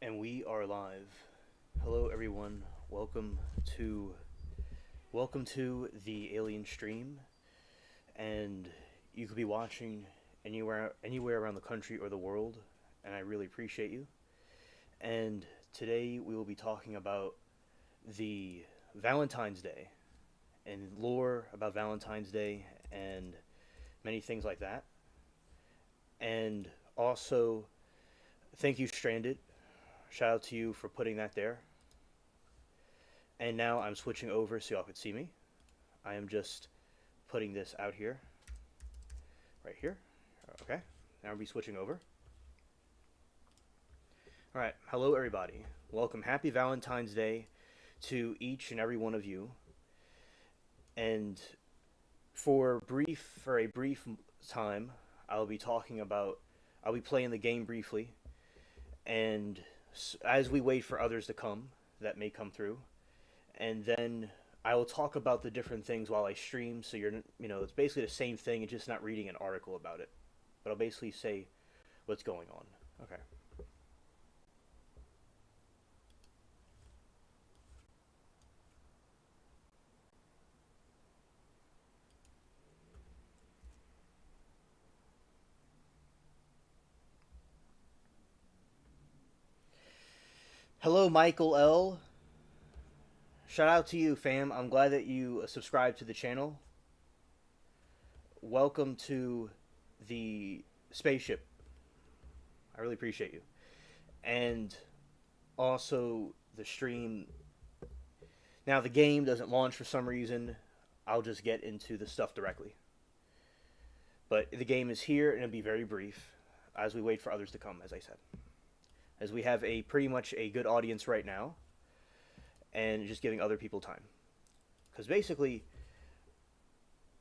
And we are live. Hello everyone. To welcome to the Alien stream. And you could be watching anywhere around the country or the world, and I really appreciate you. And today we will be talking about the Valentine's Day and lore about Valentine's Day and many things like that. And also thank you Stranded. Shout out to you for putting that there. And now I'm switching over so y'all could see me. I am just putting this out here. Right here. Okay. Now I'll be switching over. Alright. Hello everybody. Welcome. Happy Valentine's Day to each and every one of you. And for a brief time, I'll be playing the game briefly. And as we wait for others to come that may come through, and then I will talk about the different things while I stream. So it's basically the same thing. It's just not reading an article about it, but I'll basically say what's going on. Okay. Hello, Michael L. Shout out to you, fam. I'm glad that you subscribed to the channel. Welcome to the spaceship. I really appreciate you. And also the stream. Now the game doesn't launch for some reason. I'll just get into the stuff directly. But the game is here and it'll be very brief as we wait for others to come, as I said. As we have pretty much a good audience right now. And just giving other people time. Because basically,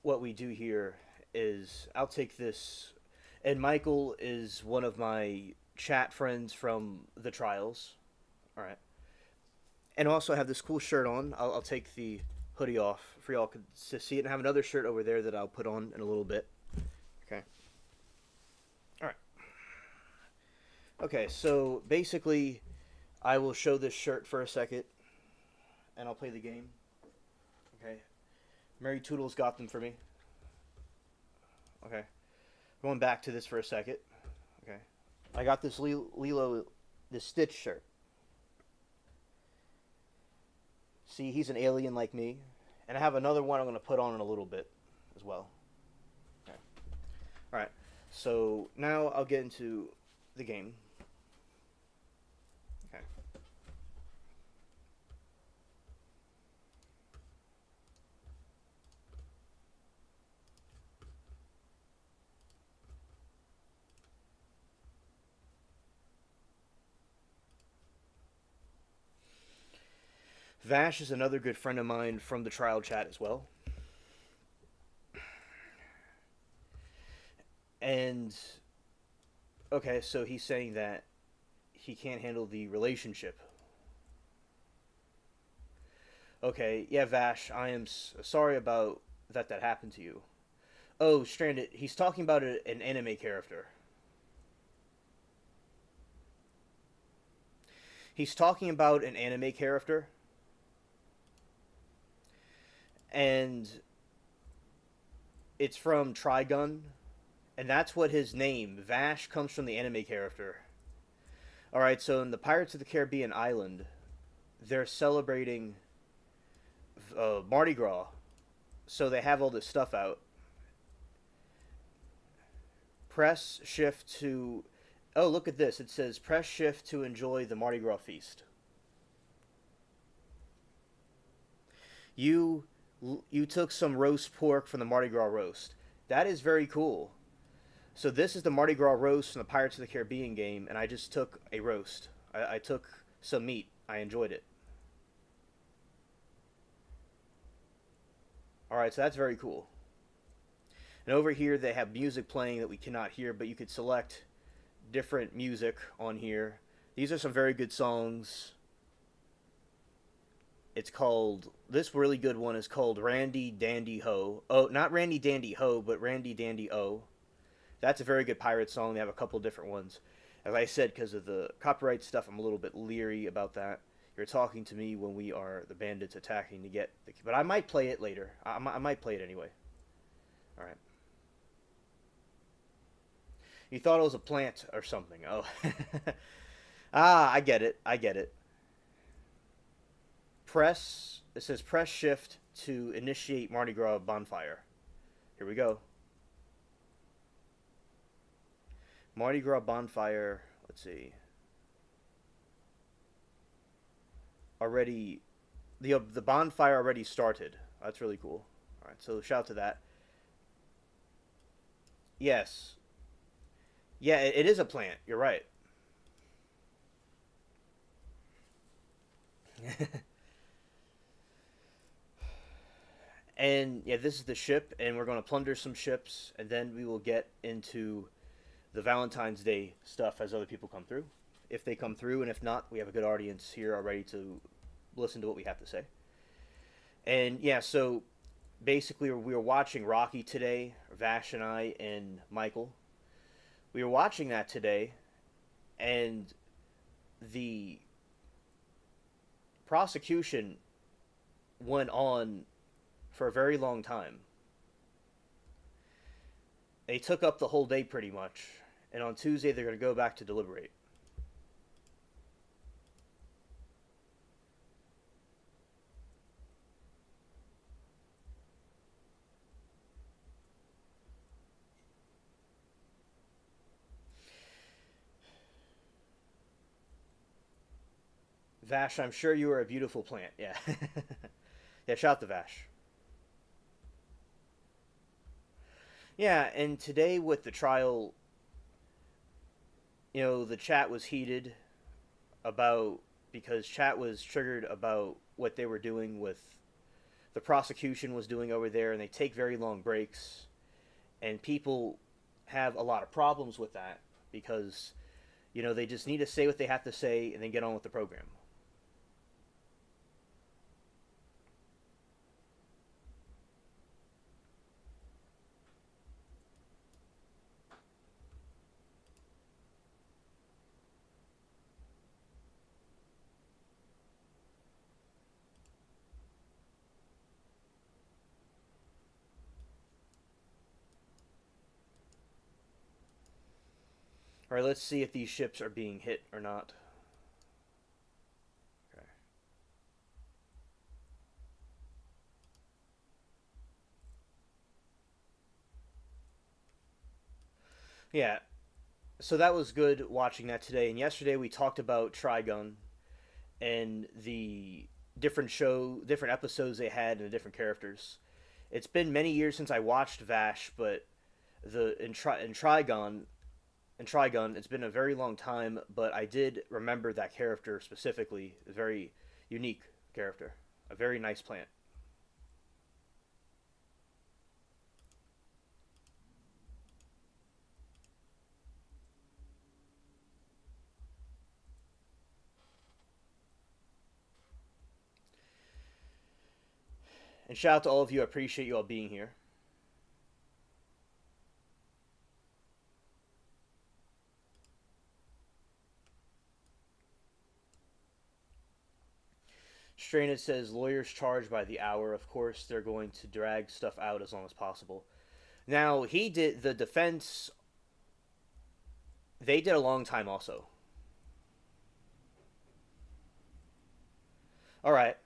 what we do here is, I'll take this, and Michael is one of my chat friends from the trials. Alright. And also I have this cool shirt on. I'll take the hoodie off for y'all to see it, and I have another shirt over there that I'll put on in a little bit. Okay. Alright. Okay, so basically, I will show this shirt for a second. And I'll play the game. Okay. Mary Toodles got them for me. Okay. Going back to this for a second. Okay. I got this this Stitch shirt. See, he's an alien like me. And I have another one I'm going to put on in a little bit as well. Okay. Alright. So now I'll get into the game. Okay. Vash is another good friend of mine from the trial chat as well. And, okay, so he's saying that he can't handle the relationship. Okay, yeah, Vash, I am sorry about that happened to you. Oh, Stranded, he's talking about an anime character. He's talking about an anime character. And it's from Trigun, and that's what his name, Vash, comes from the anime character. Alright, so in the Pirates of the Caribbean island, they're celebrating Mardi Gras, so they have all this stuff out. Press shift to... Oh, look at this. It says, press shift to enjoy the Mardi Gras feast. You took some roast pork from the Mardi Gras roast. That is very cool. So this is the Mardi Gras roast from the Pirates of the Caribbean game, and I just took a roast. I took some meat. I enjoyed it. Alright, so that's very cool. And over here they have music playing that we cannot hear, but you could select different music on here. These are some very good songs. It's called, this really good one is called Randy Dandy Ho. Oh, not Randy Dandy Ho, but Randy Dandy O. That's a very good pirate song. They have a couple different ones. As I said, because of the copyright stuff, I'm a little bit leery about that. You're talking to me when we are the bandits attacking to get the... But I might play it later. I might play it anyway. Alright. You thought it was a plant or something. Oh. Ah, I get it. I get it. Press... It says press shift to initiate Mardi Gras bonfire. Here we go. Mardi Gras bonfire. Let's see. Already... The bonfire already started. That's really cool. Alright, so shout out to that. Yes. Yeah, it is a plant. You're right. And yeah, this is the ship, and we're going to plunder some ships, and then we will get into the Valentine's Day stuff as other people come through. If they come through, and if not, we have a good audience here already to listen to what we have to say. And yeah, so basically we were watching Rocky today, Vash and I and Michael. We were watching that today, and the prosecution went on for a very long time. They took up the whole day pretty much, and on Tuesday they're going to go back to deliberate. Vash, I'm sure you are a beautiful plant. Yeah. Yeah, shout out to Vash. Yeah, and today with the trial, the chat was heated about because chat was triggered about what they were doing with the prosecution was doing over there, and they take very long breaks, and people have a lot of problems with that because they just need to say what they have to say and then get on with the program. All right, let's see if these ships are being hit or not. Okay. Yeah, so that was good watching that today. And yesterday we talked about Trigun and the different episodes they had and the different characters. It's been many years since I watched Vash, but in Trigun, it's been a very long time, but I did remember that character specifically. A very unique character. A very nice plant. And shout out to all of you. I appreciate you all being here. Strained says lawyers charge by the hour. Of course, they're going to drag stuff out as long as possible. Now, he did the defense. They did a long time also. All right.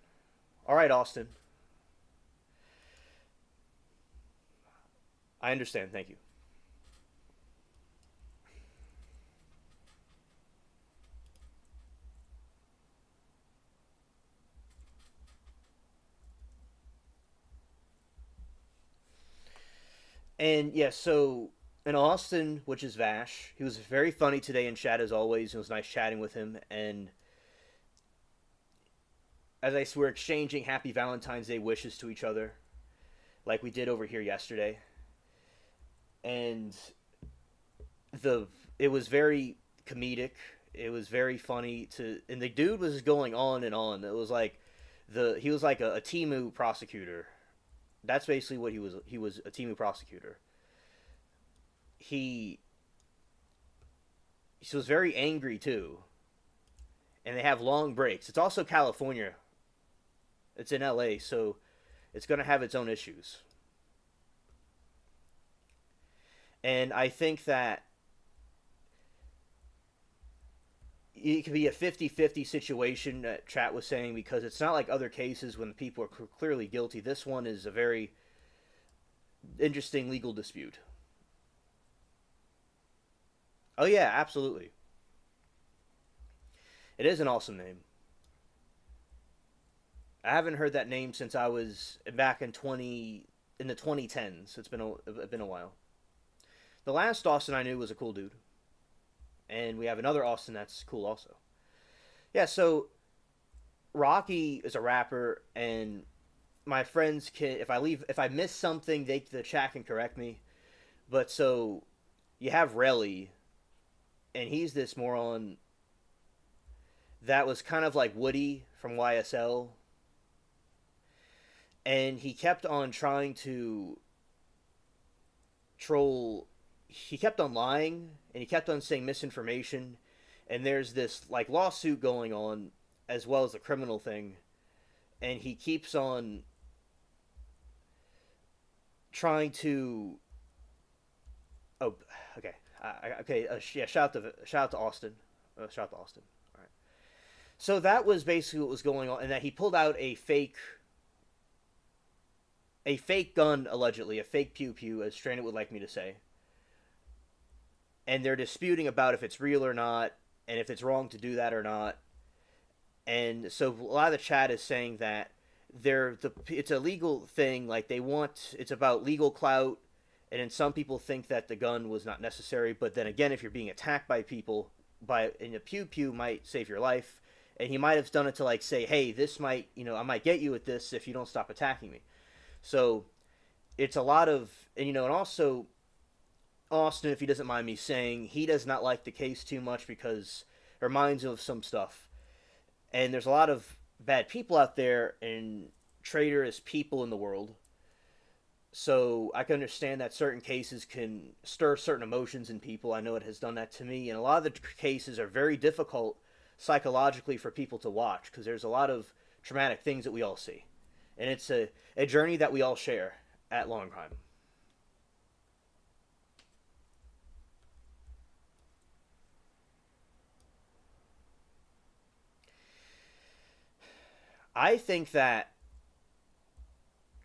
All right, Austin. I understand. Thank you. And yeah, so in Austin, which is Vash, he was very funny today in chat as always. It was nice chatting with him. And as I were exchanging happy Valentine's Day wishes to each other, like we did over here yesterday. And the it was very comedic. It was very funny and the dude was going on and on. It was like he was like a Timu prosecutor. That's basically what he was. He was a Timu prosecutor. He She was very angry too, and they have long breaks. It's also California. It's in LA, so it's going to have its own issues. And I think that it could be a 50-50 situation that chat was saying, because it's not like other cases when the people are clearly guilty. This one is a very interesting legal dispute. Oh yeah, absolutely. It is an awesome name. I haven't heard that name since I was back in the 2010s. It's been a while. The last Austin I knew was a cool dude, and we have another Austin that's cool also. Yeah, so Rocky is a rapper, and my friends can, if I miss something, the chat can correct me. But so you have Relly, and he's this moron that was kind of like Woody from YSL, and he kept on trying to troll. He kept on lying, and he kept on saying misinformation, and there's this like lawsuit going on as well as the criminal thing, and he keeps on trying to. Oh, okay, okay. Yeah, shout out to Austin. Shout out to Austin. All right. So that was basically what was going on, and that he pulled out a fake gun, allegedly a fake pew pew, as Stranded would like me to say, and they're disputing about if it's real or not, and if it's wrong to do that or not. And so a lot of the chat is saying that it's a legal thing, like it's about legal clout, and then some people think that the gun was not necessary. But then again, if you're being attacked by people, and a pew pew might save your life, and he might have done it to like say, hey, this might, I might get you with this if you don't stop attacking me. So it's a lot of, and also Austin, if he doesn't mind me saying, he does not like the case too much because it reminds him of some stuff. And there's a lot of bad people out there and traitorous people in the world. So I can understand that certain cases can stir certain emotions in people. I know it has done that to me. And a lot of the cases are very difficult psychologically for people to watch because there's a lot of traumatic things that we all see. And it's a journey that we all share at Long Crime. I think that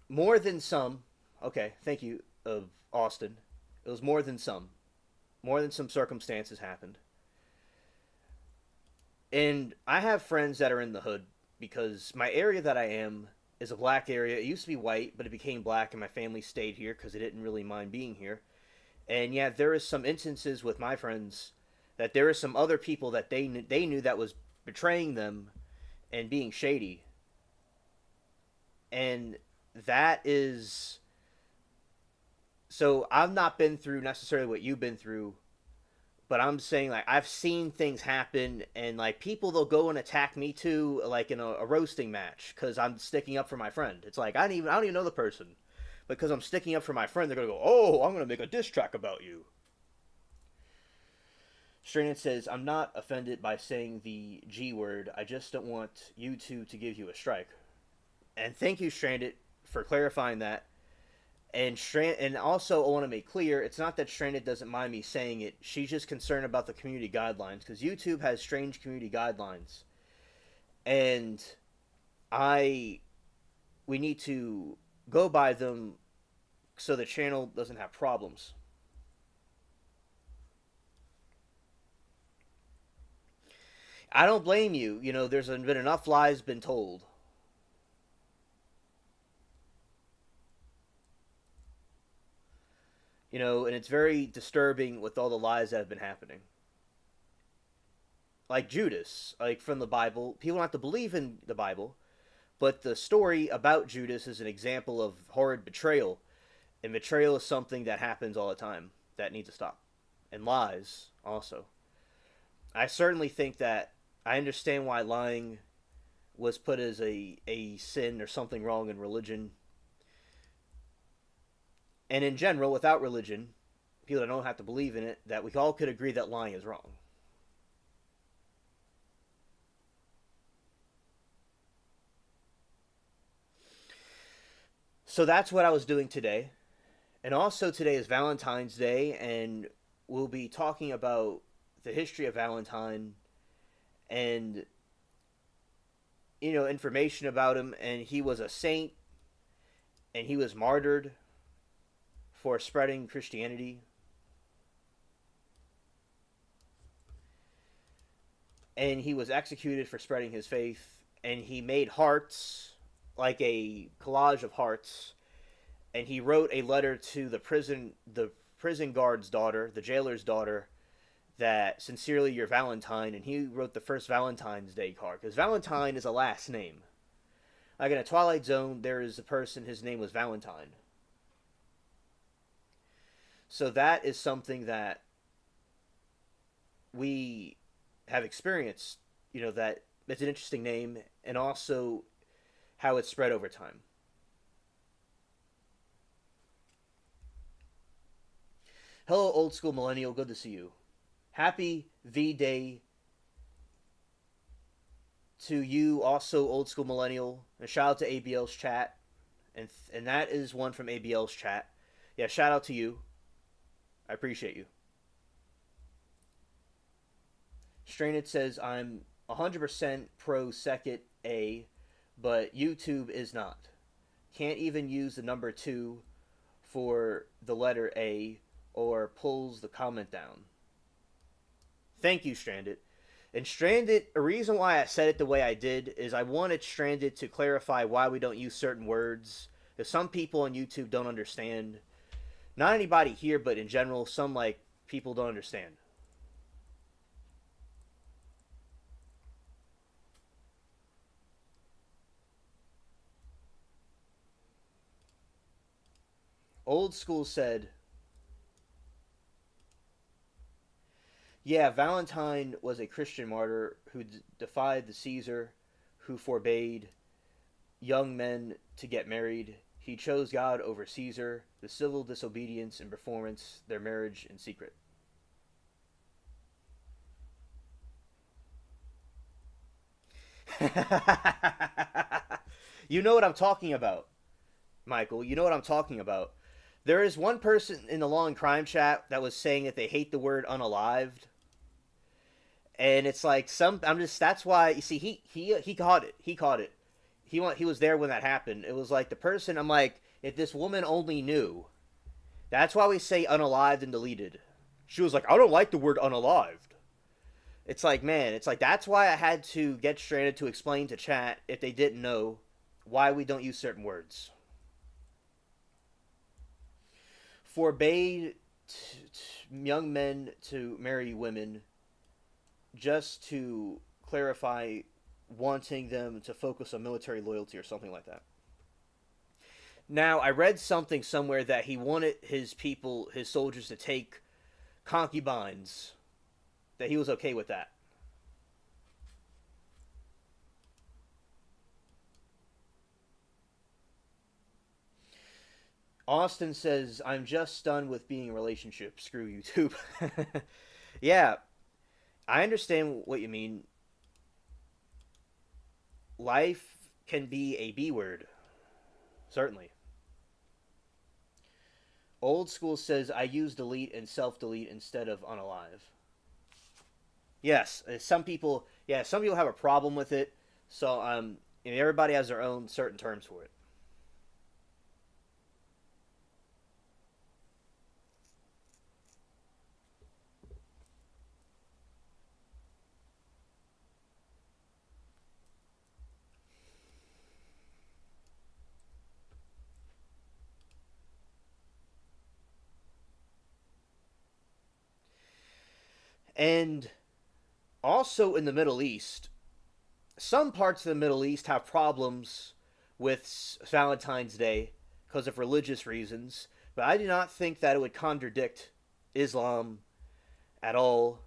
more than some, okay, thank you, of Austin, it was more than some. More than some circumstances happened. And I have friends that are in the hood because my area that I am is a black area. It used to be white, but it became black, and my family stayed here because they didn't really mind being here. And yeah, there is some instances with my friends that there is some other people that they knew that was betraying them and being shady, and that is, so I've not been through necessarily what you've been through, but I'm saying like I've seen things happen, and like people they'll go and attack me too, like in a roasting match because I'm sticking up for my friend. It's like I don't even know the person, because I'm sticking up for my friend. They're gonna go, oh, I'm gonna make a diss track about you. Stranded says, I'm not offended by saying the G word. I just don't want YouTube to give you a strike. And thank you, Stranded, for clarifying that. And also, I want to make clear, it's not that Stranded doesn't mind me saying it. She's just concerned about the community guidelines, because YouTube has strange community guidelines. And we need to go by them so the channel doesn't have problems. I don't blame you. There's been enough lies been told. And it's very disturbing with all the lies that have been happening. Like Judas, like from the Bible. People don't have to believe in the Bible, but the story about Judas is an example of horrid betrayal. And betrayal is something that happens all the time that needs to stop. And lies, also. I certainly think that I understand why lying was put as a sin or something wrong in religion. And in general, without religion, people that don't have to believe in it, that we all could agree that lying is wrong. So that's what I was doing today. And also today is Valentine's Day, and we'll be talking about the history of Valentine and information about him. And he was a saint, and he was martyred for spreading Christianity. And he was executed for spreading his faith. And he made hearts, like a collage of hearts. And he wrote a letter to the prison guard's daughter, the jailer's daughter, that sincerely your Valentine. And he wrote the first Valentine's Day card, because Valentine is a last name. Like in a Twilight Zone, there is a person, his name was Valentine. So that is something that we have experienced, that it's an interesting name, and also how it's spread over time. Hello, old school millennial. Good to see you. Happy V Day to you, also old school millennial. And shout out to ABL's chat, and that is one from ABL's chat. Yeah, shout out to you. I appreciate you. Strained says I'm 100% pro second A, but YouTube is not. Can't even use the number 2 for the letter A, or pulls the comment down. Thank you, Stranded. And Stranded, a reason why I said it the way I did is I wanted Stranded to clarify why we don't use certain words. Because some people on YouTube don't understand. Not anybody here, but in general, some people don't understand. Old school said, yeah, Valentine was a Christian martyr who defied the Caesar, who forbade young men to get married. He chose God over Caesar, the civil disobedience and performance, their marriage in secret. You know what I'm talking about, Michael. You know what I'm talking about. There is one person in the Law and Crime chat that was saying that they hate the word unalived. And it's like that's why you see he caught it. He caught it. He was there when that happened. It was like the person, I'm like, if this woman only knew. That's why we say unalived and deleted. She was like, I don't like the word unalived. It's like, man, it's like that's why I had to get Stranded to explain to chat, if they didn't know, why we don't use certain words. Forbade young men to marry women, just to clarify, wanting them to focus on military loyalty or something like that. Now, I read something somewhere that he wanted his people, his soldiers, to take concubines, that he was okay with that. Austin says, I'm just done with being in a relationship. Screw YouTube. Yeah, I understand what you mean. Life can be a B word. Certainly. Old school says, I use delete and self-delete instead of unalive. Yes, some people have a problem with it. So everybody has their own certain terms for it. And also in the Middle East, some parts of the Middle East have problems with Valentine's Day because of religious reasons, but I do not think that it would contradict Islam at all.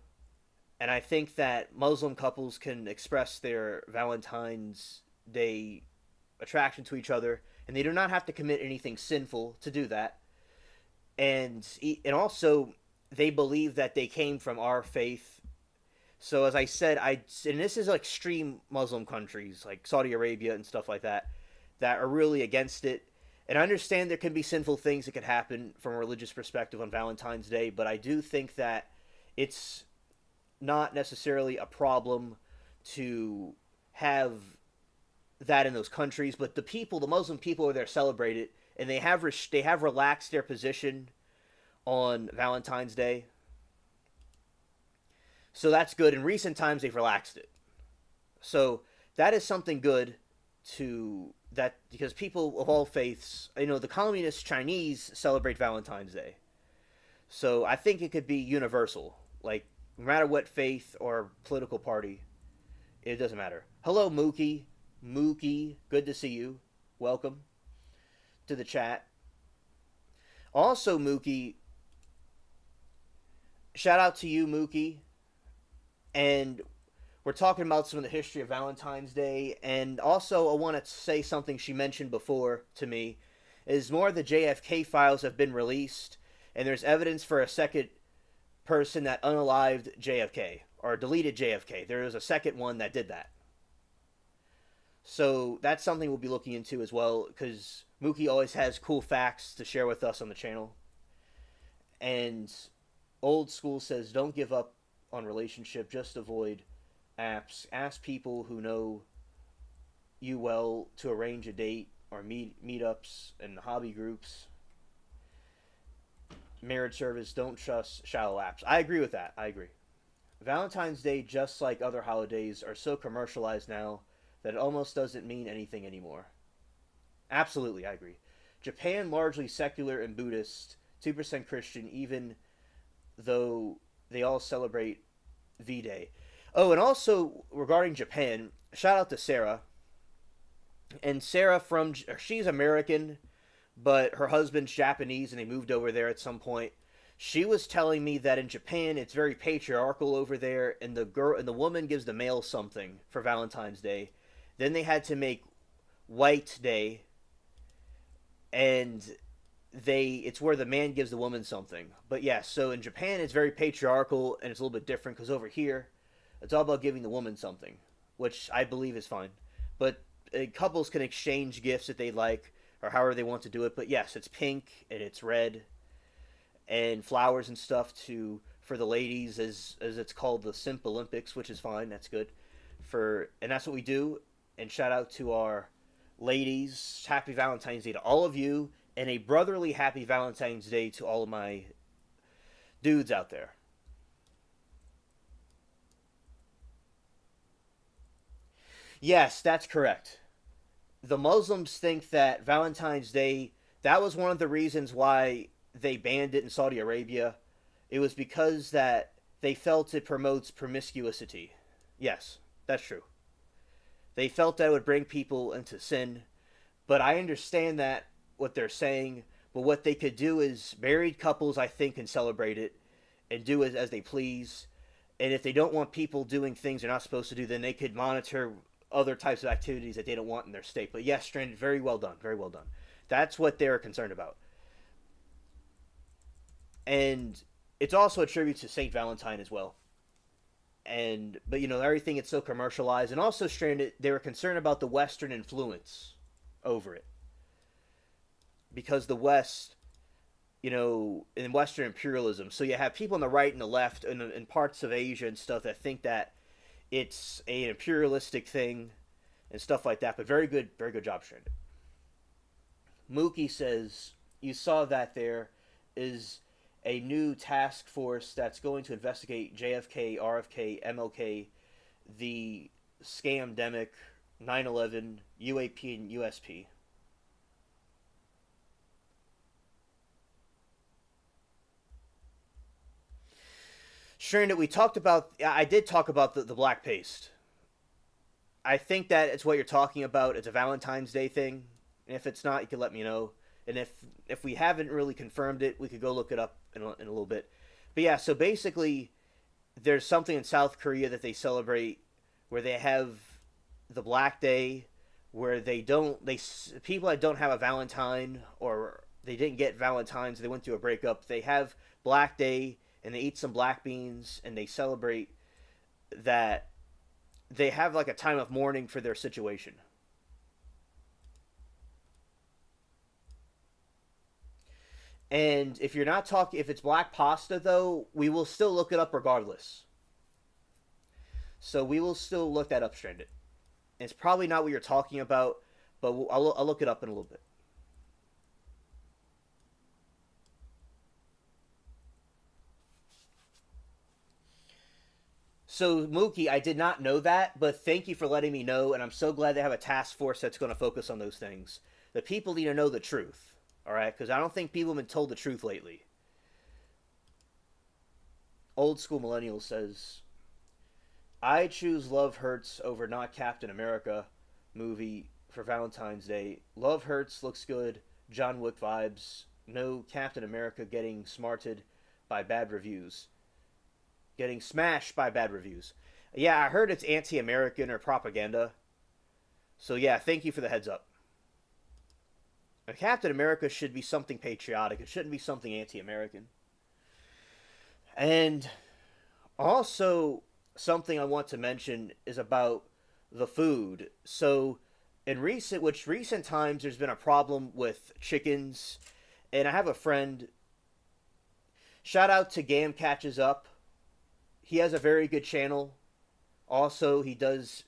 And I think that Muslim couples can express their Valentine's Day attraction to each other, and they do not have to commit anything sinful to do that. And also they believe that they came from our faith. So as I said, and this is like extreme Muslim countries like Saudi Arabia and stuff like that, that are really against it. And I understand there can be sinful things that could happen from a religious perspective on Valentine's Day, but I do think that it's not necessarily a problem to have that in those countries. But the people, the Muslim people, over there celebrate it, and they have relaxed their position on Valentine's Day, so that's good. In recent times, they've relaxed it, so that is something good to that because people of all faiths, the communist Chinese celebrate Valentine's Day, so I think it could be universal, like no matter what faith or political party, it doesn't matter. Hello, Mookie. Mookie, good to see you. Welcome to the chat. Also, Mookie, shout out to you, Mookie. And we're talking about some of the history of Valentine's Day. And also, I want to say something she mentioned before to me is more of the JFK files have been released, and there's evidence for a second person that unalived JFK or deleted JFK. There is a second one that did that. So that's something we'll be looking into as well, because Mookie always has cool facts to share with us on the channel. And Old School says, don't give up on relationship, just avoid apps. Ask people who know you well to arrange a date or meetups and hobby groups. Marriage service, don't trust shallow apps. I agree with that. I agree. Valentine's Day, just like other holidays, are so commercialized now that it almost doesn't mean anything anymore. Absolutely, I agree. Japan, largely secular and Buddhist, 2% Christian, even though they all celebrate V-Day. Oh, and also regarding Japan, shout out to Sarah. And Sarah she's American, but her husband's Japanese, and they moved over there at some point. She was telling me that in Japan it's very patriarchal over there, and the woman gives the male something for Valentine's Day. Then they had to make White Day, and it's where the man gives the woman something. But yeah, so in Japan it's very patriarchal, and it's a little bit different because over here it's all about giving the woman something, which I believe is fine. But couples can exchange gifts that they like or however they want to do it. But yes, it's pink and it's red and flowers and stuff for the ladies, as it's called, the Simp Olympics, which is fine. That's good and that's what we do. And shout out to our ladies. Happy Valentine's Day to all of you, and a brotherly happy Valentine's Day to all of my dudes out there. Yes, that's correct. The Muslims think that Valentine's Day, that was one of the reasons why they banned it in Saudi Arabia. It was because that they felt it promotes promiscuity. Yes, that's true. They felt that it would bring people into sin. But I understand that, what they're saying. But what they could do is, married couples, I think, can celebrate it and do it as they please. And if they don't want people doing things they're not supposed to do, then they could monitor other types of activities that they don't want in their state. But yes, Stranded, very well done. Very well done. That's what they're concerned about. And it's also a tribute to Saint Valentine as well. But everything, it's so commercialized. And also, Stranded, they were concerned about the Western influence over it, because the West, in Western imperialism, so you have people on the right and the left and in parts of Asia and stuff that think that it's an imperialistic thing and stuff like that. But very good job, Stranded. Mookie says, you saw that there is a new task force that's going to investigate JFK, RFK, MLK, the scamdemic, 9/11, UAP, and USP. Sharon, I did talk about the black paste. I think that it's what you're talking about. It's a Valentine's Day thing. And if it's not, you can let me know. And if we haven't really confirmed it, we could go look it up in a little bit. But yeah, so basically, there's something in South Korea that they celebrate where they have the Black Day, where people that don't have a Valentine, or they didn't get Valentines, they went through a breakup, they have Black Day and they eat some black beans and they celebrate that they have like a time of mourning for their situation. And if you're not talking, if it's black pasta though, we will still look it up regardless. So we will still look that up, Stranded. It's probably not what you're talking about, but I'll look it up in a little bit. So Mookie, I did not know that, but thank you for letting me know, and I'm so glad they have a task force that's going to focus on those things. The people need to know the truth, all right? Because I don't think people have been told the truth lately. Old school millennial says, "I choose Love Hurts over Not Captain America movie for Valentine's Day. Love Hurts looks good, John Wick vibes. No Captain America getting smarted by bad reviews." Getting smashed by bad reviews. Yeah, I heard it's anti-American or propaganda. So yeah, thank you for the heads up. Captain America should be something patriotic. It shouldn't be something anti-American. And also, something I want to mention is about the food. So, in recent times, there's been a problem with chickens, and I have a friend. Shout out to Gam Catches Up. He has a very good channel. Also, he does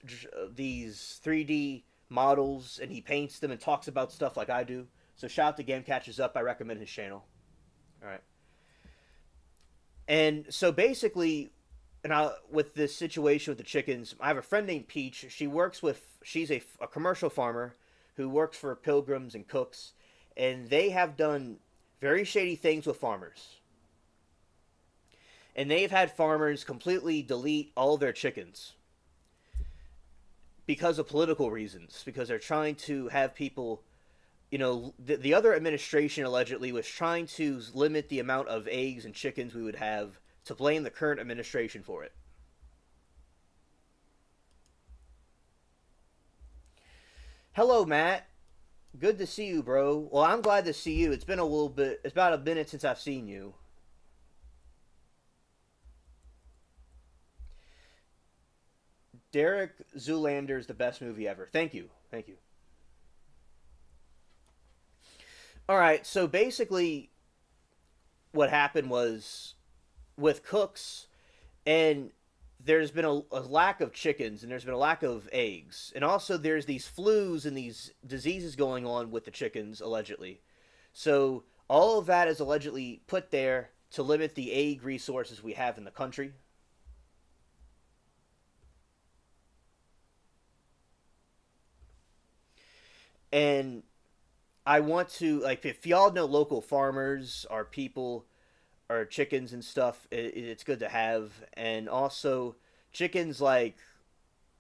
these 3D models and he paints them and talks about stuff like I do. So shout out to Game Catches Up. I recommend his channel. All right. And so basically, with this situation with the chickens, I have a friend named Peach. She's a commercial farmer who works for Pilgrims and Cooks, and they have done very shady things with farmers. And they've had farmers completely delete all their chickens because of political reasons, because they're trying to have people, the other administration allegedly was trying to limit the amount of eggs and chickens we would have to blame the current administration for it. Hello, Matt. Good to see you, bro. Well, I'm glad to see you. It's been a little bit, it's about a minute since I've seen you. Derek Zoolander is the best movie ever. Thank you. Thank you. All right, so basically what happened was with Cooks, and there's been a lack of chickens and there's been a lack of eggs. And also there's these flus and these diseases going on with the chickens, allegedly. So all of that is allegedly put there to limit the egg resources we have in the country. And I want to, like, if y'all know local farmers or people or chickens and stuff, it's good to have. And also chickens like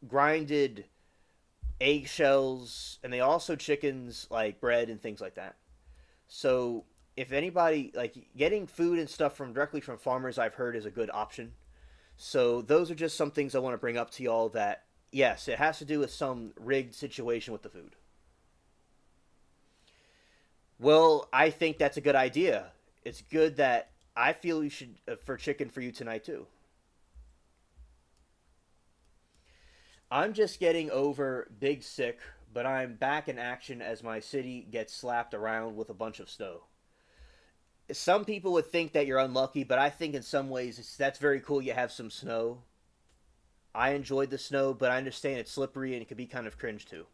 grinded eggshells, and they also chickens like bread and things like that. So if anybody, like, getting food and stuff from directly from farmers, I've heard is a good option. So those are just some things I want to bring up to y'all that yes, it has to do with some rigged situation with the food. Well, I think that's a good idea. It's good that I feel you should for chicken for you tonight too. I'm just getting over Big Sick, but I'm back in action as my city gets slapped around with a bunch of snow. Some people would think that you're unlucky, but I think in some ways that's very cool you have some snow. I enjoyed the snow, but I understand it's slippery and it can be kind of cringe too.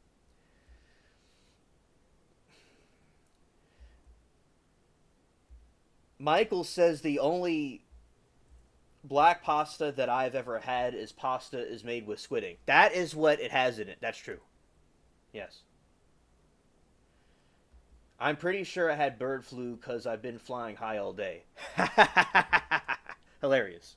Michael says the only black pasta that I've ever had is pasta is made with squid ink. That is what it has in it. That's true. Yes. I'm pretty sure I had bird flu because I've been flying high all day. Hilarious.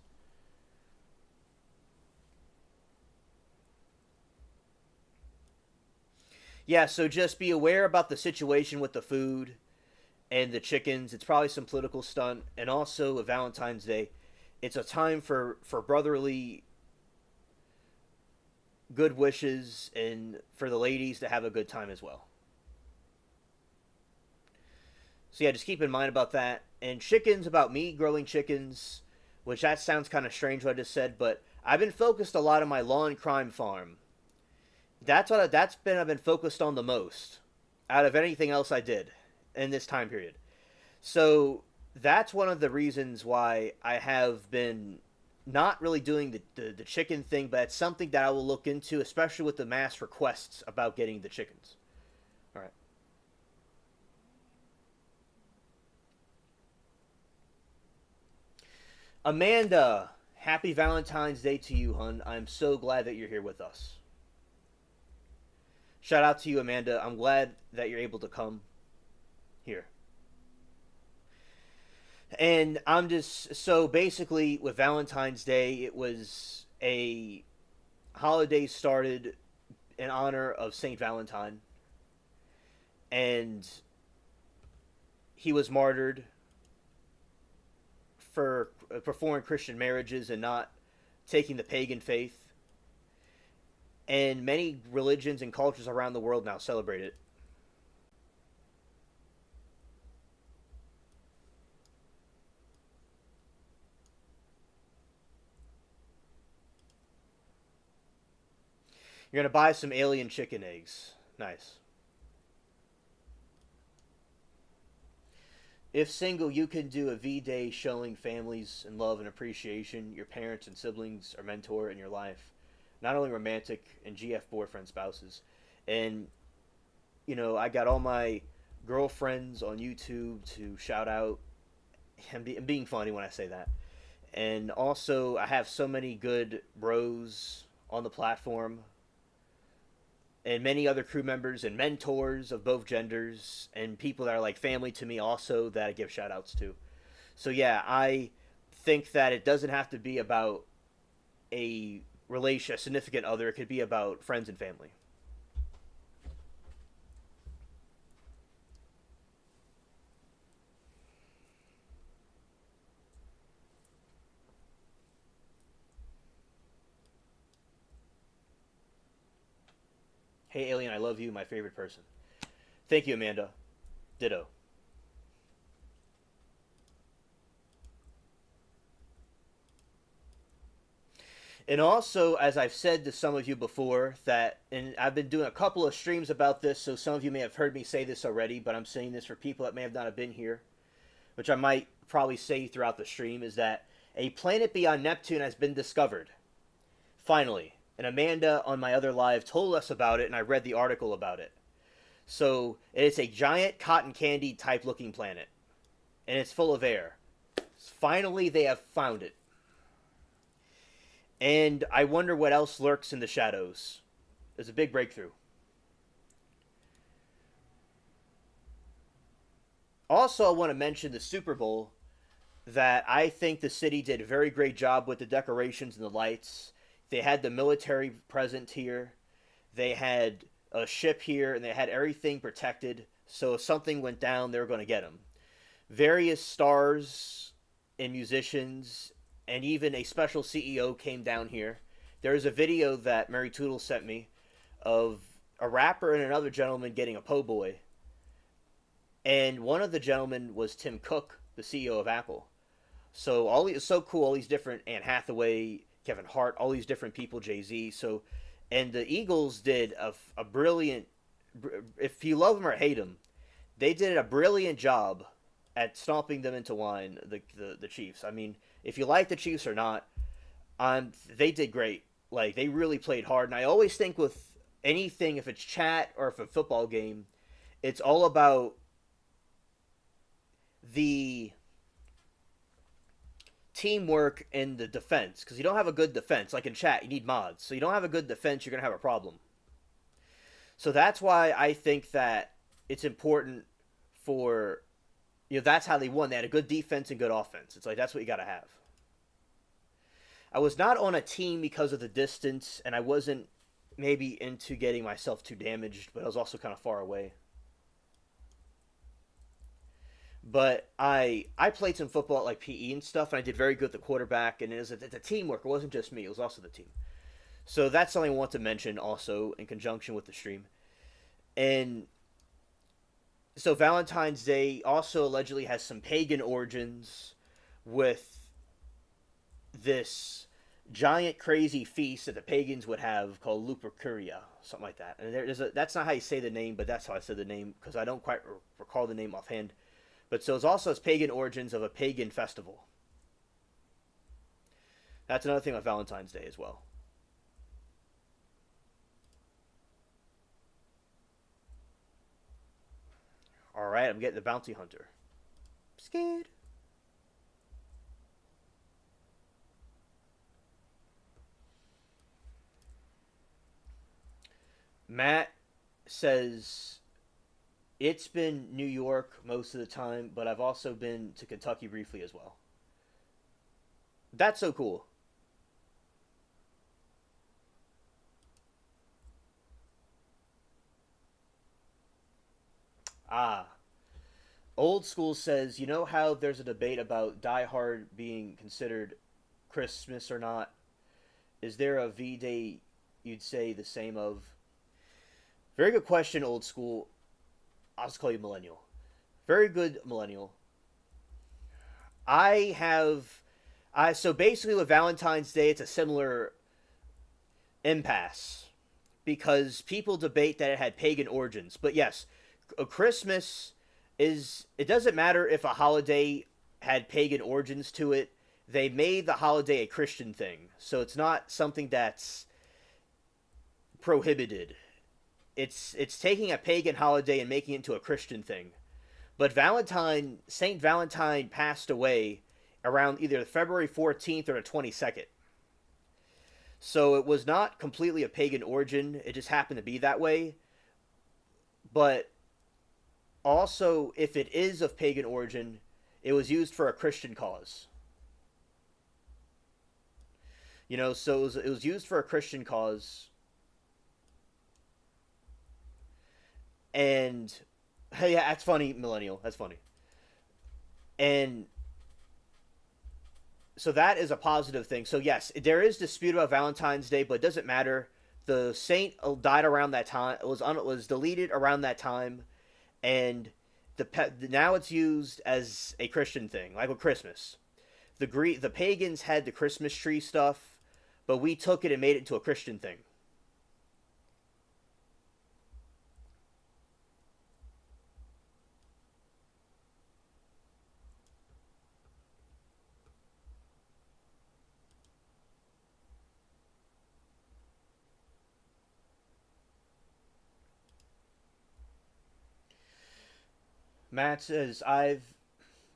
Yeah, so just be aware about the situation with the food and the chickens. It's probably some political stunt. And also, a Valentine's Day, it's a time for brotherly good wishes and for the ladies to have a good time as well. So yeah, just keep in mind about that. And chickens, about me growing chickens, which that sounds kind of strange what I just said, but I've been focused a lot on my lawn crime farm. I've been focused on the most out of anything else I did in this time period. So that's one of the reasons why I have been not really doing the chicken thing, but it's something that I will look into, especially with the mass requests about getting the chickens. All right. Amanda, happy Valentine's Day to you, hun. I'm so glad that you're here with us. Shout out to you, Amanda. I'm glad that you're able to come here. And I'm just so basically with Valentine's Day, it was a holiday started in honor of Saint Valentine, and he was martyred for performing Christian marriages and not taking the pagan faith. And many religions and cultures around the world now celebrate it. You're gonna buy some alien chicken eggs. Nice. If single, you can do a V Day showing families and love and appreciation, your parents and siblings or mentor in your life. Not only romantic and GF boyfriend spouses. And, I got all my girlfriends on YouTube to shout out. I'm being funny when I say that. And also, I have so many good bros on the platform and many other crew members and mentors of both genders and people that are like family to me also that I give shout outs to. So yeah, I think that it doesn't have to be about a significant other. It could be about friends and family. Hey alien, I love you, my favorite person. Thank you, Amanda. Ditto. And also, as I've said to some of you before, and I've been doing a couple of streams about this, so some of you may have heard me say this already, but I'm saying this for people that may have not have been here, which I might probably say throughout the stream, is that a planet beyond Neptune has been discovered. Finally. And Amanda on my other live told us about it, and I read the article about it. So it's a giant cotton candy type looking planet, and it's full of air. Finally, they have found it. And I wonder what else lurks in the shadows. There's a big breakthrough. Also, I want to mention the Super Bowl, that I think the city did a very great job with the decorations and the lights. They had the military present here. They had a ship here, and they had everything protected. So if something went down, they were going to get them. Various stars and musicians, and even a special CEO came down here. There's a video that Mary Toodle sent me of a rapper and another gentleman getting a po' boy. And one of the gentlemen was Tim Cook, the CEO of Apple. So it's so cool. All these different Anne Hathaway, Kevin Hart, all these different people, Jay Z. So, and the Eagles did a brilliant. If you love them or hate them, they did a brilliant job at stomping them into line. The Chiefs. I mean, if you like the Chiefs or not, they did great. Like they really played hard. And I always think with anything, if it's chat or if a football game, it's all about the teamwork in the defense, because you don't have a good defense. Like in chat, you need mods. So you don't have a good defense, you're gonna have a problem. So that's why I think that it's important for that's how they won. They had a good defense and good offense. It's like that's what you gotta have. I was not on a team because of the distance, and I wasn't maybe into getting myself too damaged, but I was also kind of far away. But I played some football at like PE and stuff, and I did very good at the quarterback. And it's a teamwork. It wasn't just me; it was also the team. So that's something I want to mention also in conjunction with the stream. And so Valentine's Day also allegedly has some pagan origins with this giant crazy feast that the pagans would have called Lupercuria, something like that. And that's not how you say the name, but that's how I said the name because I don't quite recall the name offhand. But so it's also its pagan origins of a pagan festival. That's another thing with Valentine's Day as well. All right, I'm getting the bounty hunter. Scared. Matt says it's been New York most of the time, but I've also been to Kentucky briefly as well. That's so cool. Ah, old school says, you know how there's a debate about Die Hard being considered Christmas or not? Is there a V Day you'd say the same of? Very good question, old school. I'll just call you millennial. Very good millennial. I have I so basically with Valentine's Day it's a similar impasse because people debate that it had pagan origins. But yes, a Christmas is it doesn't matter if a holiday had pagan origins to it. They made the holiday a Christian thing. So it's not something that's prohibited. It's taking a pagan holiday and making it into a Christian thing. But Saint Valentine passed away around either February 14th or the 22nd. So it was not completely a pagan origin. It just happened to be that way. But also, if it is of pagan origin, it was used for a Christian cause. So it was used for a Christian cause. And hey, yeah, that's funny, millennial. That's funny. And so that is a positive thing. So yes, there is dispute about Valentine's Day, but it doesn't matter. The saint died around that time. It was deleted around that time, and now it's used as a Christian thing, like with Christmas. The pagans had the Christmas tree stuff, but we took it and made it into a Christian thing. Matt says I've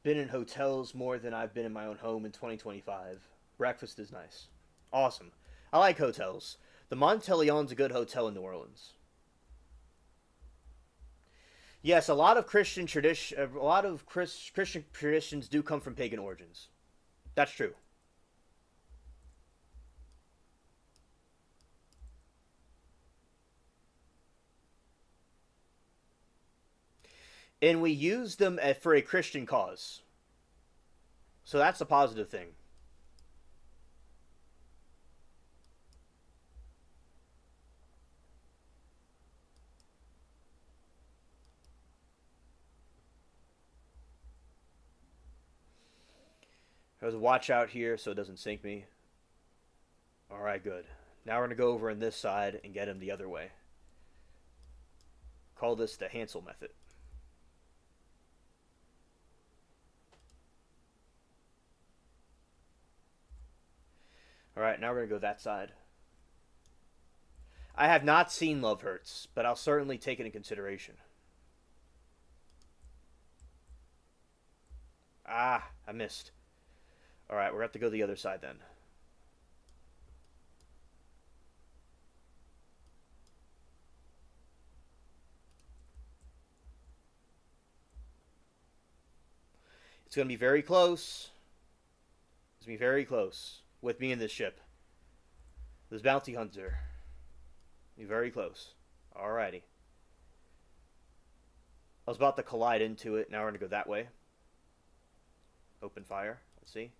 been in hotels more than I've been in my own home in 2025. Breakfast is nice. Awesome. I like hotels. The Monteleon's a good hotel in New Orleans. Yes, a lot of Christian traditions do come from pagan origins. That's true. And we use them for a Christian cause. So that's a positive thing. There's a watch out here so it doesn't sink me. Alright, good. Now we're going to go over on this side and get him the other way. Call this the Hansel method. Alright, now we're going to go that side. I have not seen Love Hurts, but I'll certainly take it in consideration. Ah, I missed. Alright, we're going to have to go the other side then. It's going to be very close. It's going to be very close with me in this ship. This bounty hunter. Be very close. Alrighty. I was about to collide into it. Now we're going to go that way. Open fire. Let's see.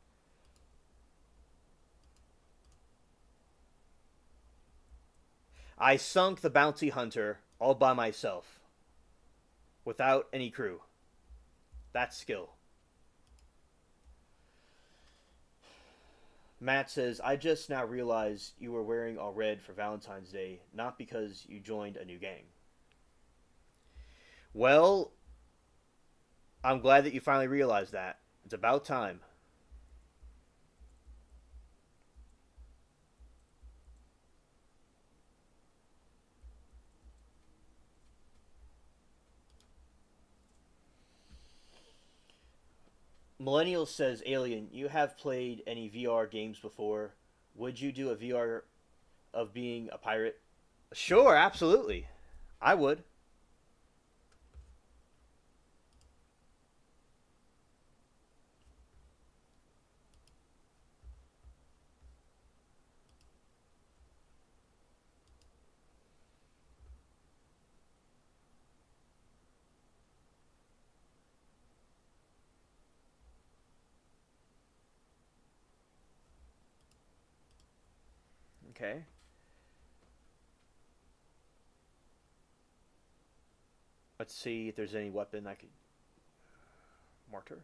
I sunk the bounty hunter all by myself. Without any crew. That's skill. Matt says, I just now realized you were wearing all red for Valentine's Day, not because you joined a new gang. Well, I'm glad that you finally realized that. It's about time. Millennial says, Alien, you have played any VR games before. Would you do a VR of being a pirate? Sure, absolutely. I would. Okay. Let's see if there's any weapon I could. Mortar.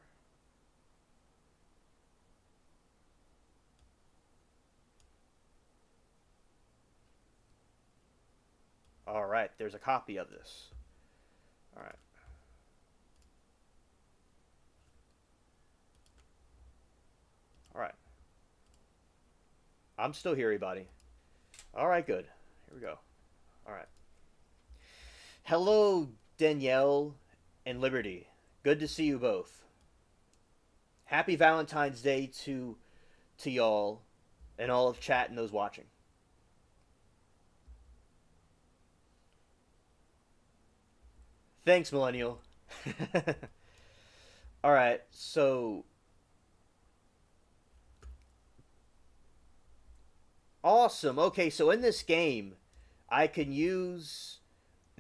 All right, there's a copy of this. All right. All right. I'm still here, everybody. All right, good. Here we go. All right. Hello, Danielle and Liberty. Good to see you both. Happy Valentine's Day to y'all and all of chat and those watching. Thanks, Millennial. All right, so awesome. Okay, so in this game, I can use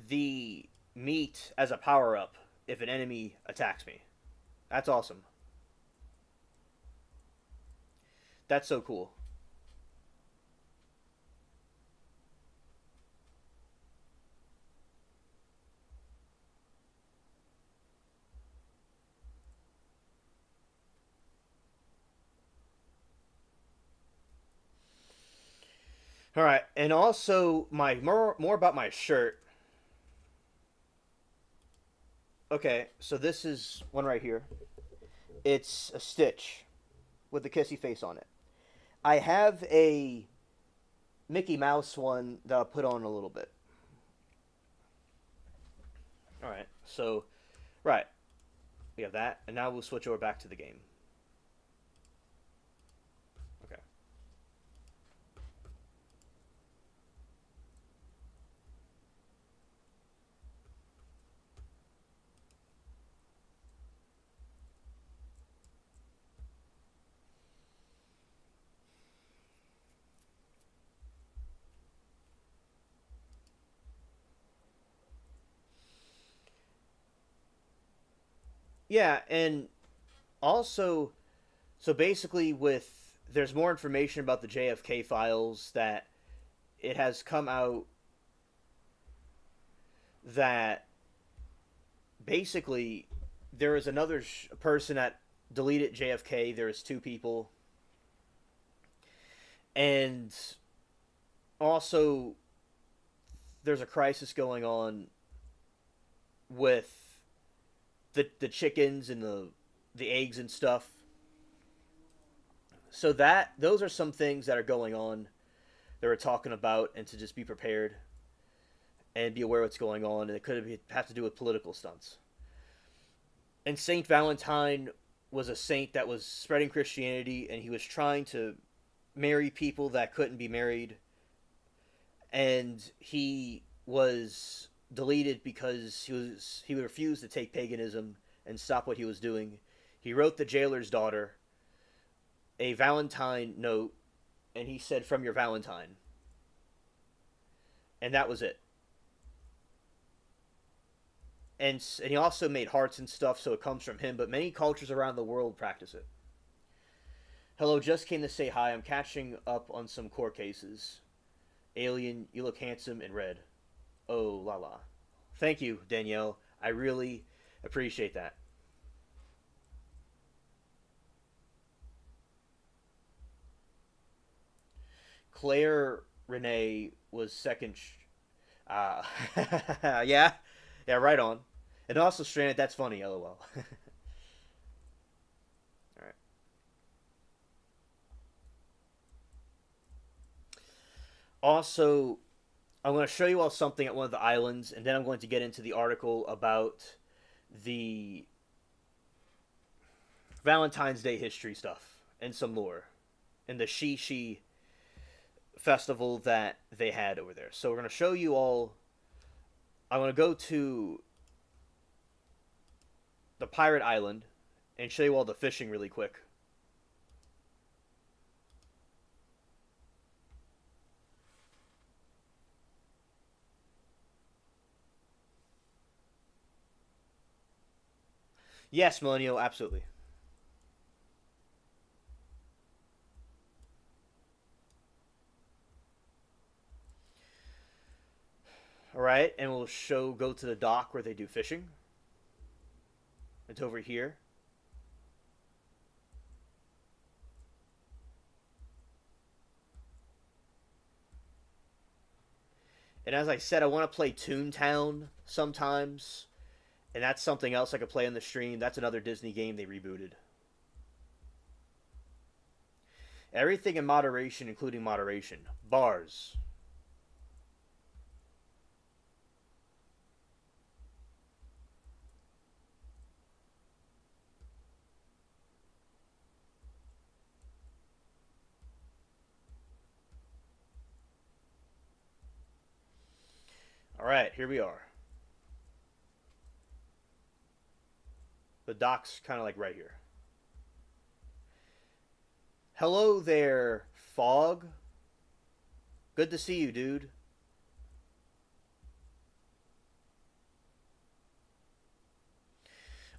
the meat as a power up if an enemy attacks me. That's awesome. That's so cool. All right, and also my more about my shirt. Okay, so this is one right here. It's a Stitch with the kissy face on it. I have a Mickey Mouse one that I'll put on a little bit. All right, so right, we have that, and now we'll switch over back to the game. Okay. Yeah, and also, so basically, with there's more information about the JFK files that it has come out that basically there is another person that deleted JFK. There is two people, and also there's a crisis going on with the chickens and the eggs and stuff. So that those are some things that are going on that we're talking about, and to just be prepared and be aware what's going on, and it could have to do with political stunts. And Saint Valentine was a saint that was spreading Christianity, and he was trying to marry people that couldn't be married, and he was deleted because he refused to take paganism and stop what he was doing. He wrote the jailer's daughter a Valentine note, and he said, "From your Valentine," and that was it. And he also made hearts and stuff, so it comes from him. But many cultures around the world practice it. Hello, just came to say hi. I'm catching up on some court cases. Alien, you look handsome in red. Oh la la. Thank you, Danielle. I really appreciate that. Claire Renee was second. Uh, yeah, yeah, right on. And also stranded. That's funny. LOL. Also, I'm going to show you all something at one of the islands, and then I'm going to get into the article about the Valentine's Day history stuff and some lore and the Shi festival that they had over there. So we're going to show you all. I'm going to go to the pirate island and show you all the fishing really quick. Yes, Millennial, absolutely. All right, and we'll go to the dock where they do fishing. It's over here. And as I said, I want to play Toontown sometimes. And that's something else I could play on the stream. That's another Disney game they rebooted. Everything in moderation, including moderation. Bars. All right, here we are. The dock's kind of like right here. Hello there, Fog. Good to see you, dude.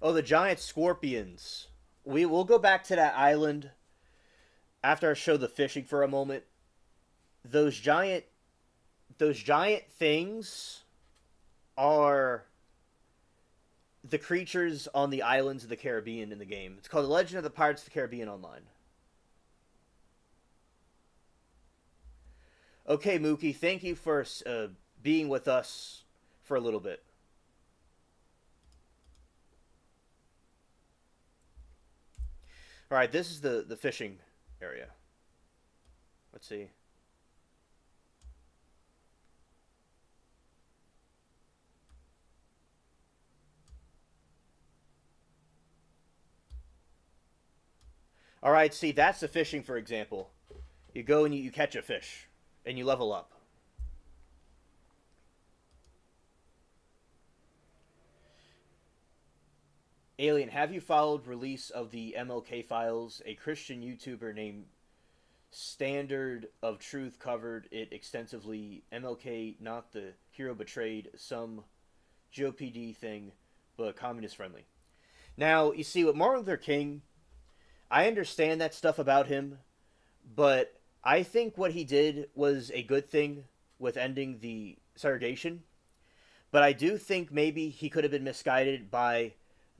Oh, the giant scorpions. We'll go back to that island after I show the fishing for a moment. Those giant things are the creatures on the islands of the Caribbean in the game. It's called The Legend of the Pirates of the Caribbean Online. Okay, Mookie, thank you for being with us for a little bit. All right, this is the fishing area. Let's see. All right, see, that's the fishing, for example. You go and you catch a fish, and you level up. Alien, have you followed release of the MLK files? A Christian YouTuber named Standard of Truth covered it extensively. MLK, not the hero betrayed, some GOPD thing, but communist friendly. Now, you see, with Martin Luther King, I understand that stuff about him, but I think what he did was a good thing with ending the segregation. But I do think maybe he could have been misguided by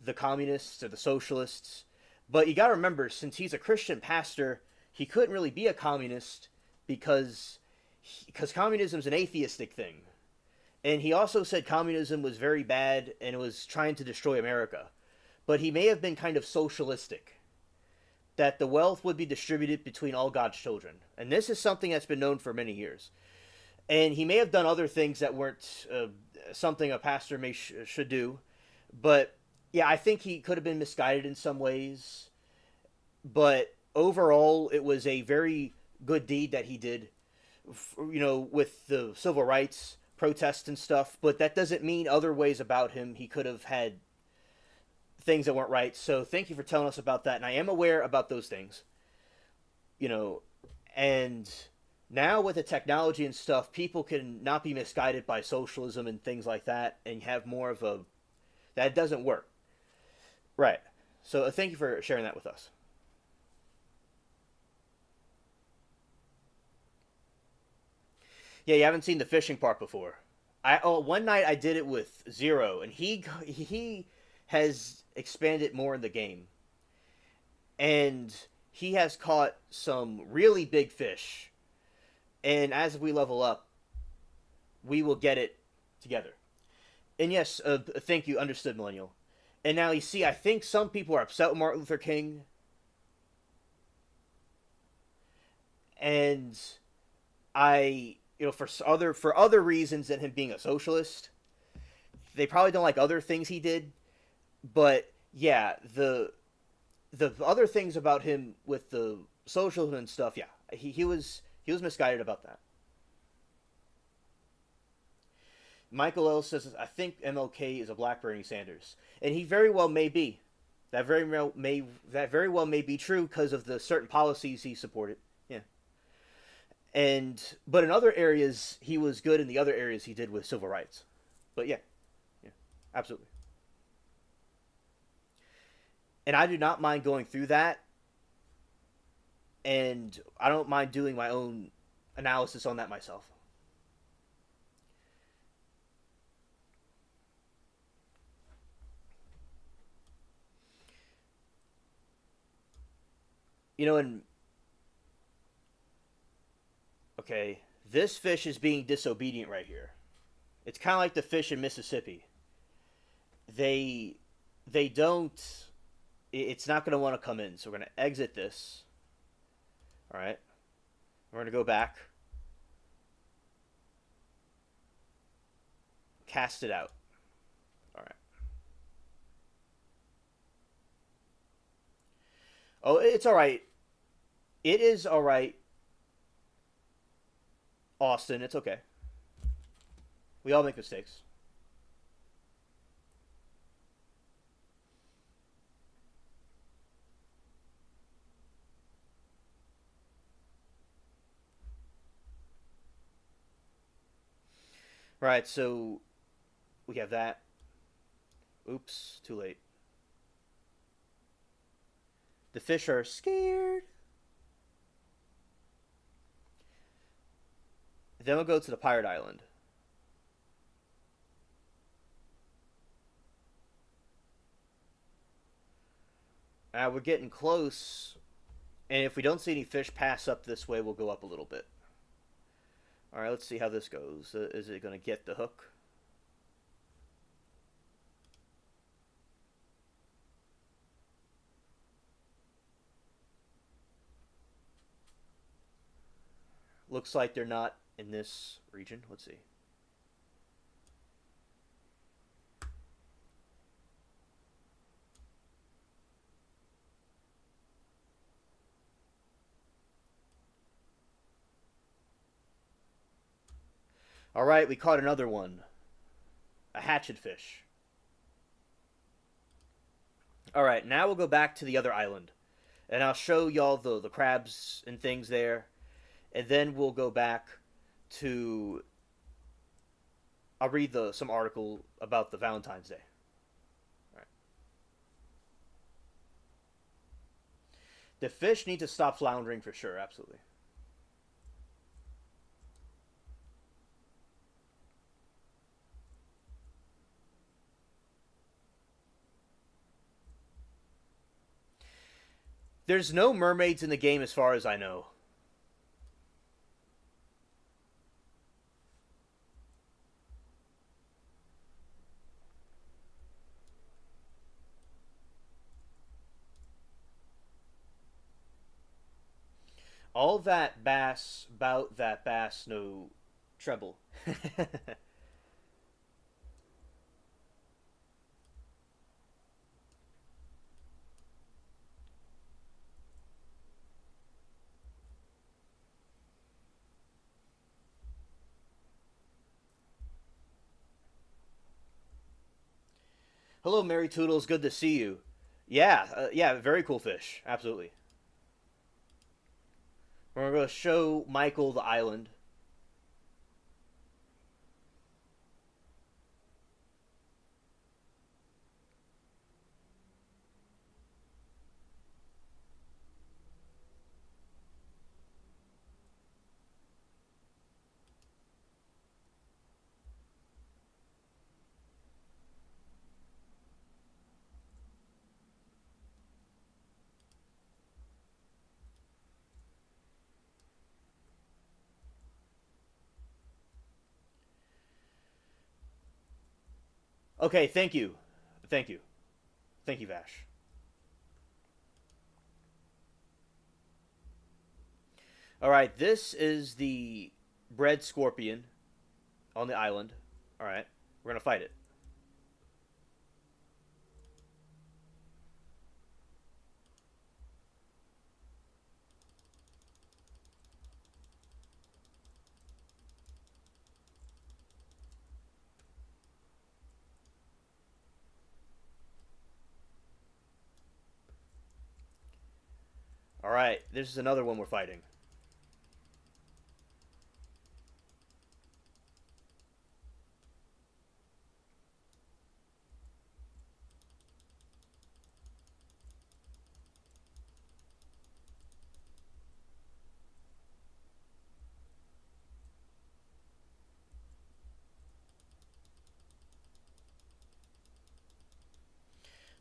the communists or the socialists. But you got to remember, since he's a Christian pastor, he couldn't really be a communist because communism is an atheistic thing. And he also said communism was very bad and it was trying to destroy America. But he may have been kind of socialistic, that the wealth would be distributed between all God's children. And this is something that's been known for many years. And he may have done other things that weren't something a pastor should do. But yeah, I think he could have been misguided in some ways. But overall, it was a very good deed that he did, with the civil rights protests and stuff. But that doesn't mean other ways about him he could have had things that weren't right. So thank you for telling us about that. And I am aware about those things. And now with the technology and stuff, people can not be misguided by socialism and things like that and have more of a, that doesn't work. Right. So thank you for sharing that with us. Yeah, you haven't seen the fishing part before. One night I did it with Zero, and he has expanded more in the game, and he has caught some really big fish. And as we level up, we will get it together. And yes, thank you, understood, Millennial. And now you see, I think some people are upset with Martin Luther King, and I for other reasons than him being a socialist. They probably don't like other things he did, but yeah, the other things about him with the socialism and stuff, yeah, he was misguided about that. Michael L says, "I think MLK is a Black Bernie Sanders," and he very well may be. That very well may be true because of the certain policies he supported. Yeah, but in other areas he was good. In the other areas he did with civil rights. But yeah, yeah, absolutely. And I do not mind going through that, and I don't mind doing my own analysis on that myself. And okay, this fish is being disobedient right here. It's kind of like the fish in Mississippi. They they don't. It's not going to want to come in, so we're going to exit this. All right, we're going to go back, cast it out. All right. Oh, it's all right. It is all right, Austin. It's okay. We all make mistakes. Right. So we have that. Oops, too late. The fish are scared. Then we'll go to the pirate island. We're getting close, and if we don't see any fish pass up this way, we'll go up a little bit. All right, let's see how this goes. Is it going to get the hook? Looks like they're not in this region. Let's see. All right, we caught another one. A hatchet fish. All right, now we'll go back to the other island. And I'll show y'all the crabs and things there. And then we'll go back to... I'll read some article about the Valentine's Day. All right. The fish need to stop floundering for sure, absolutely. There's no mermaids in the game as far as I know. All that bass, bout that bass, no treble. Hello, Mary Toodles. Good to see you. Yeah, yeah, very cool fish. Absolutely. We're going to show Michael the island. Okay, thank you. Thank you. Thank you, Vash. All right, this is the bred scorpion on the island. All right, we're gonna fight it. All right, this is another one we're fighting.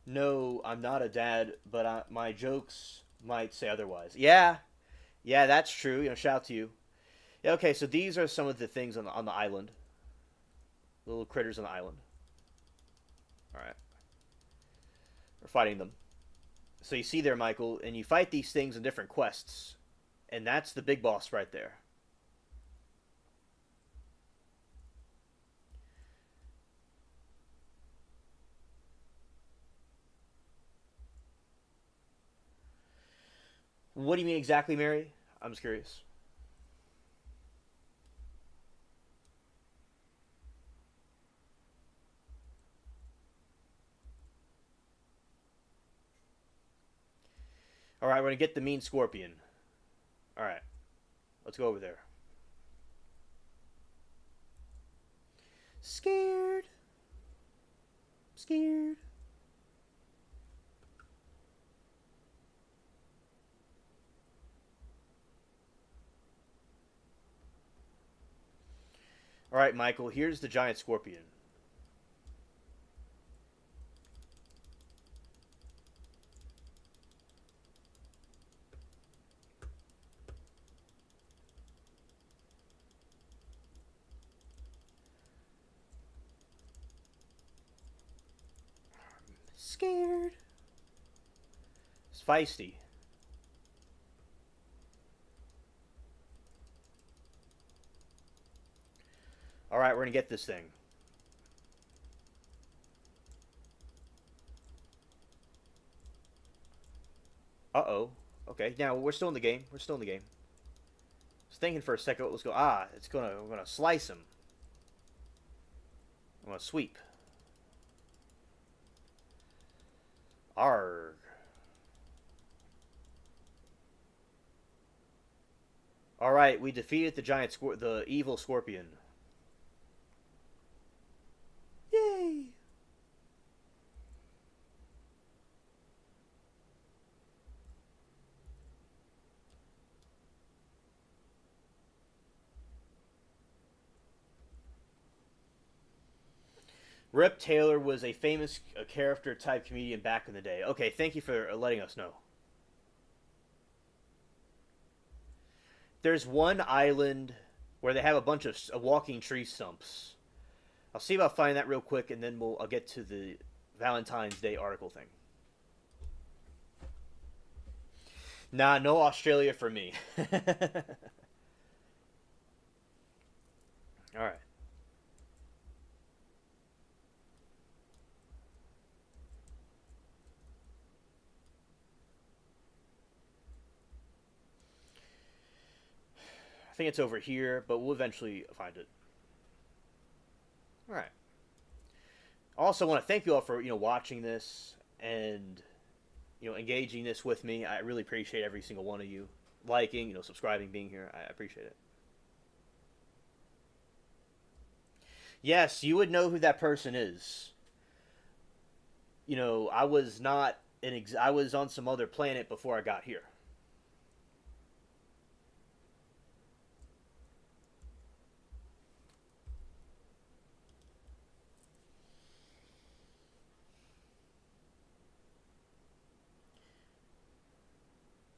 No, I'm not a dad, but my jokes might say otherwise. Yeah, yeah, that's true. Shout out to you. Yeah, okay, so these are some of the things on the island, little critters on the island. All right, we're fighting them. So you see there, Michael, and you fight these things in different quests, and that's the big boss right there. What do you mean exactly, Mary? I'm just curious. All right, we're gonna get the mean scorpion. All right, let's go over there. Scared, scared. All right, Michael. Here's the giant scorpion. Scared. It's feisty. All right, we're gonna get this thing. Uh oh. Okay, now we're still in the game. We're still in the game. I was thinking for a second what was going. Ah, it's gonna. We're gonna slice him. I'm gonna sweep. Arg. All right, we defeated the evil scorpion. Yay! Rip Taylor was a famous character type comedian back in the day. Okay, thank you for letting us know. There's one island where they have a bunch of walking tree stumps. I'll see if I'll find that real quick, and then I'll get to the Valentine's Day article thing. Nah, no Australia for me. All right. I think it's over here, but we'll eventually find it. All right. I also want to thank you all for watching this and engaging this with me. I really appreciate every single one of you liking, subscribing, being here. I appreciate it. Yes, you would know who that person is. I was not I was on some other planet before I got here.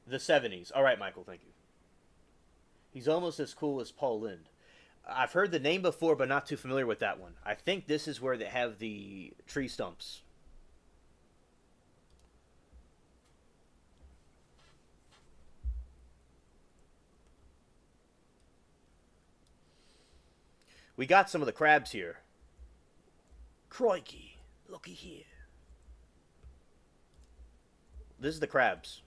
The 70s. All right, Michael, thank you. He's almost as cool as Paul Lind. I've heard the name before, but not too familiar with that one. I think this is where they have the tree stumps. We got some of the crabs here. Crikey, looky here. This is the crabs.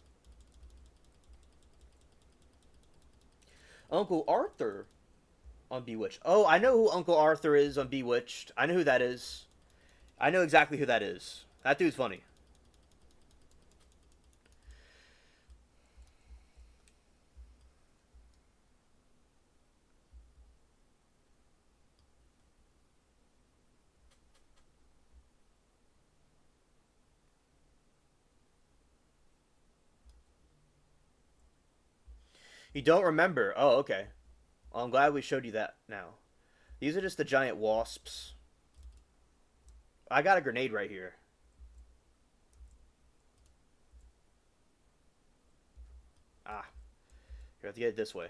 Uncle Arthur on Bewitched. Oh, I know who Uncle Arthur is on Bewitched. I know who that is. I know exactly who that is. That dude's funny. You don't remember? Oh, okay. Well, I'm glad we showed you that now. These are just the giant wasps. I got a grenade right here. Ah, you have to get it this way.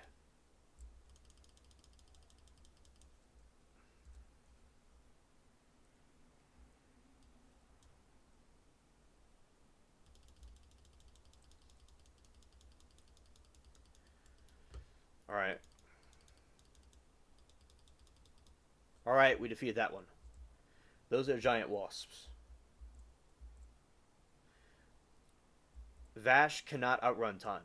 All right. All right, we defeated that one. Those are giant wasps. Vash cannot outrun time.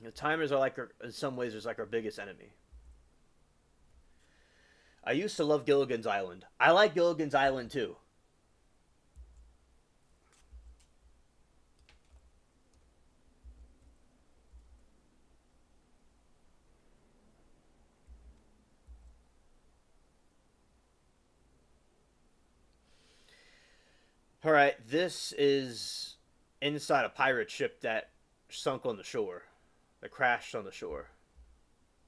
The timers are like, in some ways, is like our biggest enemy. I used to love Gilligan's Island. I like Gilligan's Island too. All right, this is inside a pirate ship that sunk on the shore, that crashed on the shore.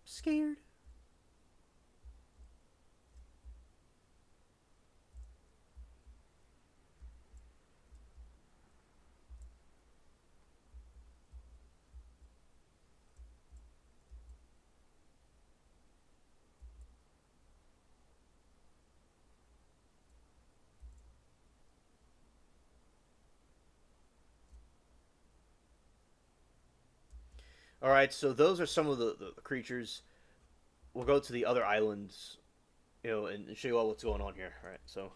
Scared. All right, so those are some of the creatures. We'll go to the other islands, and show you all what's going on here. All right, so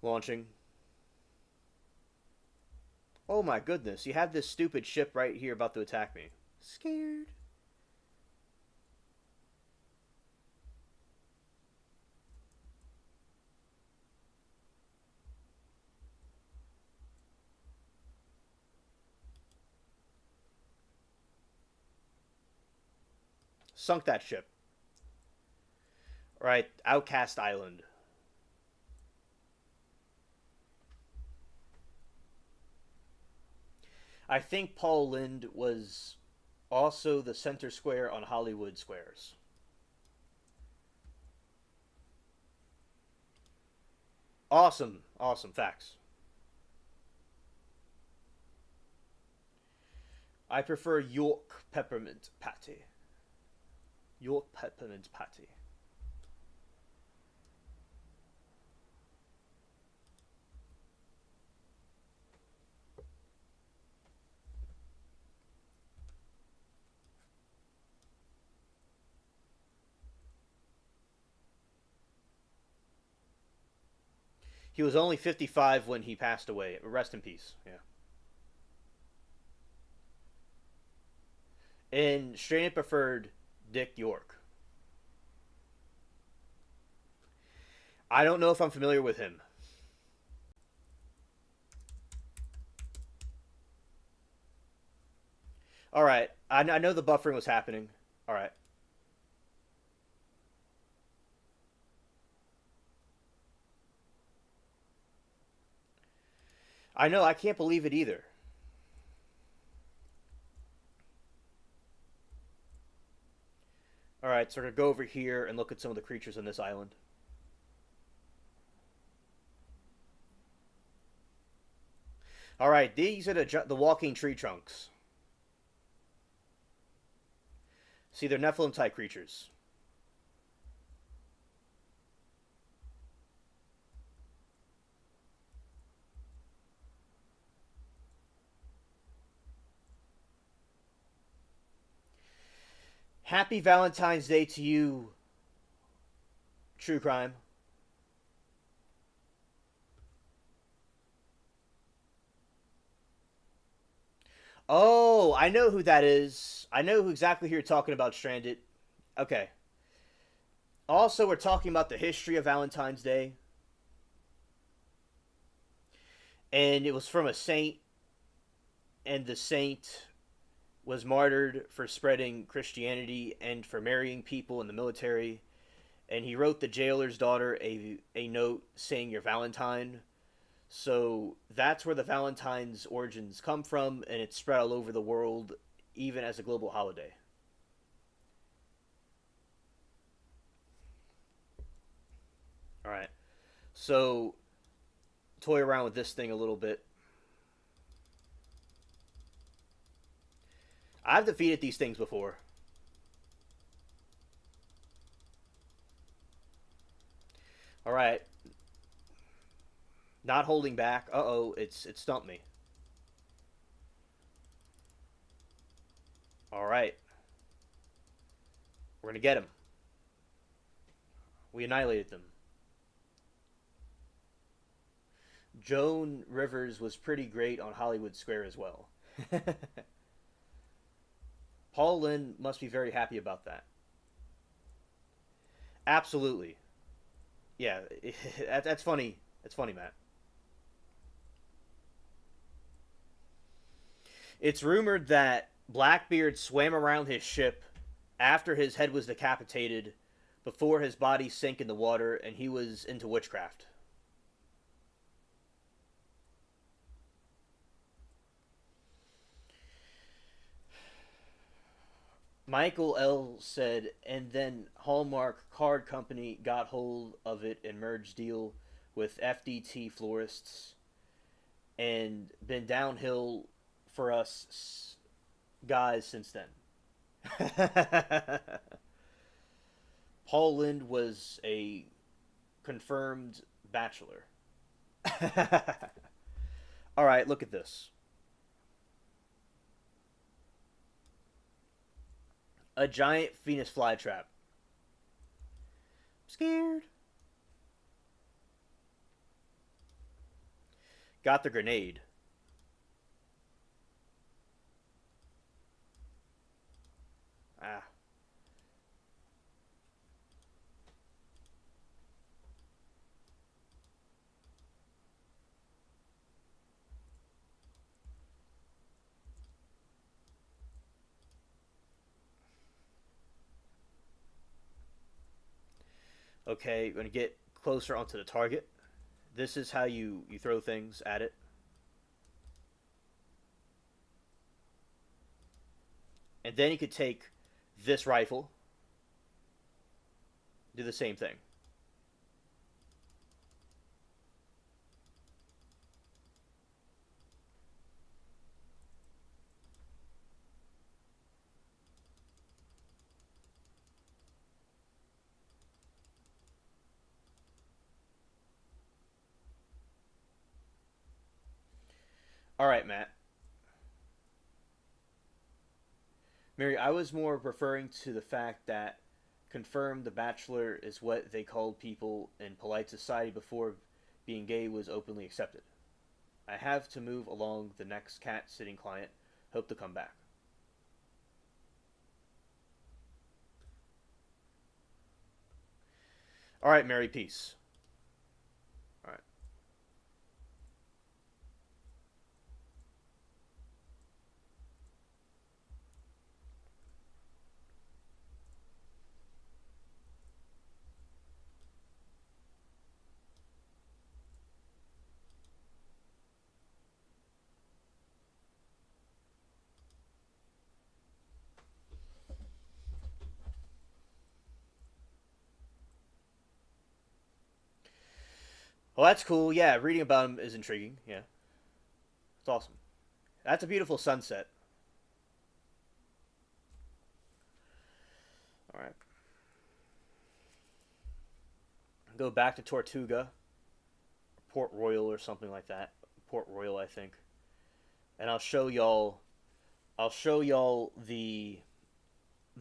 launching. Oh my goodness, you have this stupid ship right here about to attack me. Scared. Sunk that ship. All right, Outcast Island. I think Paul Lind was also the center square on Hollywood Squares. Awesome, awesome facts. I prefer York peppermint patty. York peppermint patty. He was only 55 when he passed away. Rest in peace. Yeah. And Straight preferred Dick York. I don't know if I'm familiar with him. All right. I know the buffering was happening. All right. I know. I can't believe it either. All right. So we're going to go over here and look at some of the creatures on this island. All right. These are the walking tree trunks. See, they're Nephilim type creatures. Happy Valentine's Day to you, True crime. Oh, I know who that is. I know who exactly who you're talking about, Stranded. Okay. Also, we're talking about the history of Valentine's Day, and it was from a saint, and the saint was martyred for spreading Christianity and for marrying people in the military. And he wrote the jailer's daughter a note saying, "Your Valentine." So that's where the Valentine's origins come from, and it's spread all over the world, even as a global holiday. All right. So toy around with this thing a little bit. I've defeated these things before. All right. Not holding back. Uh oh, it stumped me. All right. We're gonna get him. We annihilated them. Joan Rivers was pretty great on Hollywood Square as well. Paul Lynn must be very happy about that. Absolutely. Yeah, that's funny. That's funny, Matt. It's rumored that Blackbeard swam around his ship after his head was decapitated before his body sank in the water and he was into witchcraft. Michael L. said, and then Hallmark Card Company got hold of it and merged deal with FDT florists and been downhill for us guys since then. Paul Lind was a confirmed bachelor. All right, look at this. A giant Venus flytrap. Scared. Got the grenade. Ah. Okay, we're gonna get closer onto the target. This is how you throw things at it. And then you could take this rifle, do the same thing. All right, Matt. Mary, I was more referring to the fact that confirmed the bachelor is what they called people in polite society before being gay was openly accepted. I have to move along the next cat sitting client. Hope to come back. All right, Mary, peace. All right. Well, that's cool. Yeah, reading about him is intriguing. Yeah, it's awesome. That's a beautiful sunset. All right. Go back to Tortuga, Port Royal, or something like that. Port Royal, I think. And I'll show y'all. I'll show y'all the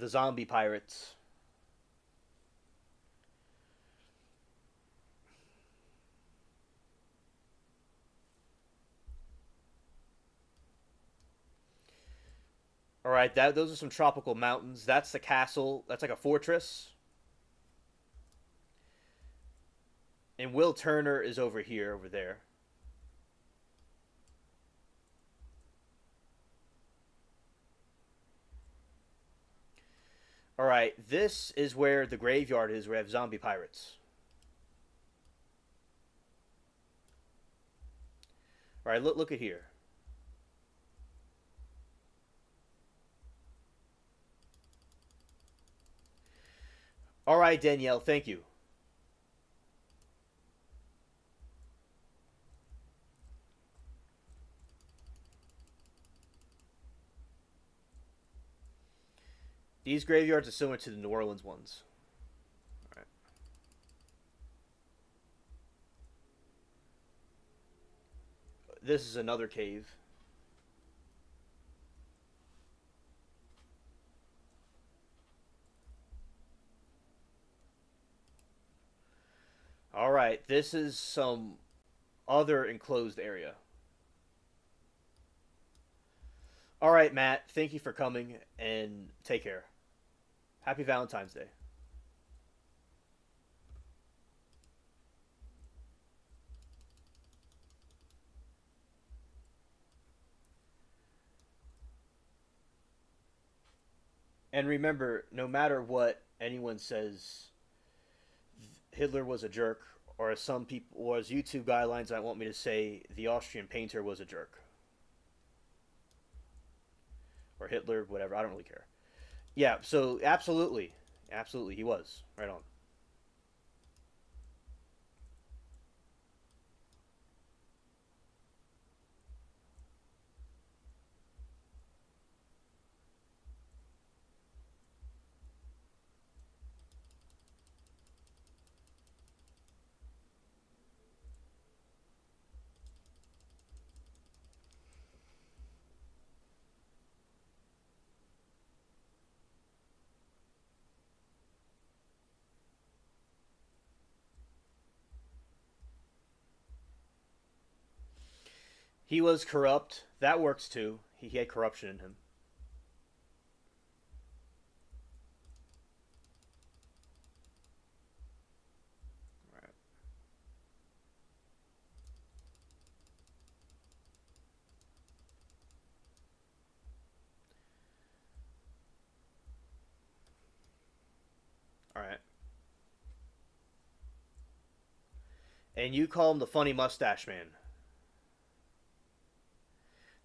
zombie pirates. All right, those are some tropical mountains. That's the castle. That's like a fortress. And Will Turner is over here, over there. All right, this is where the graveyard is. Where we have zombie pirates. All right, look at here. All right, Danielle, thank you. These graveyards are similar to the New Orleans ones. All right. This is another cave. All right, this is some other enclosed area. All right, Matt, thank you for coming and take care. Happy Valentine's Day. And remember, no matter what anyone says, Hitler was a jerk, or as some people, or as YouTube guidelines might want me to say, the Austrian painter was a jerk, or Hitler, whatever. I don't really care. Yeah, so absolutely, absolutely, he was right on. He was corrupt. That works too. He had corruption in him. All right. All right. And you call him the funny mustache man.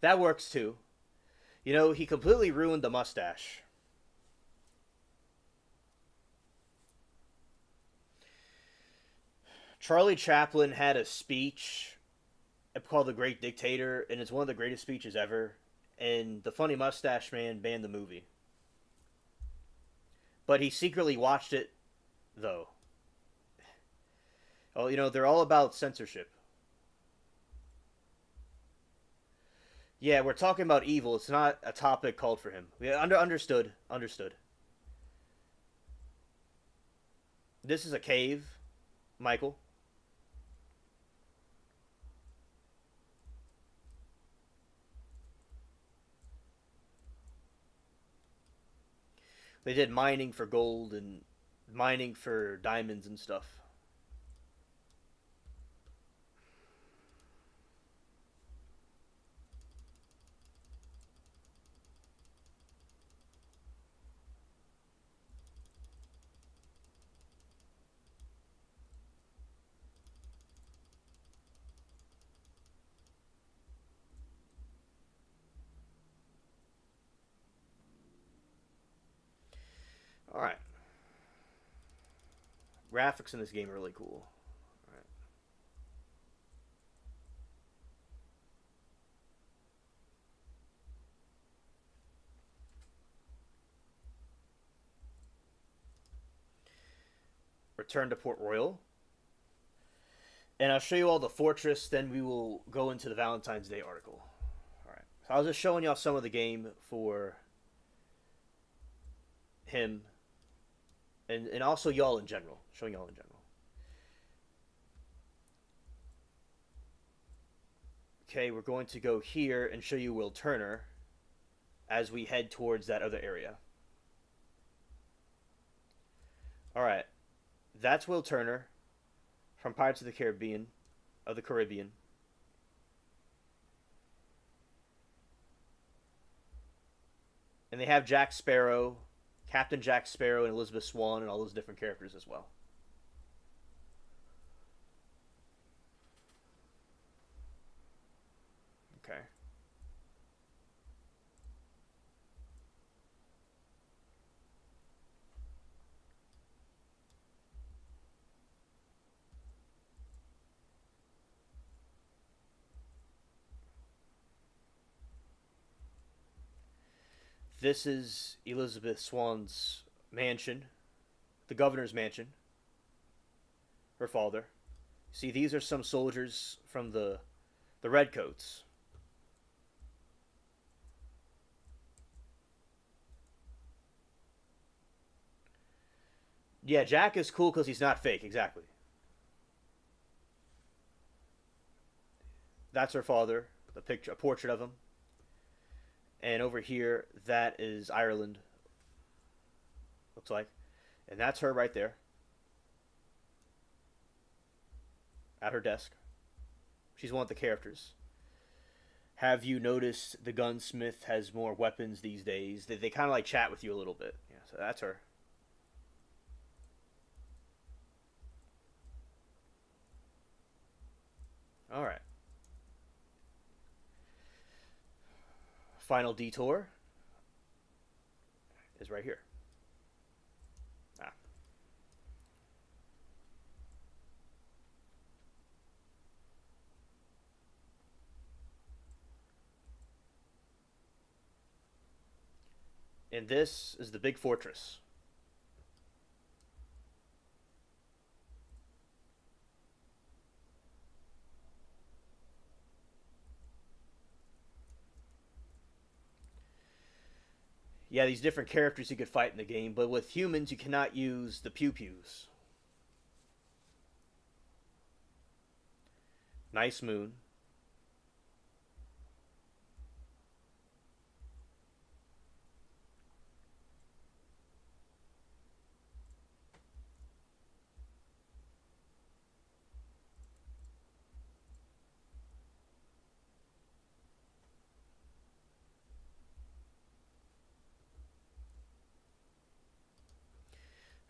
That works too. You know, he completely ruined the mustache. Charlie Chaplin had a speech called The Great Dictator, and it's one of the greatest speeches ever. And the funny mustache man banned the movie. But he secretly watched it, though. Oh, you know, they're all about censorship. Yeah, we're talking about evil. It's not a topic called for him. Yeah, understood. Understood. This is a cave, Michael. They did mining for gold and mining for diamonds and stuff. All right. Graphics in this game are really cool. All right. Return to Port Royal. And I'll show you all the fortress, then we will go into the Valentine's Day article. All right. So I was just showing y'all some of the game for him and also y'all in general. Showing y'all in general. Okay, we're going to go here and show you Will Turner. as we head towards that other area. All right, that's Will Turner from Pirates of the Caribbean. And they have Jack Sparrow, Captain Jack Sparrow, and Elizabeth Swann, and all those different characters as well. Okay. This is Elizabeth Swann's mansion, the governor's mansion, her father. See, these are some soldiers from the Redcoats. Yeah, Jack is cool because he's not fake, exactly. That's her father, the picture, a portrait of him. And over here, that is Ireland, looks like. And that's her right there at her desk. She's one of the characters. Have you noticed the gunsmith has more weapons these days? They kind of like chat with you a little bit. Yeah, so that's her. All right. Final detour is right here. Ah. And this is the big fortress. Yeah, these different characters you could fight in the game, but with humans you cannot use the pew pews. Nice moon.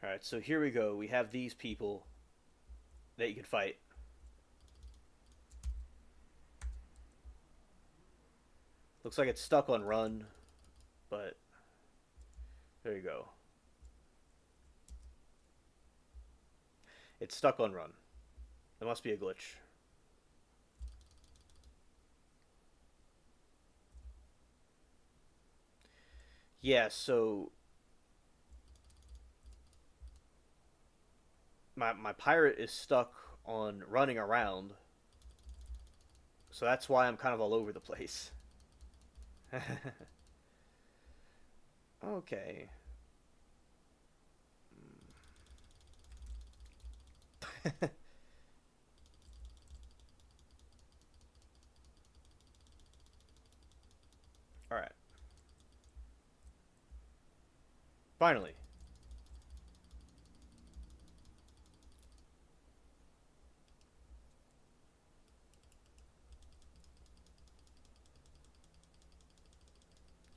All right, so here we go. We have these people that you can fight. Looks like it's stuck on run, but there you go. It's stuck on run. It must be a glitch. Yeah, so my pirate is stuck on running around, so that's why I'm kind of all over the place. Okay. All right. Finally.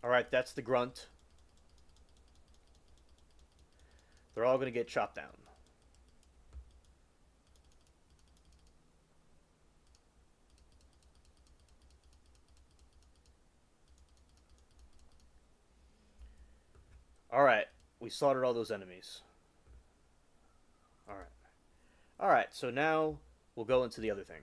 All right, that's the grunt. They're all going to get chopped down. All right, we slaughtered all those enemies. All right. All right, so now we'll go into the other thing.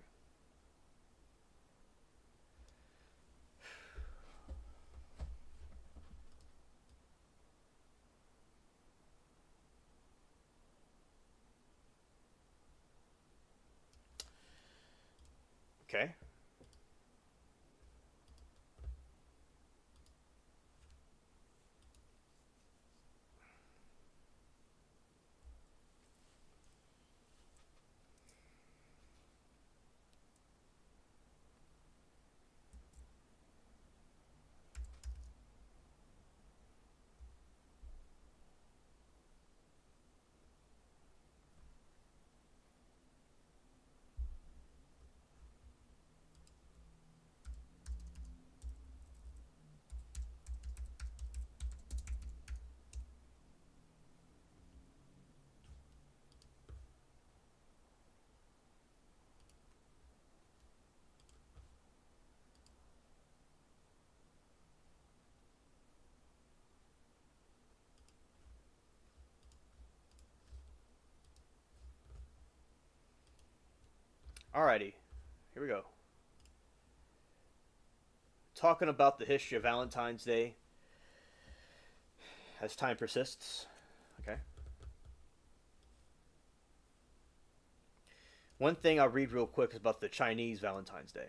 Okay. Alrighty, here we go. Talking about the history of Valentine's Day as time persists. Okay. One thing I'll read real quick is about the Chinese Valentine's Day.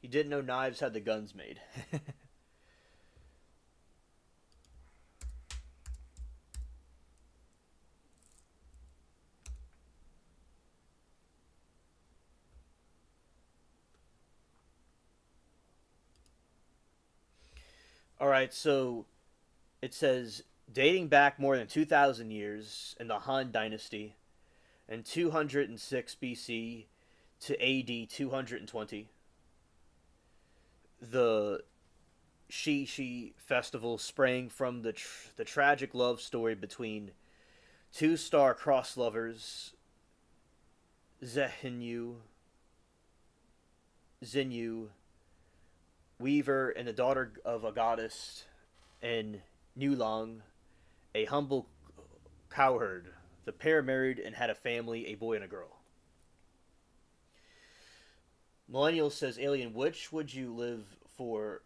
He didn't know knives had the guns made. All right, so it says dating back more than 2,000 years in the Han Dynasty in 206 BC to AD 220, the Shi festival sprang from the tragic love story between two star-crossed lovers, Zehinyu, Zinyu, weaver and the daughter of a goddess, and Nulong, a humble cowherd. The pair married and had a family, a boy and a girl. Millennial says, Alien, which would you live for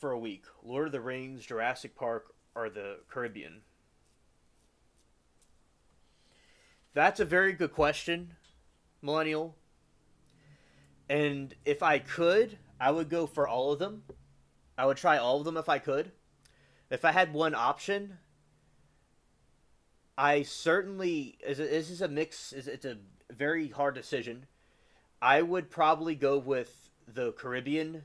a week? Lord of the Rings, Jurassic Park, or the Caribbean? That's a very good question, Millennial. And if I could, I would go for all of them. I would try all of them if I could. If I had one option, I certainly this is a mix. It's a very hard decision. I would probably go with the Caribbean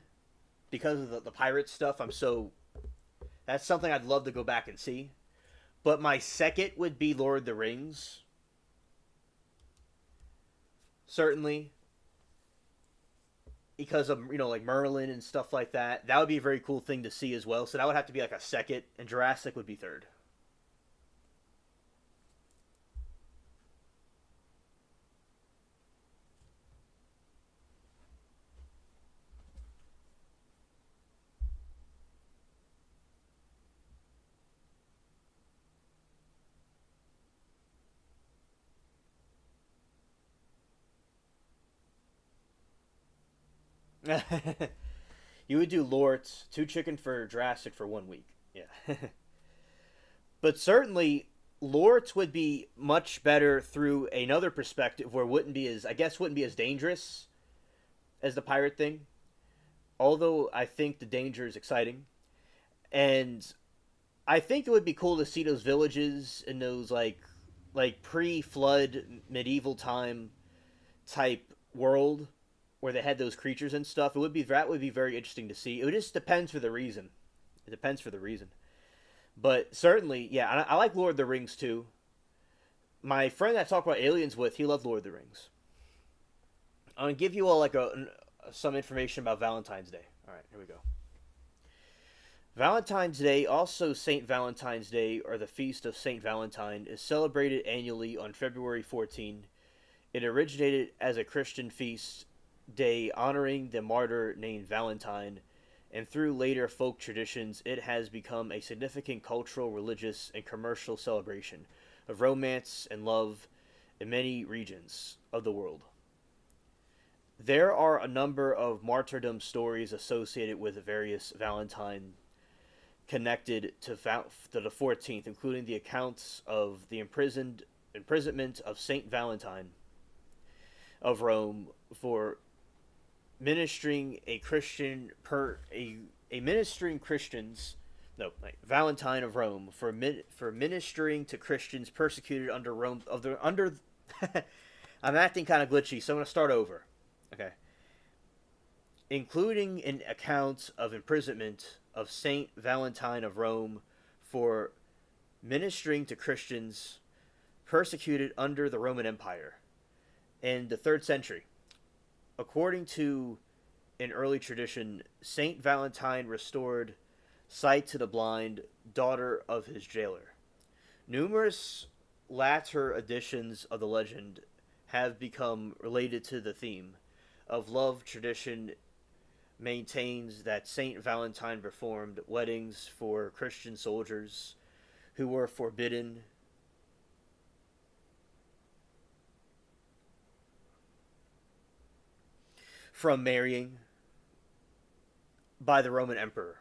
because of the pirate stuff. That's something I'd love to go back and see. But my second would be Lord of the Rings. Certainly, because of like Merlin and stuff like that. That would be a very cool thing to see as well. So that would have to be like a second, and Jurassic would be third. You would do Lort's, two chicken for Jurassic for 1 week. Yeah. But certainly Lort's would be much better through another perspective where wouldn't be as dangerous as the pirate thing. Although I think the danger is exciting. And I think it would be cool to see those villages in those like pre-flood medieval time type world where they had those creatures and stuff. That would be very interesting to see. It just depends for the reason. It depends for the reason. But certainly, yeah, I like Lord of the Rings too. My friend that I talked about aliens with, he loved Lord of the Rings. I'm gonna give you all some information about Valentine's Day. All right, here we go. Valentine's Day, also Saint Valentine's Day, or the Feast of Saint Valentine, is celebrated annually on February 14. It originated as a Christian feast day honoring the martyr named Valentine, and through later folk traditions, it has become a significant cultural, religious, and commercial celebration of romance and love in many regions of the world. There are a number of martyrdom stories associated with various Valentine connected to the 14th, including the accounts of the imprisonment of Saint Valentine of Rome for ministering a Christian a ministering Christians no like Valentine of Rome for ministering to Christians persecuted under Rome of the under I'm acting kind of glitchy, so I'm going to start over. Okay. Including an account of imprisonment of Saint Valentine of Rome for ministering to Christians persecuted under the Roman Empire in the 3rd century. According to an early tradition, Saint Valentine restored sight to the blind daughter of his jailer. Numerous latter editions of the legend have become related to the theme of love. Tradition maintains that Saint Valentine performed weddings for Christian soldiers who were forbidden from marrying by the Roman Emperor.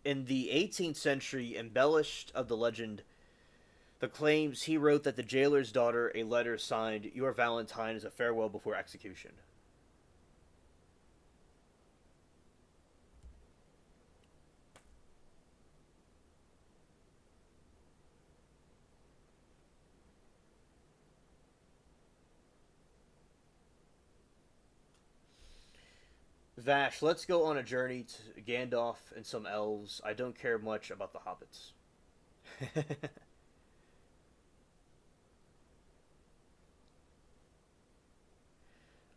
In the 18th century, embellished of the legend, the claims he wrote that the jailer's daughter a letter signed "Your Valentine" as a farewell before execution. Vash, let's go on a journey to Gandalf and some elves. I don't care much about the hobbits.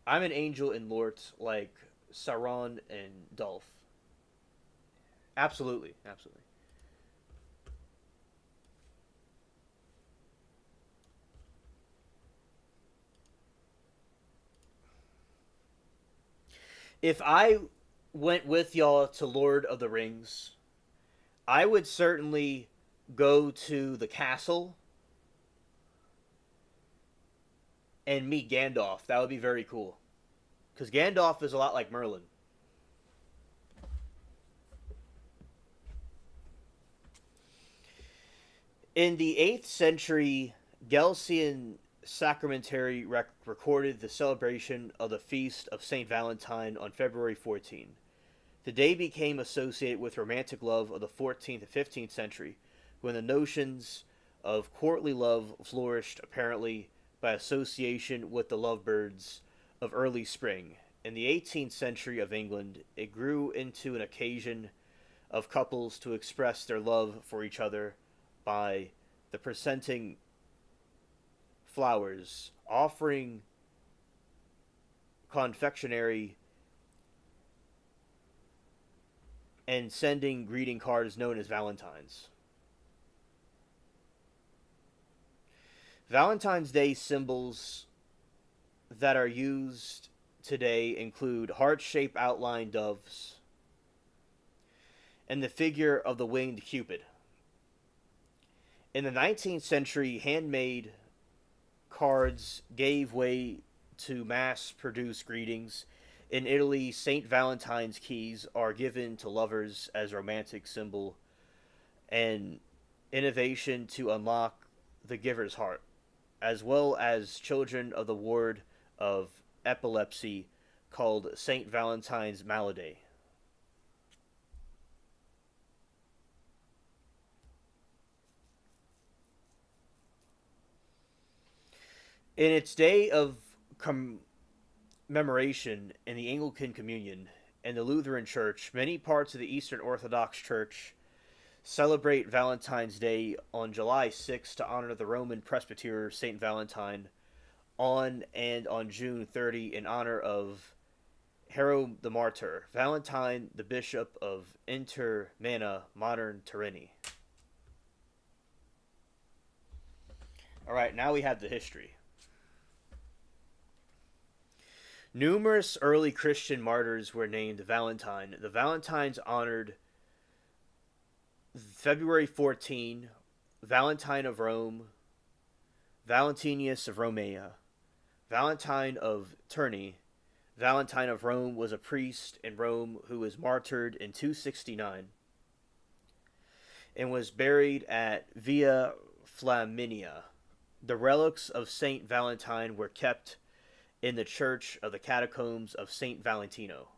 I'm an angel in Lort like Sauron and Dolph. Absolutely, absolutely. If I went with y'all to Lord of the Rings, I would certainly go to the castle and meet Gandalf. That would be very cool. Because Gandalf is a lot like Merlin. In the 8th century, Gelsian Sacramentary recorded the celebration of the feast of St. Valentine on February 14. The day became associated with romantic love of the 14th and 15th century, when the notions of courtly love flourished apparently by association with the lovebirds of early spring. In the 18th century of England, it grew into an occasion of couples to express their love for each other by the presenting flowers, offering confectionery, and sending greeting cards known as Valentines. Valentine's Day symbols that are used today include heart-shaped outline doves and the figure of the winged Cupid. In the 19th century, handmade cards gave way to mass-produced greetings. In Italy, St. Valentine's keys are given to lovers as a romantic symbol and innovation to unlock the giver's heart, as well as children of the ward of epilepsy called St. Valentine's Malady. In its day of commemoration in the Anglican Communion and the Lutheran Church, many parts of the Eastern Orthodox Church celebrate Valentine's Day on July 6th to honor the Roman presbyter St. Valentine, on June 30 in honor of Hero the Martyr, Valentine the Bishop of Intermana, modern Turini. Alright, now we have the history. Numerous early Christian martyrs were named Valentine. The Valentines honored February 14, Valentine of Rome, Valentinus of Romea, Valentine of Terni. Valentine of Rome was a priest in Rome who was martyred in 269 and was buried at Via Flaminia. The relics of Saint Valentine were kept in the church of the catacombs of Saint Valentino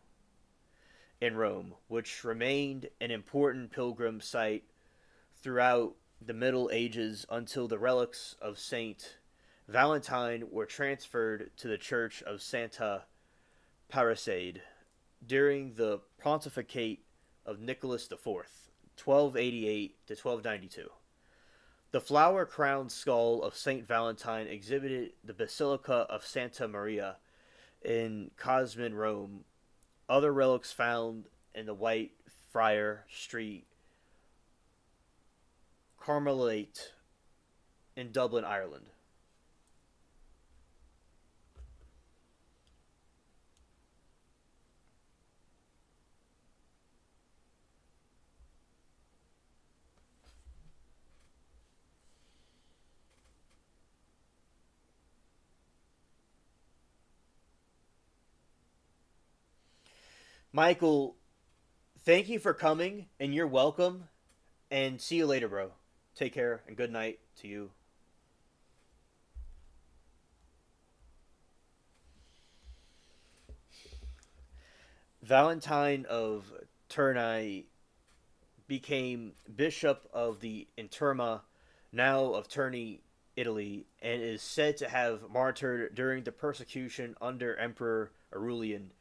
in Rome, which remained an important pilgrim site throughout the Middle Ages until the relics of Saint Valentine were transferred to the church of Santa Parasade during the pontificate of Nicholas IV, 1288 to 1292. The flower-crowned skull of Saint Valentine exhibited the Basilica of Santa Maria in Cosmin, Rome. Other relics found in the White Friar Street Carmelite in Dublin, Ireland. Michael, thank you for coming, and you're welcome. And see you later, bro. Take care, and good night to you. Valentine of Tournai became bishop of the Interma, now of Terni, Italy, and is said to have martyred during the persecution under Emperor Aurelian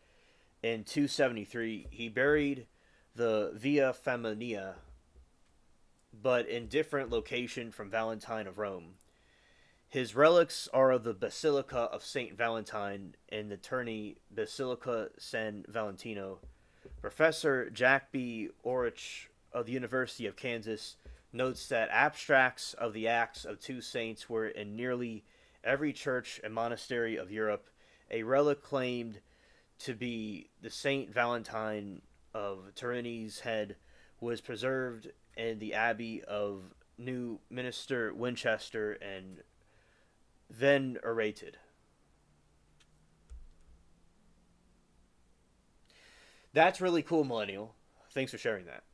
in 273. He buried the Via Faminia, but in different location from Valentine of Rome. His relics are of the Basilica of Saint Valentine and the Terni Basilica San Valentino. Professor Jack B. Orich of the University of Kansas notes that abstracts of the acts of two saints were in nearly every church and monastery of Europe. A relic claimed to be the Saint Valentine of Turin's head was preserved in the Abbey of New Minster, Winchester, and venerated. That's really cool, Millennial. Thanks for sharing that.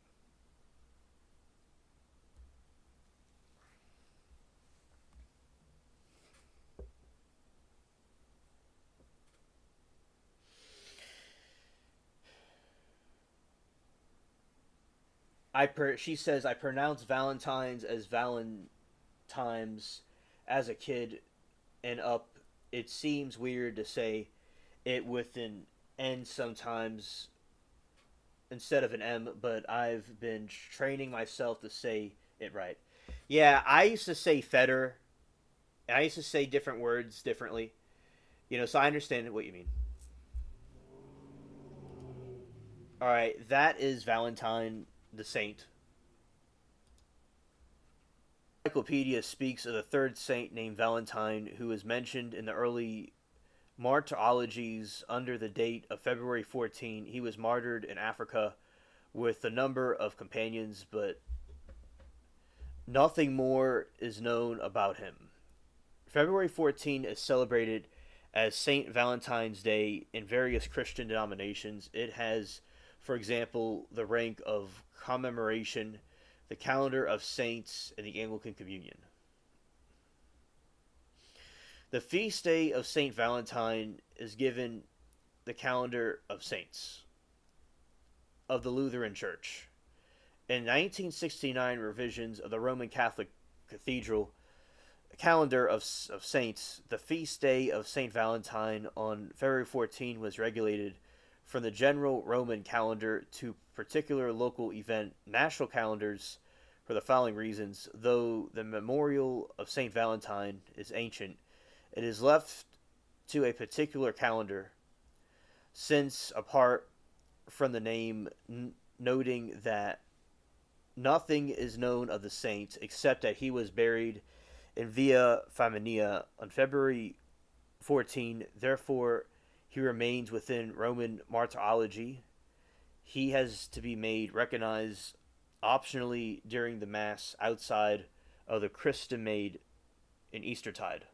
She says I pronounce Valentines as Valentimes as a kid and up. It seems weird to say it with an N sometimes instead of an M, but I've been training myself to say it right. Yeah, I used to say Feder. I used to say different words differently. So I understand what you mean. All right, that is Valentine the Saint. Encyclopedia speaks of the third saint named Valentine, who is mentioned in the early martyrologies under the date of February 14. He was martyred in Africa with a number of companions, but nothing more is known about him. February 14 is celebrated as St. Valentine's Day in various Christian denominations. It has, for example, the rank of commemoration, the calendar of saints, and the Anglican Communion. The feast day of St. Valentine is given the calendar of saints of the Lutheran Church. In 1969 revisions of the Roman Catholic Cathedral calendar of saints, the feast day of St. Valentine on February 14 was regulated from the general Roman calendar to particular local event national calendars for the following reasons. Though the memorial of St. Valentine is ancient, it is left to a particular calendar, since apart from the name, noting that nothing is known of the saint except that he was buried in Via Faminia on February 14. Therefore, he remains within Roman martyrology. He has to be made recognized optionally during the Mass outside of the Christamade in Eastertide.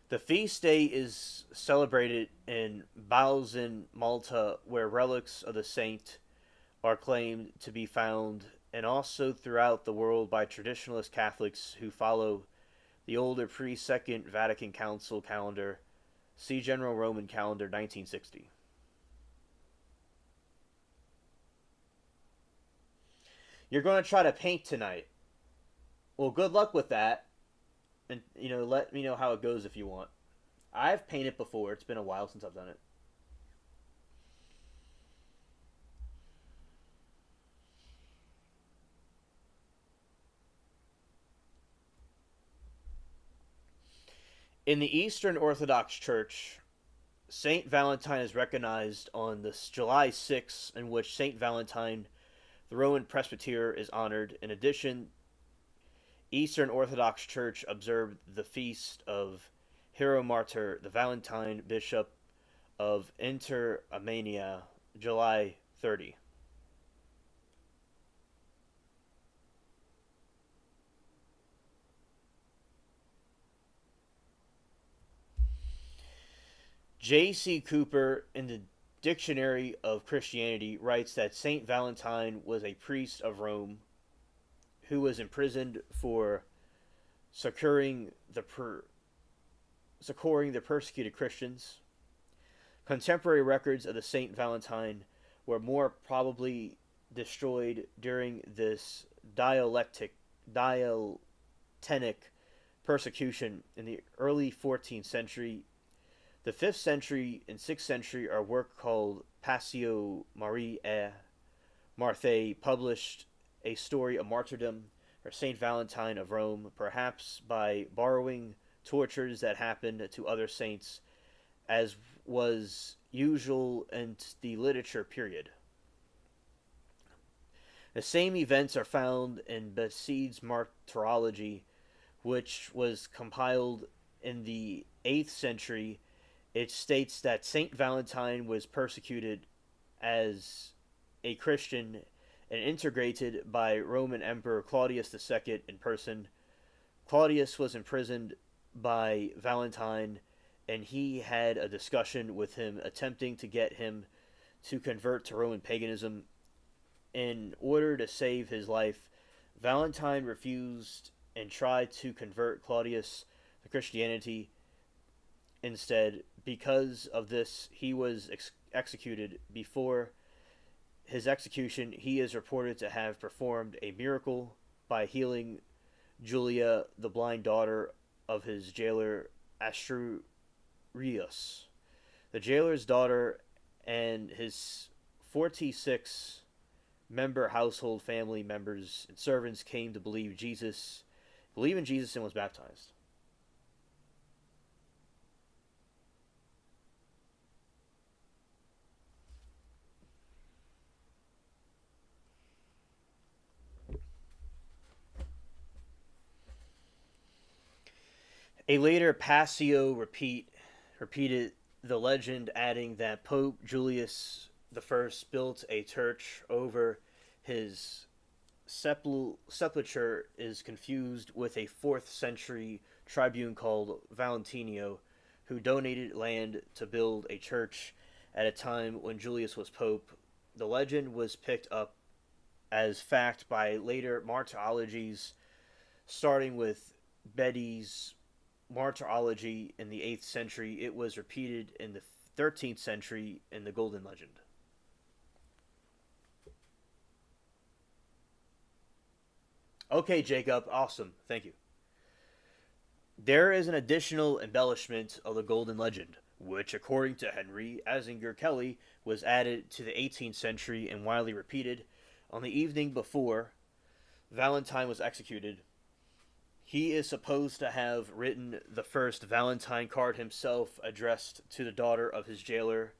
The feast day is celebrated in Bautzen, Malta, where relics of the saint are claimed to be found, and also throughout the world by traditionalist Catholics who follow the older pre-Second Vatican Council calendar. See General Roman Calendar 1960. You're going to try to paint tonight. Well, good luck with that. And, let me know how it goes if you want. I've painted before. It's been a while since I've done it. In the Eastern Orthodox Church, Saint Valentine is recognized on this July 6th, in which Saint Valentine, the Roman presbyter, is honored. In addition, Eastern Orthodox Church observed the feast of Hero Martyr, the Valentine Bishop of Inter-Armenia, July 30. J.C. Cooper, in the Dictionary of Christianity, writes that Saint Valentine was a priest of Rome who was imprisoned for succoring the persecuted Christians. Contemporary records of the Saint Valentine were more probably destroyed during this dialectic persecution in the early 14th century. The 5th century and 6th century are work called Passio Marie et Marthe published a story of martyrdom or Saint Valentine of Rome, perhaps by borrowing tortures that happened to other saints, as was usual in the literature period. The same events are found in Beside's Martyrology, which was compiled in the 8th century. It states that Saint Valentine was persecuted as a Christian and integrated by Roman Emperor Claudius II in person. Claudius was imprisoned by Valentine, and he had a discussion with him, attempting to get him to convert to Roman paganism. In order to save his life, Valentine refused and tried to convert Claudius to Christianity instead. Because of this, he was executed. Before his execution, he is reported to have performed a miracle by healing Julia, the blind daughter of his jailer Asturius. The jailer's daughter and his 46 member household family members and servants came to believe in Jesus and was baptized. A later Passio repeated the legend, adding that Pope Julius I built a church over his sepulchre is confused with a 4th century tribune called Valentino, who donated land to build a church at a time when Julius was pope. The legend was picked up as fact by later martyrologies, starting with Bedi's Martyrology in the 8th century. It was repeated in the 13th century in the Golden Legend. Okay, Jacob, awesome. Thank you. There is an additional embellishment of the Golden Legend, which, according to Henry Asinger Kelly, was added to the 18th century and widely repeated. On the evening before Valentine was executed, he is supposed to have written the first Valentine card himself, addressed to the daughter of his jailer,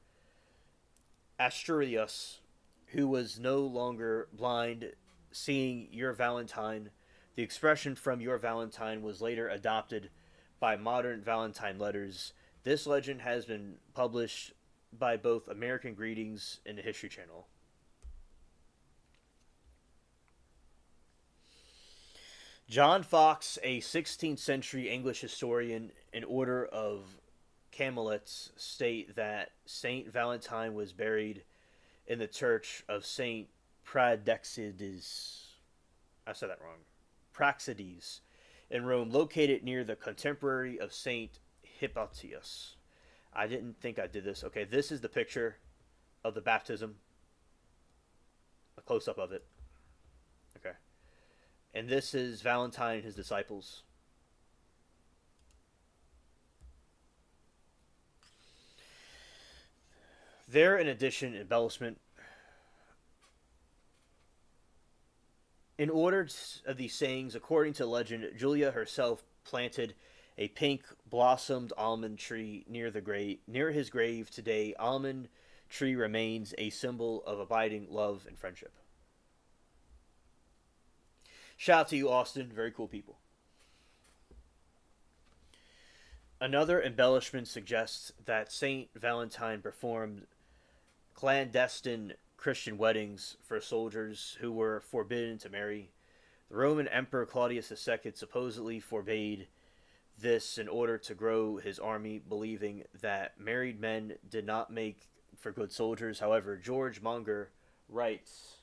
Asturius, who was no longer blind, seeing your Valentine. The expression "from your Valentine" was later adopted by modern Valentine letters. This legend has been published by both American Greetings and the History Channel. John Fox, a 16th century English historian and order of Carmelites, state that Saint Valentine was buried in the church of Saint Praxedes. I said that wrong. Praxedes in Rome, located near the contemporary of Saint Hippolytus. I didn't think I did this. Okay, this is the picture of the baptism. A close-up of it. Okay. And this is Valentine and his disciples. There, in addition, embellishment. In order of these sayings, according to legend, Julia herself planted a pink blossomed almond tree near his grave. Today, almond tree remains a symbol of abiding love and friendship. Shout out to you, Austin. Very cool people. Another embellishment suggests that Saint Valentine performed clandestine Christian weddings for soldiers who were forbidden to marry. The Roman Emperor Claudius II supposedly forbade This in order to grow his army, believing that married men did not make for good soldiers. However, George Munger writes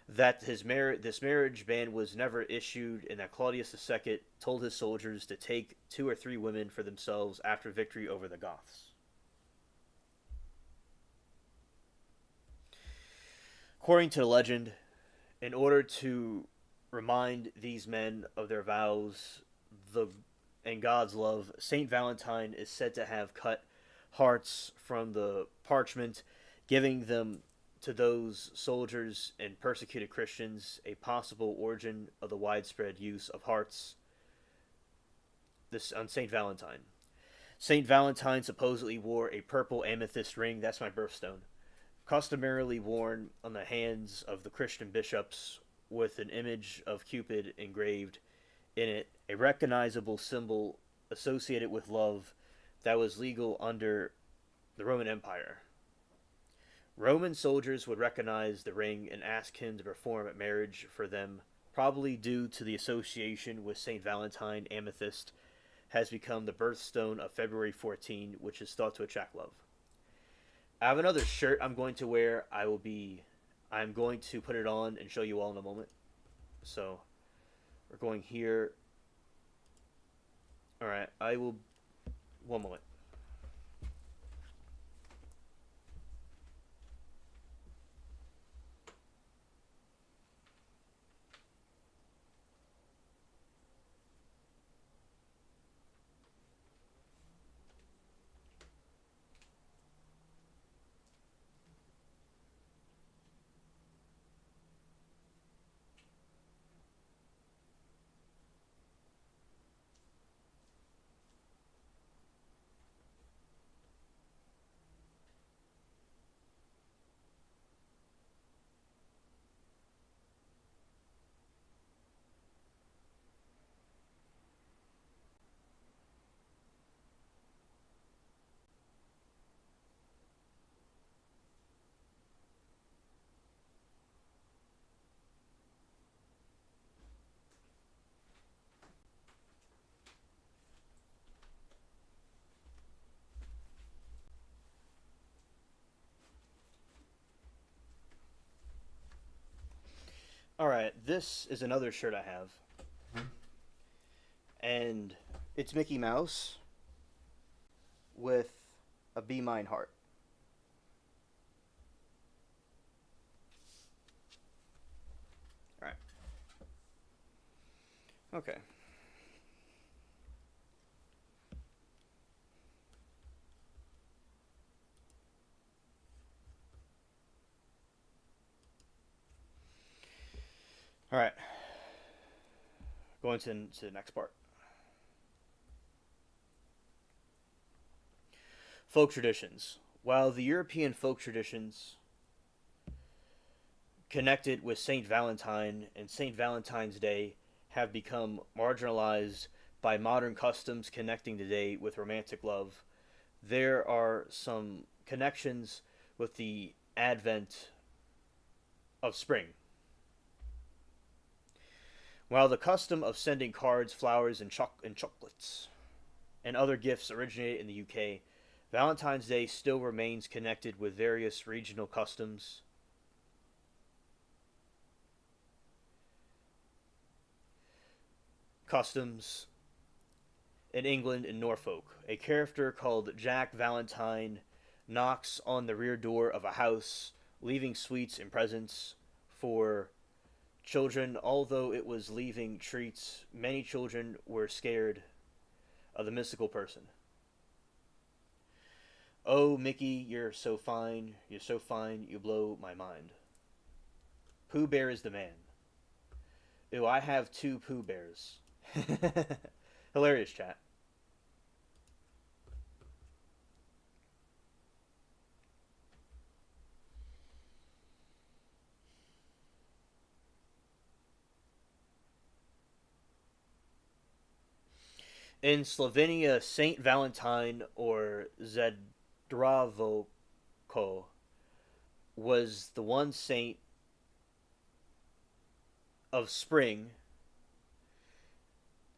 that this marriage ban was never issued, and that Claudius II told his soldiers to take 2 or 3 women for themselves after victory over the Goths. According to the legend, in order to remind these men of their vows the and God's love, Saint Valentine is said to have cut hearts from the parchment, giving them to those soldiers and persecuted Christians, a possible origin of the widespread use of hearts this on Saint Valentine. Saint Valentine supposedly wore a purple amethyst ring, that's my birthstone, customarily worn on the hands of the Christian bishops, with an image of Cupid engraved in it, a recognizable symbol associated with love that was legal under the Roman Empire. Roman soldiers would recognize the ring and ask him to perform a marriage for them, probably due to the association with St. Valentine. Amethyst has become the birthstone of February 14, which is thought to attract love. I have another shirt I'm going to wear. I'm going to put it on and show you all in a moment. So, we're going here. Alright, I will... One moment. Alright, this is another shirt I have. And it's Mickey Mouse with a Be Mine heart. Alright. Okay. Alright. Going to the next part. Folk traditions. While the European folk traditions connected with St. Valentine and St. Valentine's Day have become marginalized by modern customs connecting the day with romantic love, there are some connections with the advent of spring. While the custom of sending cards, flowers, and chocolates and other gifts originated in the UK, Valentine's Day still remains connected with various regional customs in England and Norfolk. A character called Jack Valentine knocks on the rear door of a house, leaving sweets and presents for children. Although it was leaving treats, many children were scared of the mystical person. Oh, Mickey, you're so fine. You're so fine, you blow my mind. Pooh Bear is the man. Ew, I have 2 Pooh Bears. Hilarious, chat. In Slovenia, Saint Valentine, or Zdravko, was the one saint of spring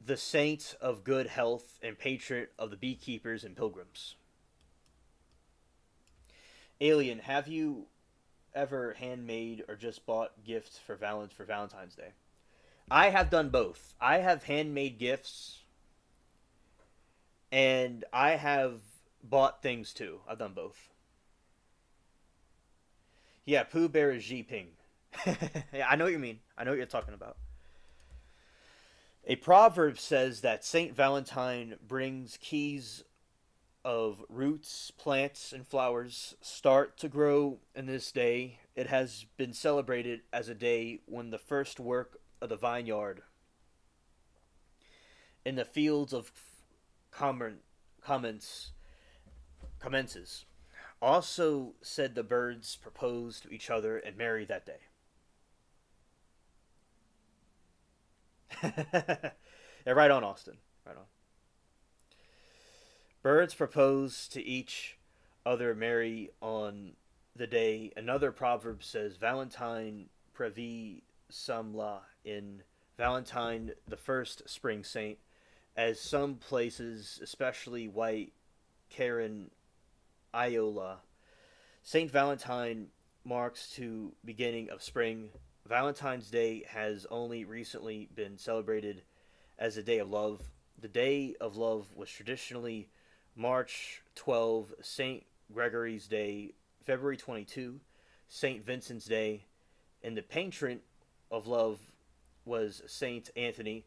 the saint of good health and patron of the beekeepers and pilgrims. Alien, have you ever handmade or just bought gifts for Valentine's Day? I have done both. I have handmade gifts and I have bought things too. I've done both. Yeah, Pooh Bear is Xi Ping. Yeah, I know what you mean. I know what you're talking about. A proverb says that Saint Valentine brings keys of roots, plants, and flowers start to grow in this day. It has been celebrated as a day when the first work of the vineyard in the fields of common, commence, commences. Also said the birds propose to each other and marry that day. Yeah, right on, Austin. Right on. Birds propose to each other marry on the day. Another proverb says Valentine previ samla in Valentine, the first spring saint, as some places, especially white Karen Iola, Saint Valentine marks to beginning of spring. Valentine's Day has only recently been celebrated as a day of love. The Day of Love was traditionally March 12, St. Gregory's Day, February 22, St. Vincent's Day, and the patron of love was St. Anthony.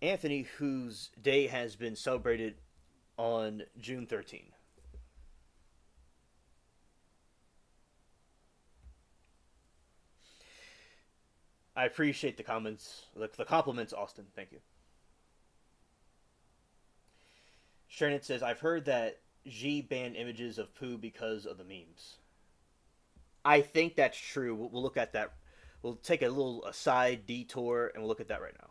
Anthony, whose day has been celebrated on June 13. I appreciate the comments, the compliments, Austin. Thank you. Shannon says, I've heard that G banned images of poo because of the memes. I think that's true. We'll look at that. We'll take a little aside detour and we'll look at that right now.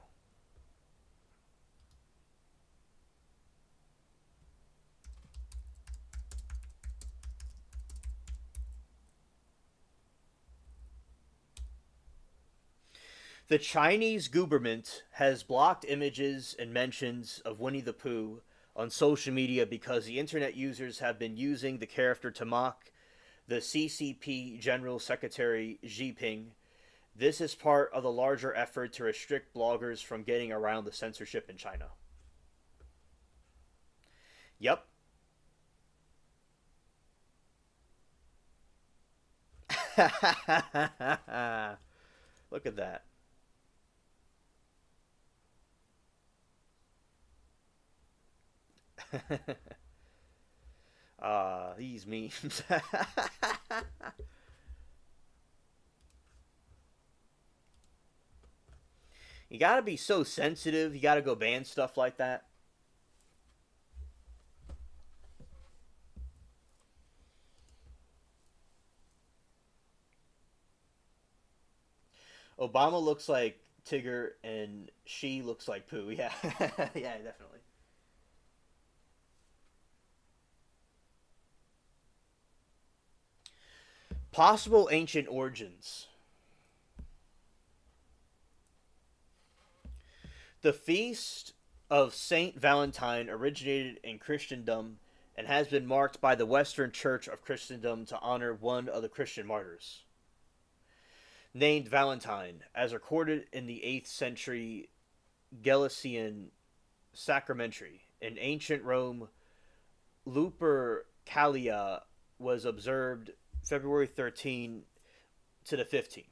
The Chinese government has blocked images and mentions of Winnie the Pooh on social media because the internet users have been using the character to mock the CCP General Secretary Xi Jinping. This is part of the larger effort to restrict bloggers from getting around the censorship in China. Yep. Look at that. These memes. You gotta be so sensitive. You gotta go ban stuff like that. Obama looks like Tigger and she looks like Pooh. Yeah, yeah, definitely. Possible ancient origins. The feast of Saint Valentine originated in Christendom and has been marked by the Western Church of Christendom to honor one of the Christian martyrs, named Valentine, as recorded in the 8th century Gelasian sacramentary. In ancient Rome, Lupercalia was observed February 13 to the 15th.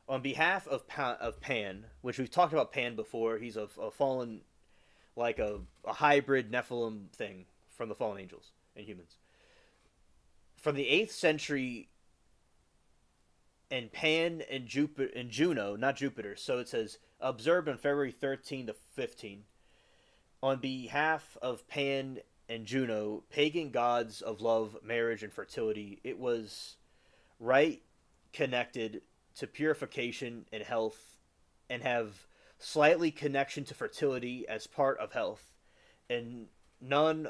On behalf of Pan, which we've talked about Pan before, he's a fallen, like a hybrid Nephilim thing from the fallen angels and humans. From the 8th century, and Pan and Jupiter and Juno, not Jupiter. So it says observed on February 13 to 15. On behalf of Pan and Juno, pagan gods of love, marriage, and fertility, it was right connected to purification and health, and have slightly connection to fertility as part of health, and none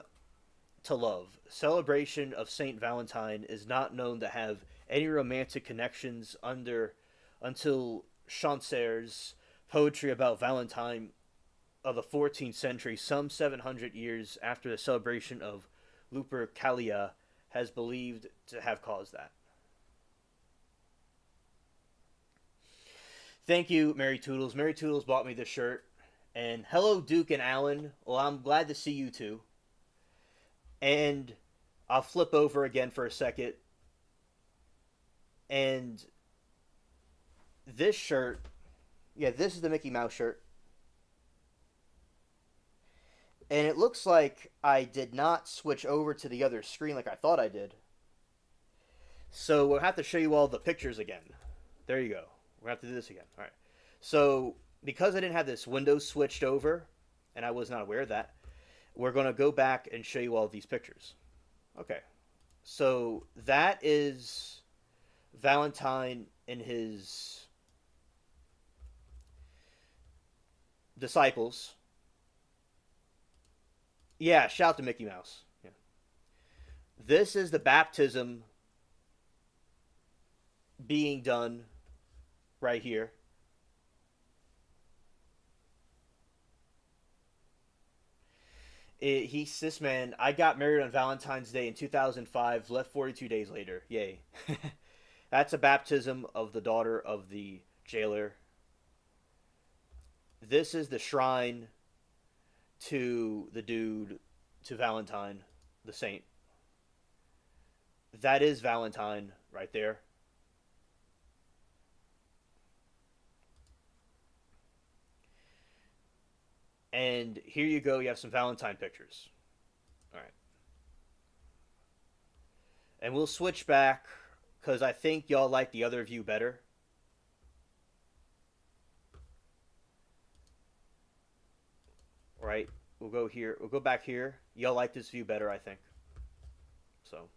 to love. Celebration of Saint Valentine is not known to have any romantic connections under until Chancer's poetry about Valentine of the 14th century, some 700 years after the celebration of Lupercalia, has believed to have caused that. Thank you, Mary Toodles. Mary Toodles bought me this shirt. And hello, Duke and Alan. Well, I'm glad to see you too. And I'll flip over again for a second. And this shirt, yeah, this is the Mickey Mouse shirt. And it looks like I did not switch over to the other screen like I thought I did. So we'll have to show you all the pictures again. There you go. We're going to have to do this again. All right. So because I didn't have this window switched over, and I was not aware of that, we're going to go back and show you all these pictures. Okay. So that is Valentine and his disciples. Yeah, shout to Mickey Mouse. Yeah. This is the baptism being done right here. This man, I got married on Valentine's Day in 2005, left 42 days later. Yay. That's a baptism of the daughter of the jailer. This is the shrine to the dude, to Valentine, the saint. That is Valentine right there. And here you go, you have some Valentine pictures. All right. And we'll switch back because I think y'all like the other view better. Right? We'll go here. We'll go back here. Y'all like this view better, I think. So.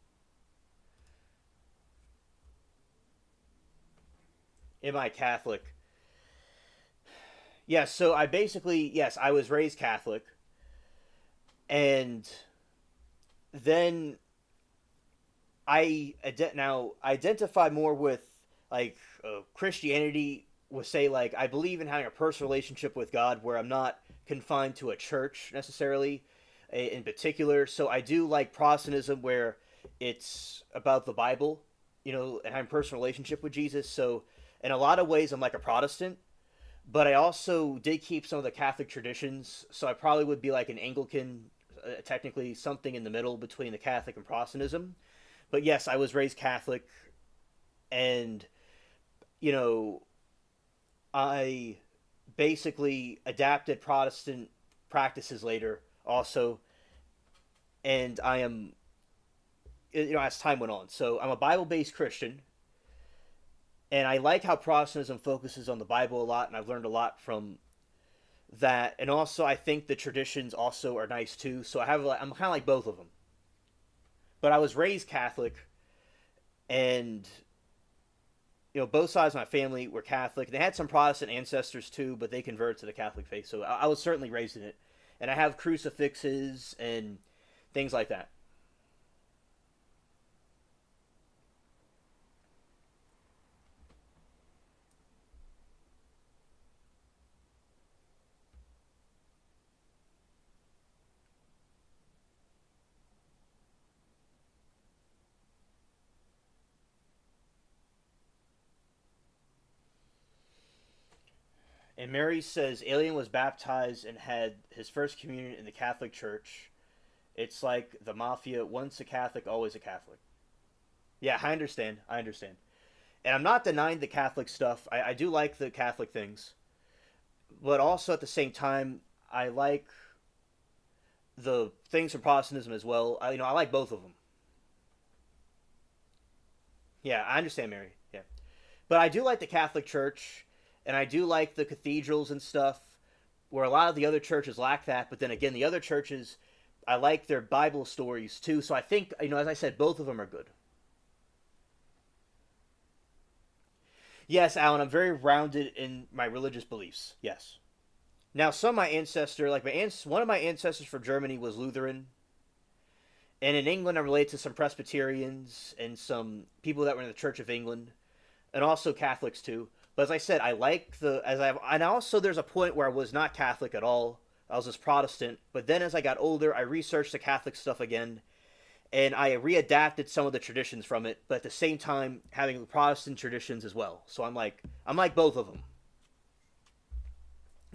Am I Catholic? Yes, so I basically, yes, I was raised Catholic. And then now identify more with like Christianity would say like I believe in having a personal relationship with God where I'm not confined to a church necessarily in particular. So I do like Protestantism where it's about the Bible, and having a personal relationship with Jesus. So in a lot of ways I'm like a Protestant, but I also did keep some of the Catholic traditions. So I probably would be like an Anglican, technically something in the middle between the Catholic and Protestantism. But yes, I was raised Catholic, and I basically adapted Protestant practices later also, and I am, as time went on. So I'm a Bible-based Christian, and I like how Protestantism focuses on the Bible a lot, and I've learned a lot from that. And also, I think the traditions also are nice too. So I'm kind of like both of them. But I was raised Catholic, and both sides of my family were Catholic. They had some Protestant ancestors too, but they converted to the Catholic faith. So I was certainly raised in it, and I have crucifixes and things like that. And Mary says Alien was baptized and had his first communion in the Catholic Church. It's like the mafia, once a Catholic, always a Catholic. Yeah, I understand. I understand. And I'm not denying the Catholic stuff. I do like the Catholic things. But also at the same time, I like the things from Protestantism as well. I like both of them. Yeah, I understand, Mary. Yeah. But I do like the Catholic Church, and I do like the cathedrals and stuff, where a lot of the other churches lack that. But then again, the other churches, I like their Bible stories too. So I think, as I said, both of them are good. Yes, Alan, I'm very rounded in my religious beliefs. Yes. Now, some of my ancestor, like one of my ancestors from Germany was Lutheran, and in England, I'm related to some Presbyterians and some people that were in the Church of England, and also Catholics too. But as I said, I like and also there's a point where I was not Catholic at all, I was this Protestant. But then as I got older, I researched the Catholic stuff again, and I readapted some of the traditions from it, but at the same time having the Protestant traditions as well. So I'm like both of them.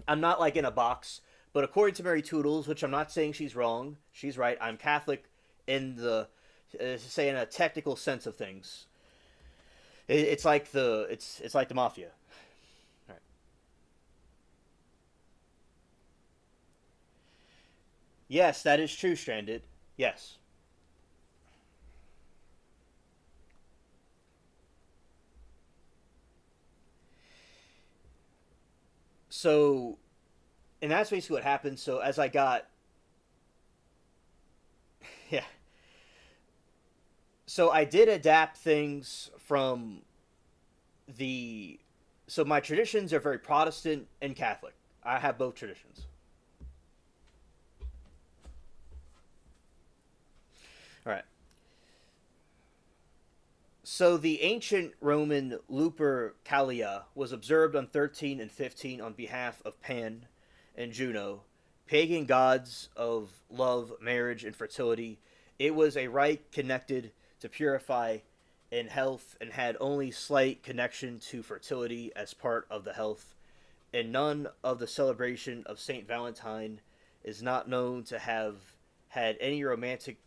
I'm not like in a box, but according to Mary Toodles, which I'm not saying she's wrong, she's right. I'm Catholic in the say in a technical sense of things. It's like it's like the mafia. All right. Yes, that is true, Stranded. Yes. So, and that's basically what happened. So as I got, yeah. So I did adapt things from the. So my traditions are very Protestant and Catholic. I have both traditions. All right. So the ancient Roman Lupercalia was observed on 13 and 15 on behalf of Pan and Juno, pagan gods of love, marriage, and fertility. It was a rite connected to purify and health and had only slight connection to fertility as part of the health. And none of the celebration of Saint Valentine is not known to have had any romantic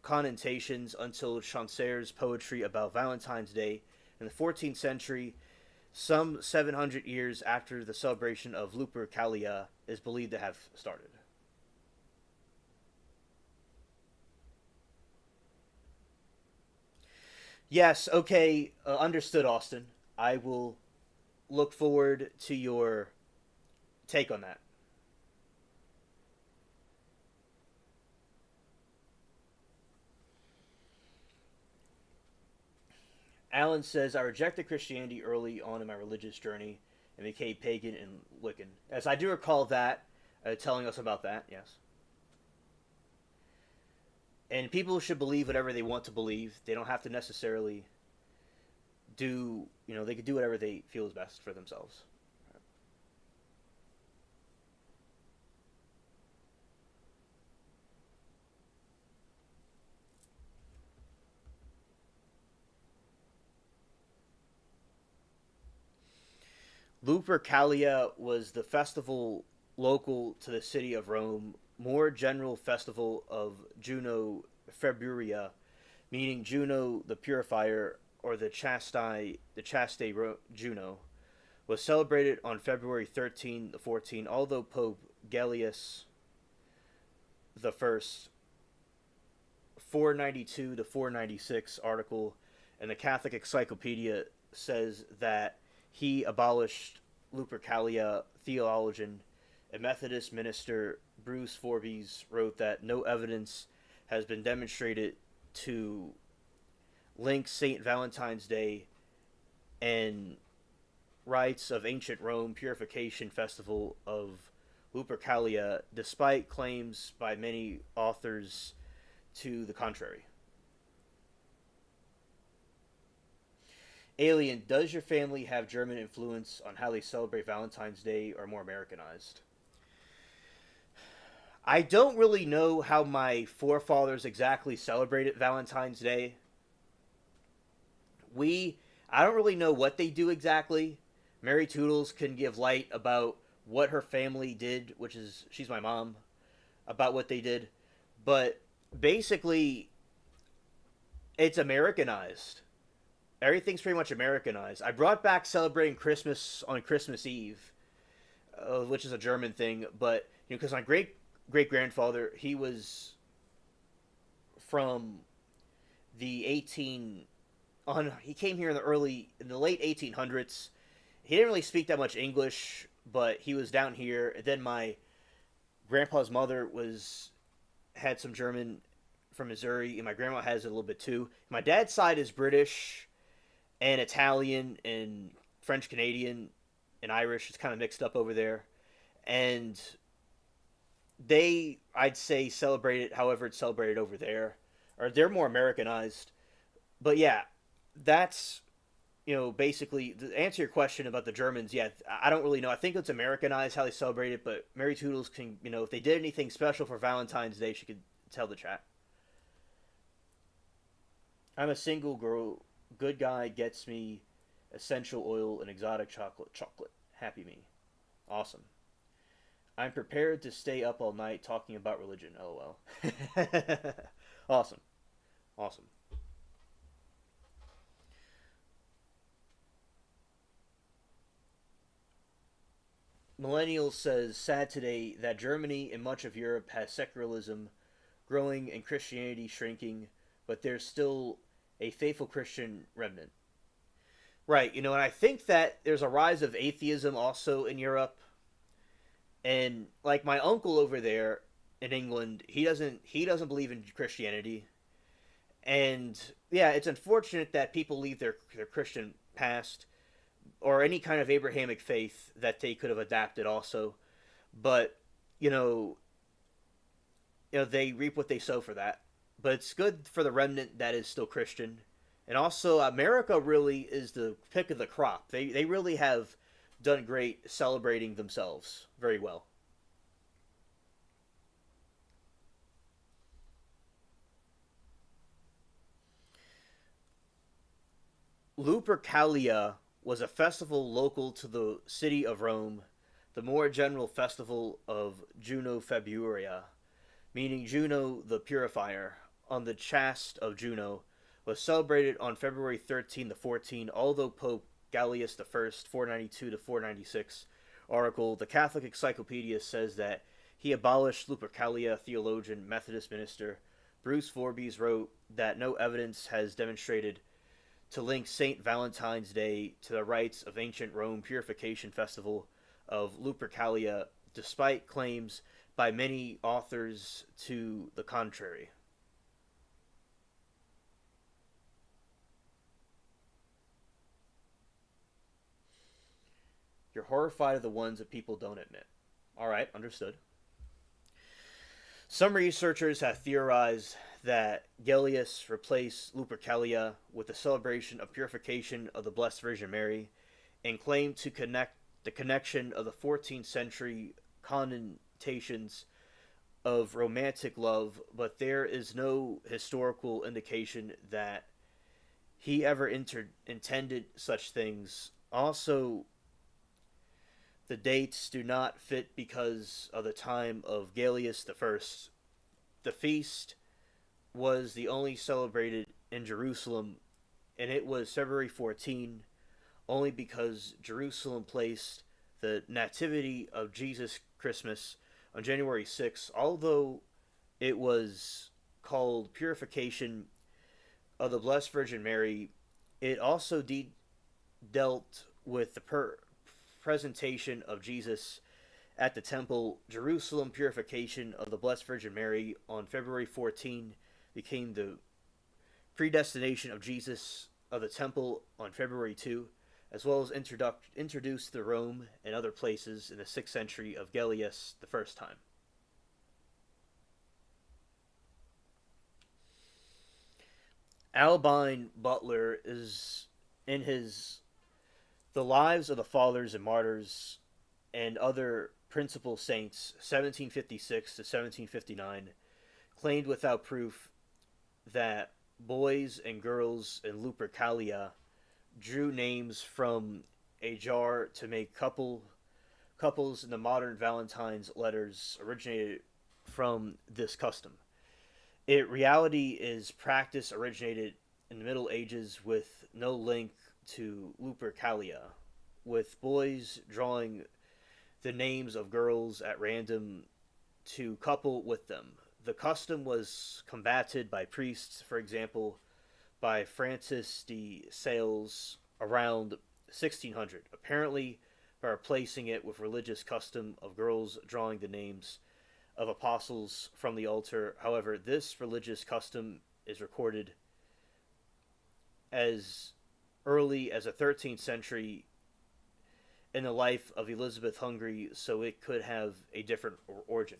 connotations until Chaucer's poetry about Valentine's Day in the 14th century, some 700 years after the celebration of Lupercalia is believed to have started. Yes, okay, understood, Austin. I will look forward to your take on that. Alan says, I rejected Christianity early on in my religious journey and became pagan and Wiccan. As I do recall that, telling us about that, yes. And people should believe whatever they want to believe. They don't have to necessarily they could do whatever they feel is best for themselves. Lupercalia was the festival local to the city of Rome, more general festival of Juno Februaria, meaning Juno the Purifier or the chaste Juno, was celebrated on February 13 to 14, although Pope Gellius the First 492 to 496 article in the Catholic Encyclopedia says that he abolished Lupercalia. Theologian and Methodist minister Bruce Forbes wrote that no evidence has been demonstrated to link St. Valentine's Day and rites of ancient Rome purification festival of Lupercalia, despite claims by many authors to the contrary. Alien, does your family have German influence on how they celebrate Valentine's Day or more Americanized? I don't really know how my forefathers exactly celebrated Valentine's Day. We, I don't really know what they do exactly. Mary Toodles can give light about what her family did, which is, she's my mom, about what they did. But basically, it's Americanized. Everything's pretty much Americanized. I brought back celebrating Christmas on Christmas Eve, which is a German thing, but because my great grandfather, he was from the 18 on he came here in the late 1800s. He didn't really speak that much English, but he was down here. And then my grandpa's mother was had some German from Missouri, and my grandma has it a little bit too. My dad's side is British and Italian and French Canadian and Irish. It's kind of mixed up over there, and they, I'd say, celebrate it however it's celebrated over there, or they're more Americanized. But yeah, that's basically, to answer your question about the Germans, yeah, I don't really know. I think it's Americanized how they celebrate it, but Mary Toodles can, if they did anything special for Valentine's Day, she could tell the chat. I'm a single girl. Good guy gets me essential oil and exotic chocolate. Chocolate. Happy me. Awesome. I'm prepared to stay up all night talking about religion. LOL. Awesome. Awesome. Millennial says, sad today that Germany and much of Europe has secularism growing and Christianity shrinking, but there's still a faithful Christian remnant. Right, and I think that there's a rise of atheism also in Europe. And like my uncle over there in England, he doesn't believe in Christianity. And yeah, it's unfortunate that people leave their Christian past or any kind of Abrahamic faith that they could have adapted also. But you know, they reap what they sow for that. But it's good for the remnant that is still Christian. And also, America really is the pick of the crop. They really have done great celebrating themselves very well. Lupercalia was a festival local to the city of Rome, the more general festival of Juno Februaria, meaning Juno the Purifier, on the Chast of Juno, was celebrated on February 13 to 14, although Pope Gallius I, 492 to 496, article, the Catholic Encyclopedia says that he abolished Lupercalia. Theologian, Methodist minister Bruce Forbes wrote that no evidence has demonstrated to link St. Valentine's Day to the rites of ancient Rome purification festival of Lupercalia, despite claims by many authors to the contrary. You're horrified of the ones that people don't admit. All right, understood. Some researchers have theorized that Gellius replaced Lupercalia with the celebration of purification of the Blessed Virgin Mary and claimed to connect the connection of the 14th century connotations of romantic love, but there is no historical indication that he ever intended such things. Also, the dates do not fit because of the time of Gallius I. The feast was the only celebrated in Jerusalem, and it was February 14, only because Jerusalem placed the Nativity of Jesus Christmas on January 6, although it was called Purification of the Blessed Virgin Mary. It also dealt with the presentation of Jesus at the temple. Jerusalem purification of the Blessed Virgin Mary on February 14 became the predestination of Jesus of the temple on February 2, as well as introduced to Rome and other places in the 6th century of Gellius the first time. Albine Butler is in his The Lives of the Fathers and Martyrs and Other Principal Saints, 1756 to 1759, claimed without proof that boys and girls in Lupercalia drew names from a jar to make couples in the modern Valentine's letters originated from this custom. Reality is practice originated in the Middle Ages with no link to Lupercalia, with boys drawing the names of girls at random to couple with them. The custom was combated by priests, for example, by Francis de Sales around 1600, apparently by replacing it with religious custom of girls drawing the names of apostles from the altar. However, this religious custom is recorded as early as the 13th century in the life of Elizabeth Hungary, so it could have a different origin.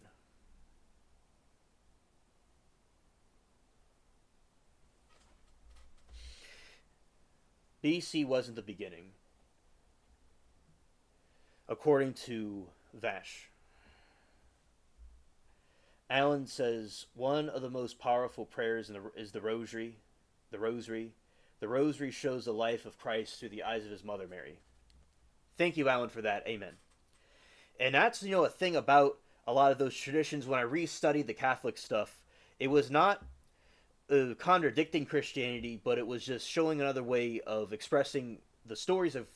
BC wasn't the beginning, according to Vash. Allen says one of the most powerful prayers is the Rosary. The Rosary. The Rosary shows the life of Christ through the eyes of his mother Mary. Thank you, Allen, for that. Amen. And that's a thing about a lot of those traditions. When I restudied the Catholic stuff, it was not contradicting Christianity, but it was just showing another way of expressing the stories of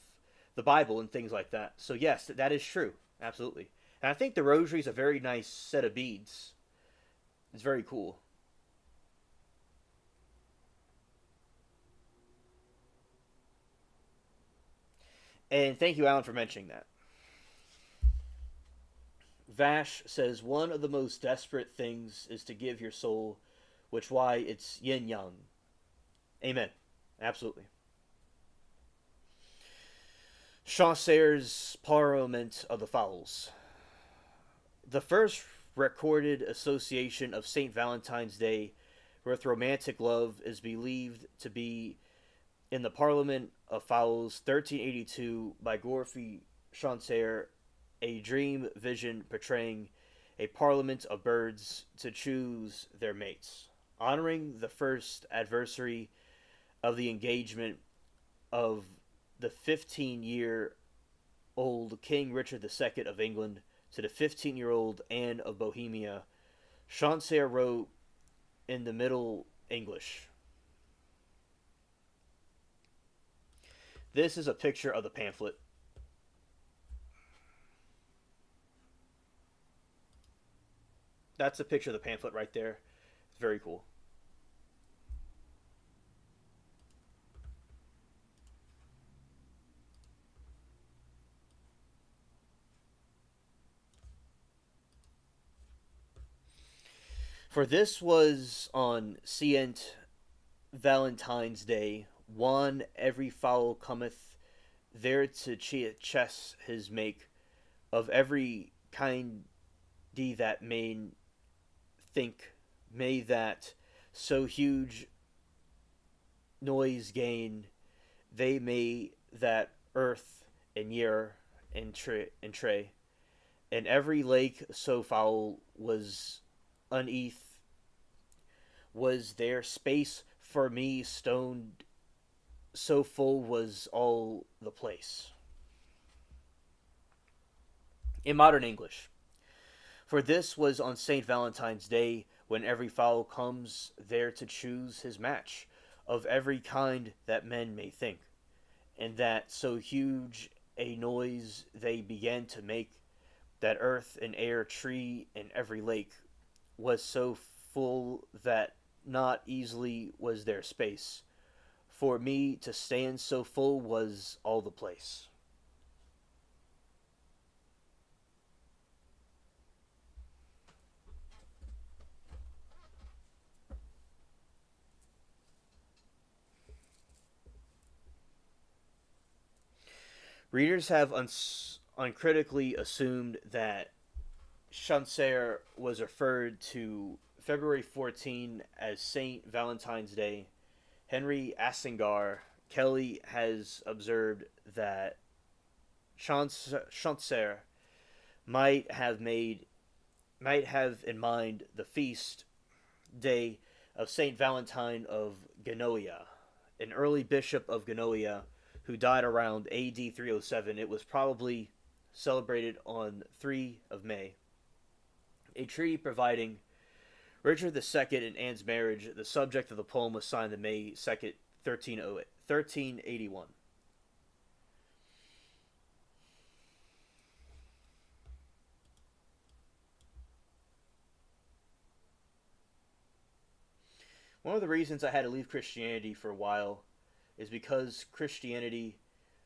the Bible and things like that. So yes, that is true, absolutely. And I think the Rosary is a very nice set of beads. It's very cool. And thank you, Alan, for mentioning that. Vash says one of the most desperate things is to give your soul, which why it's yin yang. Amen. Absolutely. Chancier's Parliament of the Fowls. The first recorded association of St. Valentine's Day with romantic love is believed to be in the Parliament of Fowls, 1382, by Godfrey Chancel, a dream vision portraying a parliament of birds to choose their mates, honoring the first anniversary of the engagement of the 15-year-old King Richard II of England to the 15-year-old Anne of Bohemia. Chancel wrote in the Middle English. This is a picture of the pamphlet. That's a picture of the pamphlet right there. It's very cool. For this was on Saint Valentine's Day, one every fowl cometh there to chess his make, of every kind that main think may that so huge noise gain, they may that earth and year and tray, and every lake so foul was uneath, was there space for me stoned, so full was all the place. In modern English, for this was on St. Valentine's Day, when every fowl comes there to choose his match, of every kind that men may think, and that so huge a noise they began to make, that earth and air, tree, and every lake was so full that not easily was there space. For me to stand so full was all the place. Readers have uncritically assumed that Chancel was referred to February 14 as St. Valentine's Day. Henry Assingar Kelly has observed that Chancel might have in mind the feast day of Saint Valentine of Genoa, an early bishop of Genoa who died around AD 307. It was probably celebrated on 3 of May. A treaty providing Richard II and Anne's marriage, the subject of the poem, was signed on May 2nd, 1381. One of the reasons I had to leave Christianity for a while is because Christianity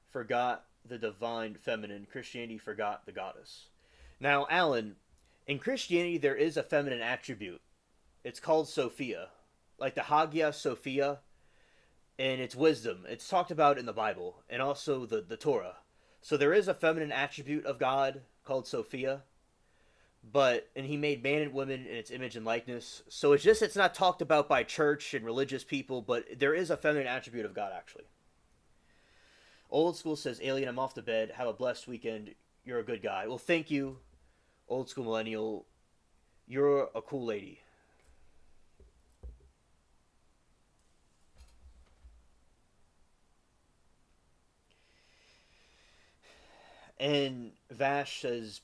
forgot the divine feminine. Christianity forgot the goddess. Now, Alan, in Christianity there is a feminine attribute. It's called Sophia, like the Hagia Sophia, and it's wisdom. It's talked about in the Bible and also the Torah. So there is a feminine attribute of God called Sophia, and he made man and woman in its image and likeness. So it's not talked about by church and religious people, but there is a feminine attribute of God actually. Old School says, Alien, I'm off to bed. Have a blessed weekend. You're a good guy. Well, thank you, Old School Millennial. You're a cool lady. And Vash says,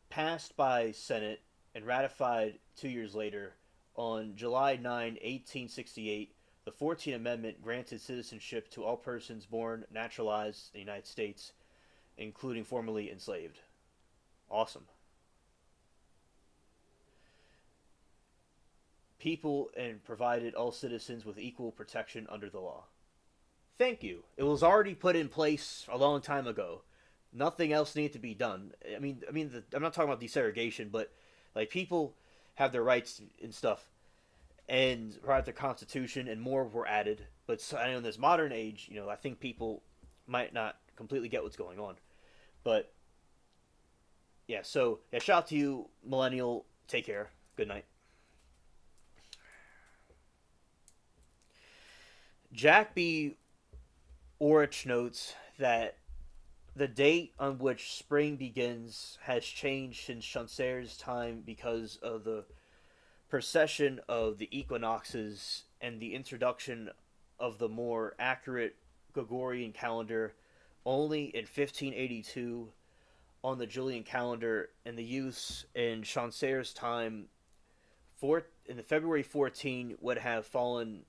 passed by Senate and ratified 2 years later, on July 9, 1868, the 14th Amendment granted citizenship to all persons born naturalized in the United States, including formerly enslaved. Awesome. People and provided all citizens with equal protection under the law. Thank you. It was already put in place a long time ago. Nothing else needed to be done. I'm not talking about desegregation, but like people have their rights and stuff, and right, the Constitution, and more were added. But so, I know in this modern age, I think people might not completely get what's going on. But yeah, so yeah, shout out to you, millennial. Take care. Good night. Jack B. Orich notes that the date on which spring begins has changed since Chancer's time because of the precession of the equinoxes and the introduction of the more accurate Gregorian calendar only in 1582 on the Julian calendar, and the use in Chancer's time in the February 14 would have fallen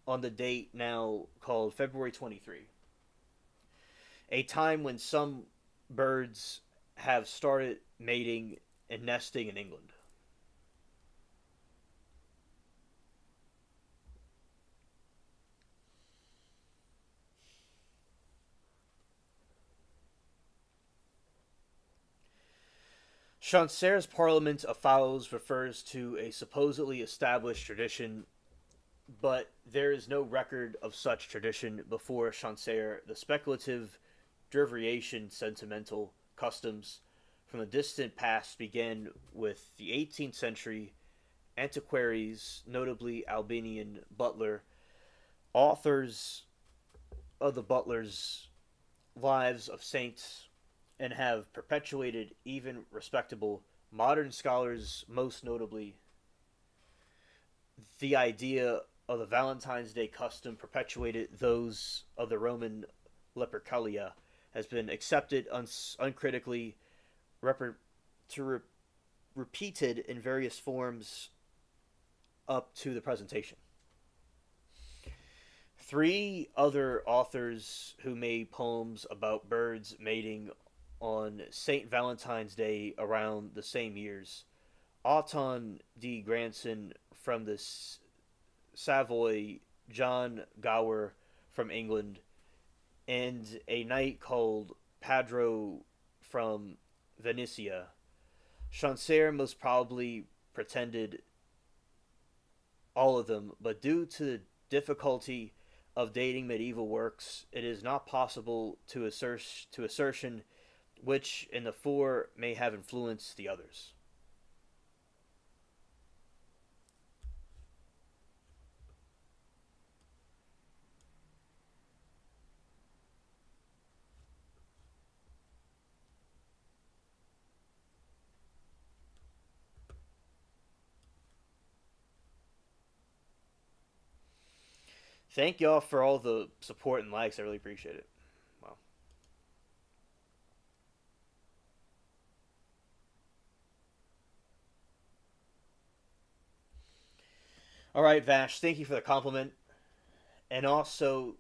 on the date now called February 23, a time when some birds have started mating and nesting in England. Chancer's Parliament of Fowls refers to a supposedly established tradition, but there is no record of such tradition before Chancer. The speculative derivation sentimental customs from the distant past began with the 18th century antiquaries, notably Albanian Butler, authors of the Butler's Lives of Saints, and have perpetuated even respectable modern scholars, most notably the idea of the Valentine's Day custom perpetuated those of the Roman Lupercalia has been accepted uncritically, rep- to re- repeated in various forms up to the presentation. Three other authors who made poems about birds mating on St. Valentine's Day around the same years: Auton de Granson from the Savoy, John Gower from England, and a knight called Padro from Venetia. Chancer most probably pretended all of them, but due to the difficulty of dating medieval works, it is not possible to assertion which in the four may have influenced the others. Thank y'all for all the support and likes. I really appreciate it. Wow. All right, Vash. Thank you for the compliment. And also,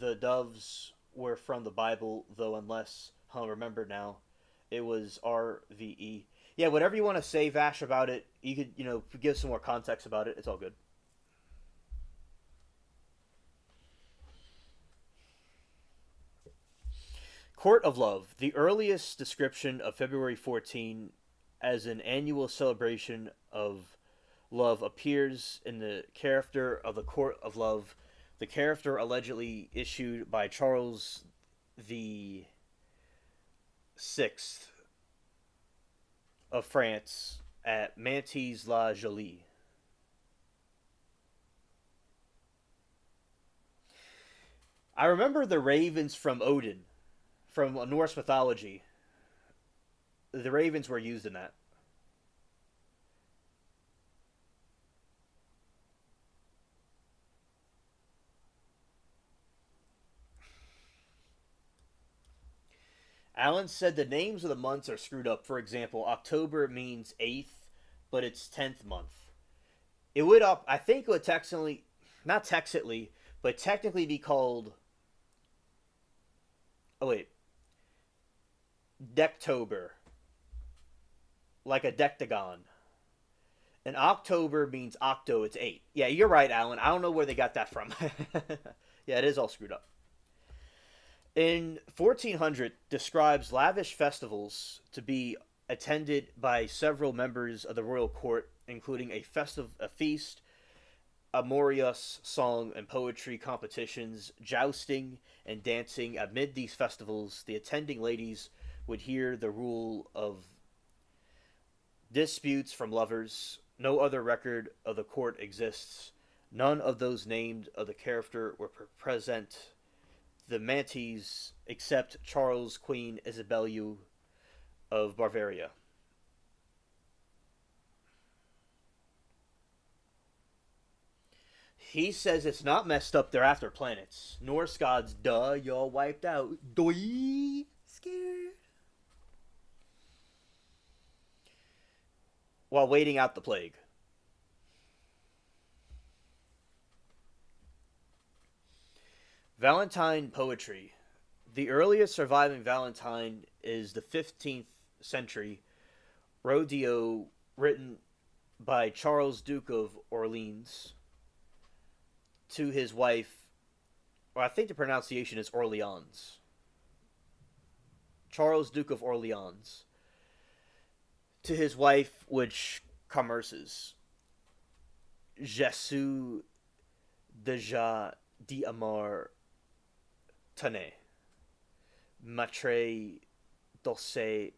the doves were from the Bible, though, unless I'll remember now, it was RVE. Yeah, whatever you want to say, Vash, about it, you could, give some more context about it. It's all good. Court of Love, the earliest description of February 14 as an annual celebration of love, appears in the character of the Court of Love, the character allegedly issued by Charles the Sixth of France at Mantes la Jolie. I remember the ravens from Odin, from Norse mythology. The ravens were used in that. Alan said the names of the months are screwed up. For example, October means eighth, but it's 10th month. It would up. I think it would technically, not technically, but technically be called. Oh wait, Dectober, like a dectagon. And October means octo. It's eight. Yeah, you're right, Alan. I don't know where they got that from. Yeah, it is all screwed up. In 1400, describes lavish festivals to be attended by several members of the royal court, including a feast, amorous song and poetry competitions, jousting, and dancing. Amid these festivals, the attending ladies would hear the rule of disputes from lovers. No other record of the court exists. None of those named of the character were present. The Mantes except Charles Queen Isabella of Bavaria. He says it's not messed up. They're after planets. Norse gods, duh, y'all wiped out. Doi, scared. While waiting out the plague. Valentine poetry. The earliest surviving Valentine is the 15th century rodeo written by Charles, Duke of Orleans, to his wife, or I think the pronunciation is Orleans. Charles, Duke of Orleans, to his wife, which commerces. Je suis déjà d'amor tenez. Matre dolce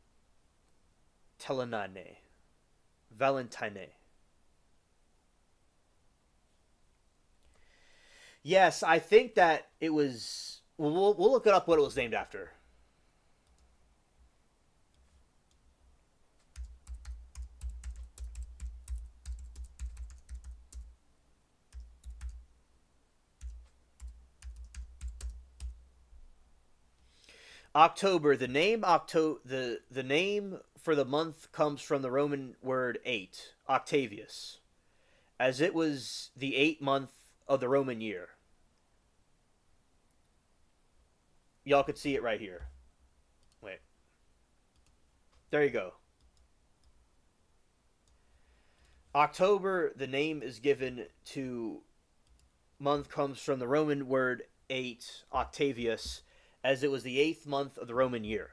telenane. Valentine. Yes, I think that it was. We'll look it up what it was named after. October. The name for the month comes from the Roman word eight, Octavius, as it was the 8th month of the Roman year. Y'all could see it right here. Wait. There you go. October, the name is given to month comes from the Roman word eight, Octavius, as it was the 8th month of the Roman year.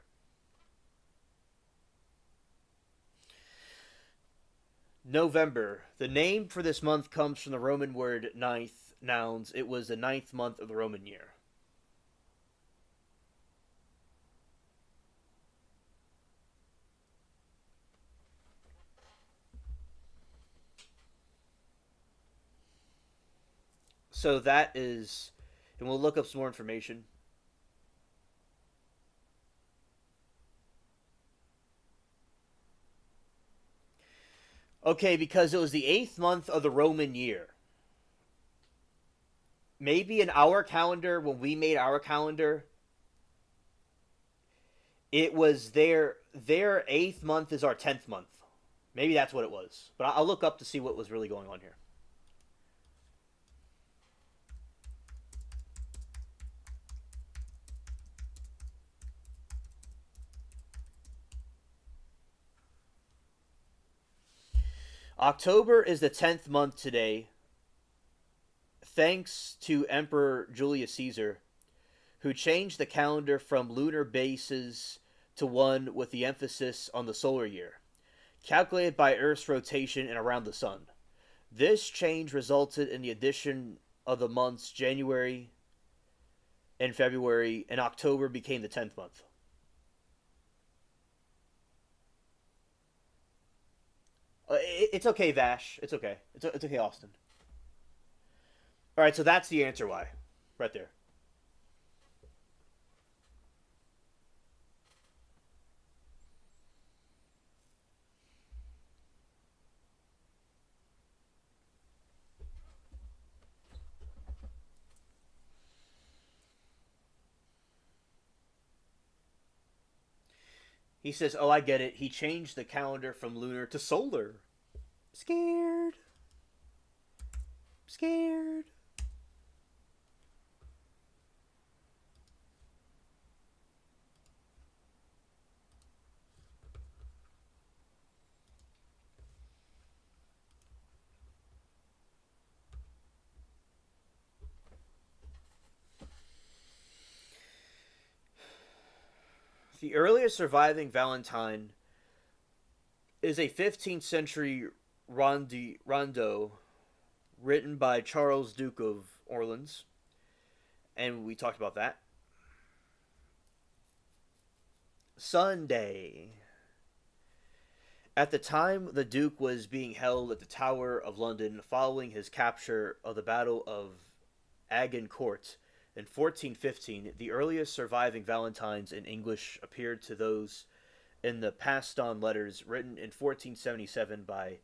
November. The name for this month comes from the Roman word ninth, nouns. It was the 9th month of the Roman year. So that is, and we'll look up some more information. Okay, because it was the 8th month of the Roman year. Maybe in our calendar, when we made our calendar, it was their 8th month is our 10th month. Maybe that's what it was. But I'll look up to see what was really going on here. October is the 10th month today, thanks to Emperor Julius Caesar, who changed the calendar from lunar bases to one with the emphasis on the solar year, calculated by Earth's rotation and around the sun. This change resulted in the addition of the months January and February, and October became the 10th month. It's okay, Vash. It's okay. It's okay, Austin. All right, so that's the answer why, right there. He says, "Oh, I get it. He changed the calendar from lunar to solar." Scared. Scared. The earliest surviving Valentine is a 15th century rondo written by Charles, Duke of Orleans, and we talked about that. Sunday. At the time, the Duke was being held at the Tower of London following his capture of the Battle of Agincourt in 1415. The earliest surviving Valentines in English appeared to those in the passed on letters written in 1477 by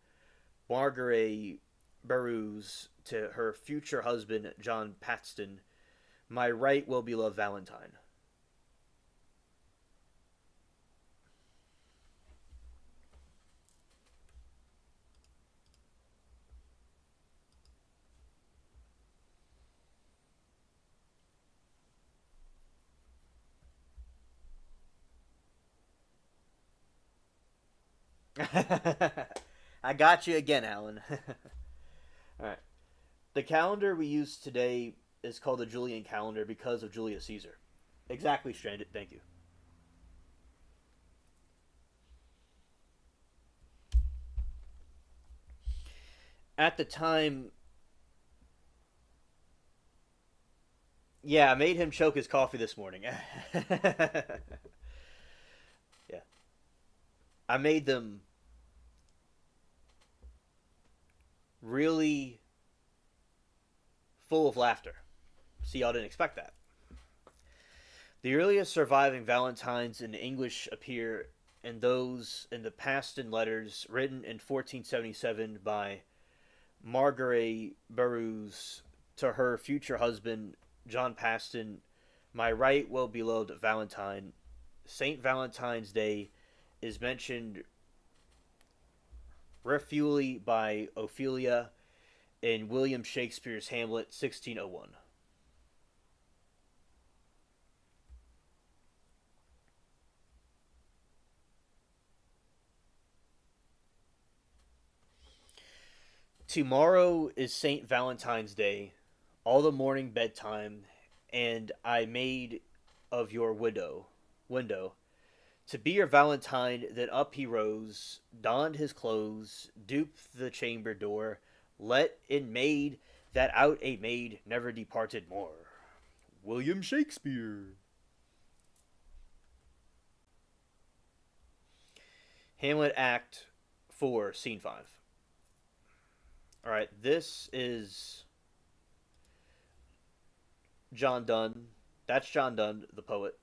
Margaret Burroughs to her future husband, John Paxton, my right well beloved Valentine. I got you again, Alan. All right. The calendar we use today is called the Julian calendar because of Julius Caesar. Exactly, Stranded. Thank you. At the time, yeah, I made him choke his coffee this morning. Yeah. I made them really full of laughter. See, y'all didn't expect that. The earliest surviving Valentines in English appear in those in the Paston letters written in 1477 by Margaret Burroughs to her future husband, John Paston, my right well beloved Valentine. St. Valentine's Day is mentioned refuely by Ophelia in William Shakespeare's Hamlet 1601. Tomorrow is St. Valentine's Day, all the morning bedtime, and I made of your window. To be your Valentine, then up he rose, donned his clothes, duped the chamber door, let in maid that out a maid never departed more. William Shakespeare. Hamlet Act 4, Scene 5. Alright, this is John Donne. That's John Donne, the poet.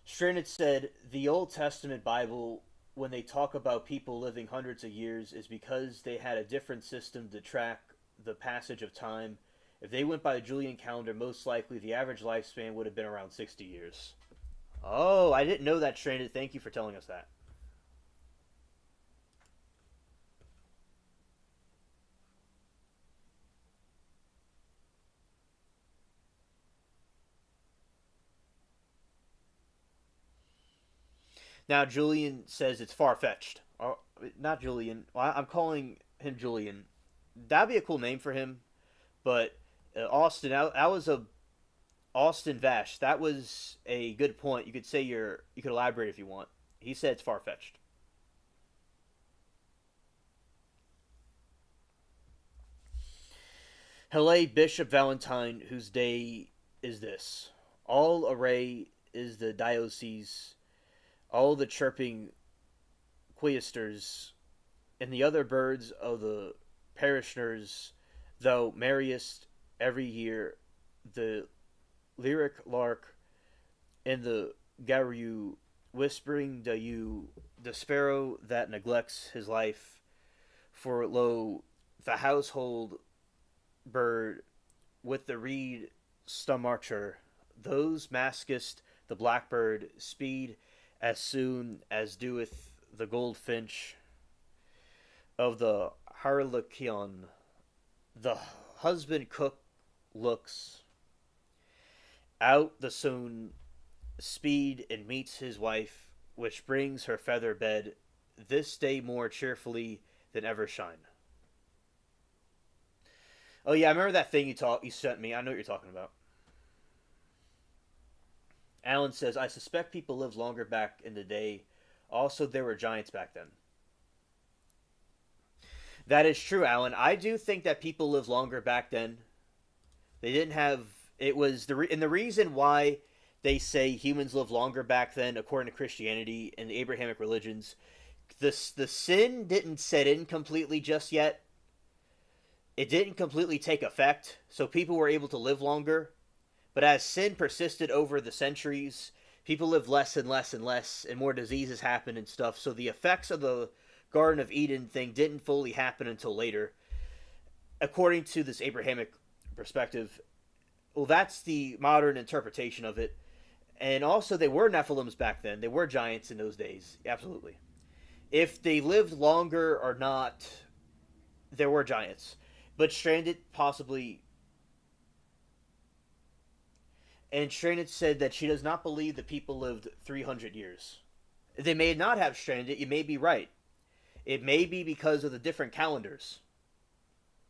Stranded said the Old Testament Bible, when they talk about people living hundreds of years, is because they had a different system to track the passage of time. If they went by the Julian calendar, most likely the average lifespan would have been around 60 years. Oh, I didn't know that, Stranded. Thank you for telling us that. Now, Julian says it's far fetched. Not Julian. Well, I'm calling him Julian. That'd be a cool name for him. But Austin, that was a Austin Vash. That was a good point. You could say you could elaborate if you want. He said it's far fetched. Hele Bishop Valentine, whose day is this? All array is the diocese, all the chirping quaestors, and the other birds of the parishioners, though merriest every year the lyric lark and the garrulou whispering to you, the sparrow that neglects his life, for lo, the household bird with the reed stomarcher, those maskest the blackbird speed as soon as doeth the goldfinch of the harlequin. The husband cook looks out the soon speed and meets his wife, which brings her feather bed this day more cheerfully than ever shine. Oh yeah, I remember that thing you sent me. I know what you're talking about. Alan says, I suspect people lived longer back in the day. Also, there were giants back then. That is true, Alan. I do think that people lived longer back then. They didn't have. It was and the reason why they say humans lived longer back then, according to Christianity and the Abrahamic religions. The sin didn't set in completely just yet. It didn't completely take effect, so people were able to live longer. But as sin persisted over the centuries, people lived less and less and less, and more diseases happened and stuff. So the effects of the Garden of Eden thing didn't fully happen until later, according to this Abrahamic perspective. Well, that's the modern interpretation of it. And also, they were Nephilims back then. They were giants in those days. Absolutely. If they lived longer or not, there were giants. But Stranded possibly. And Stranded said that she does not believe that people lived 300 years. They may not have Stranded. You may be right. It may be because of the different calendars.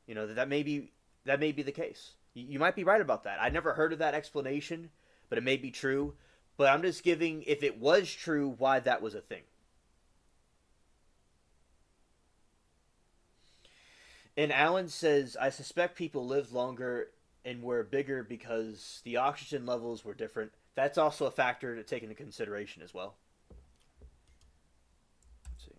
You know, that may be the case. You might be right about that. I never heard of that explanation, but it may be true. But I'm just giving, if it was true, why that was a thing. And Alan says, I suspect people lived longer and were bigger because the oxygen levels were different. That's also a factor to take into consideration as well. Let's see.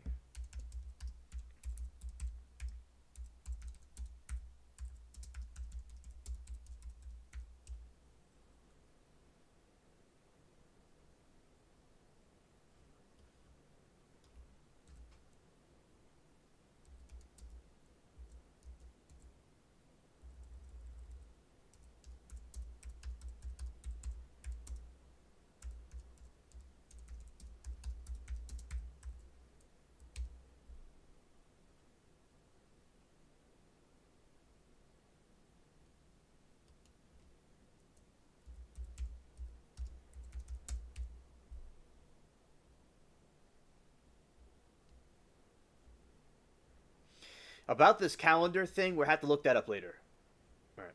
About this calendar thing, we'll have to look that up later. All right.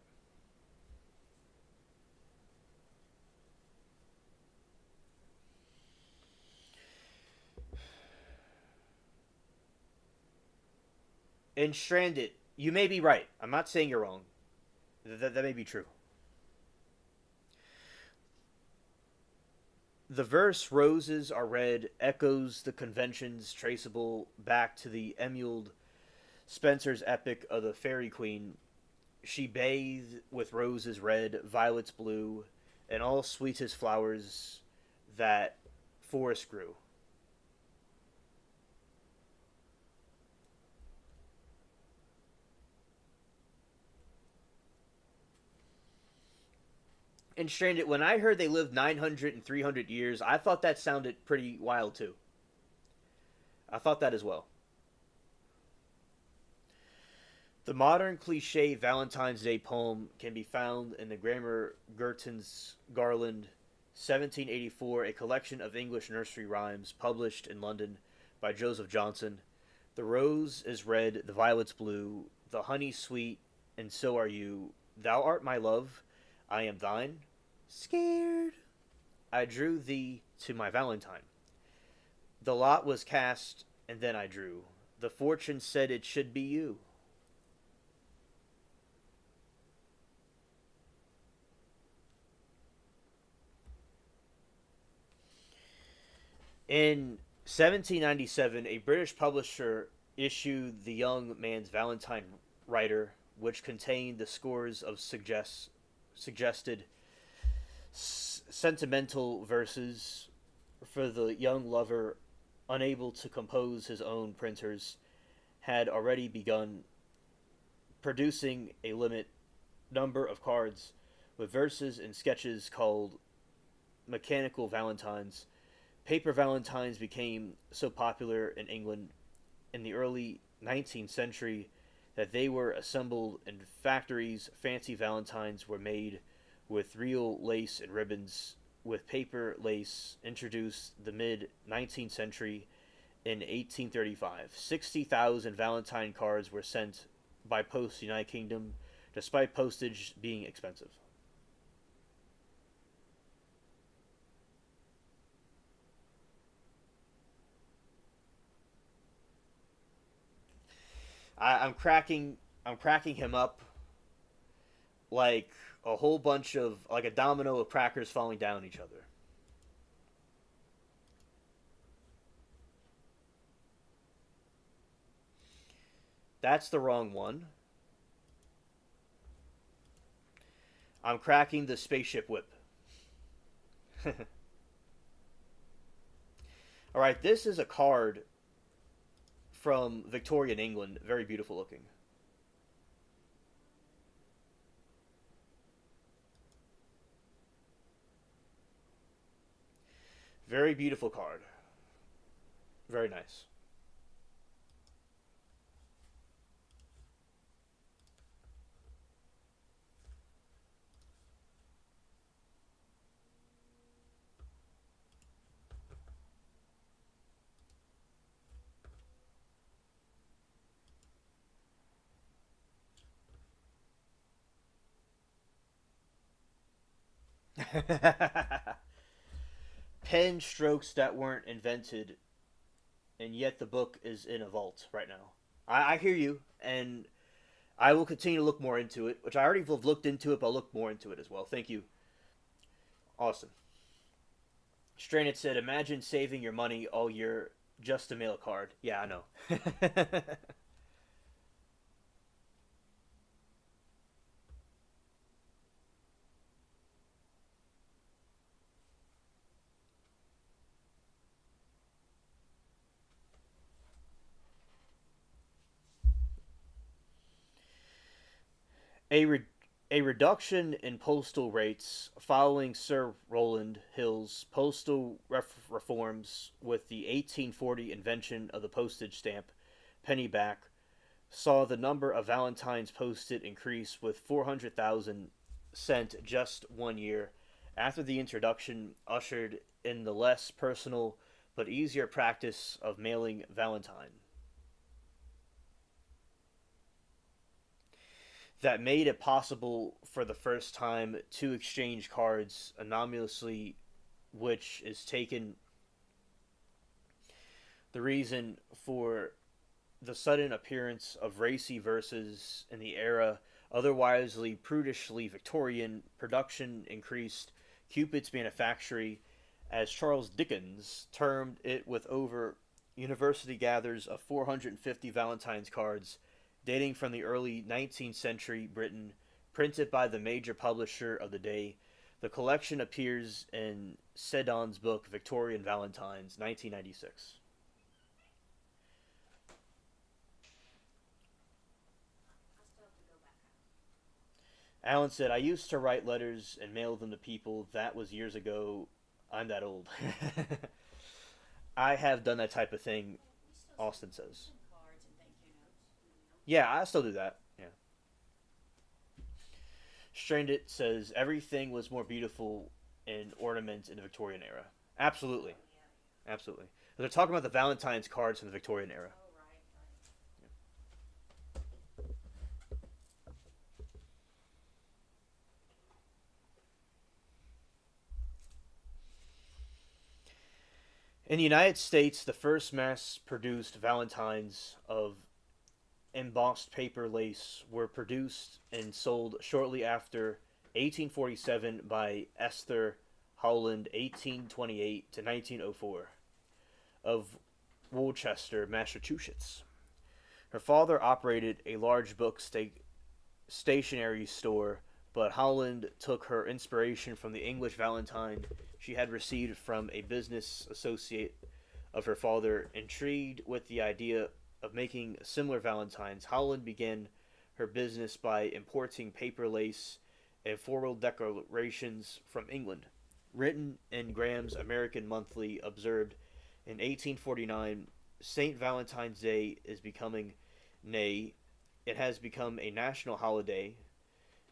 And Stranded, you may be right. I'm not saying you're wrong. That may be true. The verse "Roses are red" echoes the conventions traceable back to the emuled Spenser's epic of the Fairy Queen. She bathed with roses red, violets blue, and all sweetest flowers that forest grew. And Stranded, when I heard they lived 900 and 300 years, I thought that sounded pretty wild too. I thought that as well. The modern cliche Valentine's Day poem can be found in the Grammar Girton's Garland, 1784, a collection of English nursery rhymes published in London by Joseph Johnson. The rose is red, the violet's blue, the honey sweet, and so are you. Thou art my love, I am thine. Scared, I drew thee to my Valentine. The lot was cast, and then I drew. The fortune said it should be you. In 1797, a British publisher issued The Young Man's Valentine Writer, which contained the scores of suggested sentimental verses for the young lover unable to compose his own printers had already begun producing a limit number of cards with verses and sketches called mechanical valentines. Paper valentines became so popular in England in the early 19th century that they were assembled in factories. Fancy valentines were made with real lace and ribbons, with paper lace introduced the mid 19th century. In 1835, 60,000 Valentine cards were sent by post to the United Kingdom, despite postage being expensive. I'm cracking him up like a whole bunch of like a domino of crackers falling down each other. That's the wrong one. I'm cracking the spaceship whip. All right, this is a card from Victorian England. Very beautiful looking. Very beautiful card. Very nice. Pen strokes that weren't invented, and yet the book is in a vault right now. I hear you, and I will continue to look more into it, which I already have looked into it, but I'll look more into it as well. Thank you. Awesome. Stranded said, imagine saving your money all year just to mail a card. Yeah, I know. a, re- a reduction in postal rates following Sir Rowland Hill's postal reforms with the 1840 invention of the postage stamp pennyback saw the number of Valentines posted increase with 400,000 sent just 1 year after the introduction ushered in the less personal but easier practice of mailing Valentine. That made it possible for the first time to exchange cards anonymously, which is taken the reason for the sudden appearance of racy verses in the era otherwise prudishly Victorian. Production increased Cupid's manufactory, as Charles Dickens termed it, with over university gathers of 450 Valentine's cards dating from the early 19th century Britain, printed by the major publisher of the day. The collection appears in Seddon's book Victorian Valentines, 1996. Alan said, I used to write letters and mail them to people. That was years ago. I'm that old. I have done that type of thing, Austin says. Yeah, I still do that. Yeah. Stranded says, everything was more beautiful in ornament in the Victorian era. Absolutely. Absolutely. They're talking about the Valentine's cards from the Victorian era. In the United States, the first mass produced Valentines of embossed paper lace were produced and sold shortly after 1847 by Esther Howland, 1828 to 1904, of Worcester, Massachusetts. Her father operated a large book stationery store but Holland took her inspiration from the English Valentine she had received from a business associate of her father. Intrigued with the idea of making similar Valentines, Holland began her business by importing paper lace and floral decorations from England. Written in Graham's American Monthly, observed in 1849, St. Valentine's Day is becoming, nay, it has become a national holiday.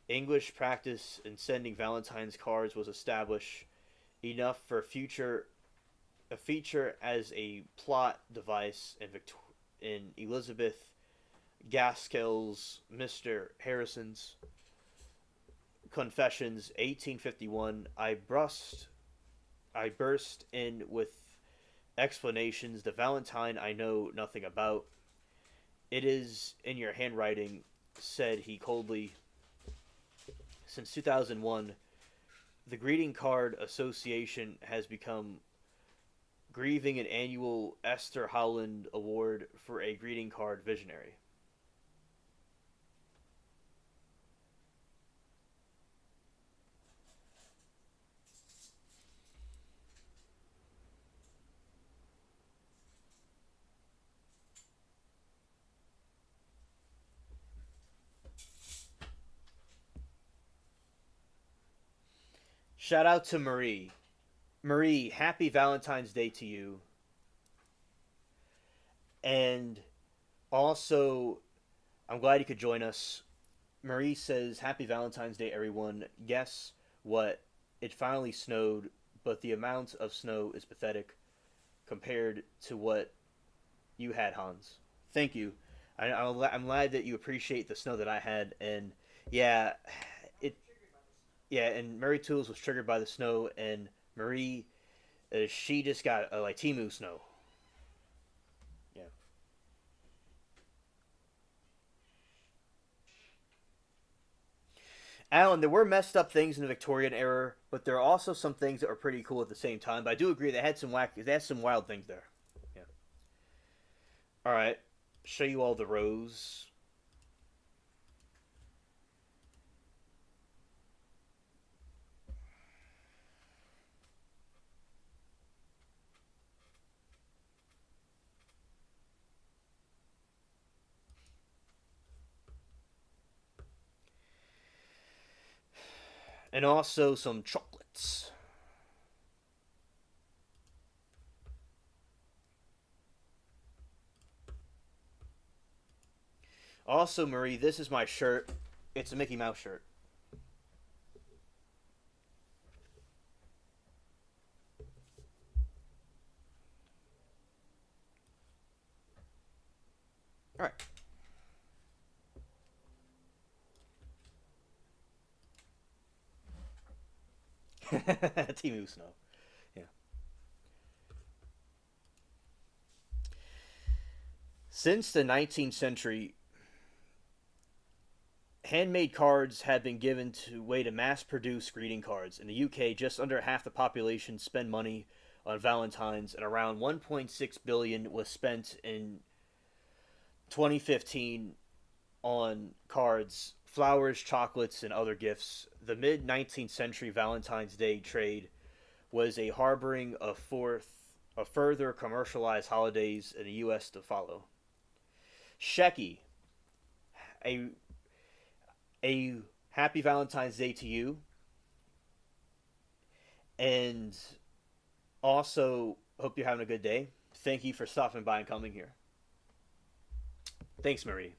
English practice in sending Valentine's cards was established enough for future a feature as a plot device in Elizabeth Gaskell's Mr. Harrison's Confessions, 1851. I burst in with explanations. The Valentine I know nothing about. It is in your handwriting, said he coldly. Since 2001, the Greeting Card Association has become grieving an annual Esther Holland Award for a greeting card visionary. Shout out to Marie. Marie, happy Valentine's Day to you. And also, I'm glad you could join us. Marie says, happy Valentine's Day, everyone. Guess what? It finally snowed, but the amount of snow is pathetic compared to what you had, Hans. Thank you. I'm glad that you appreciate the snow that I had. And yeah, it yeah, and Mary Tools was triggered by the snow, and Marie, she just got like Timu snow. Yeah. Alan, there were messed up things in the Victorian era, but there are also some things that were pretty cool at the same time. But I do agree they had some wild things there. Yeah. All right. Show you all the rows. And also some chocolates. Also, Marie, this is my shirt. It's a Mickey Mouse shirt. All right. Timu snow. Yeah. Since the 19th century, handmade cards have been given to way to mass produce greeting cards. In the UK, just under half the population spend money on Valentine's, and around 1.6 billion was spent in 2015 on cards, flowers, chocolates, and other gifts. The mid 19th century Valentine's Day trade was a harboring of further commercialized holidays in the U.S. to follow. Shecky, a a happy Valentine's Day to you, and also hope you're having a good day. Thank you for stopping by and coming here. Thanks, Marie.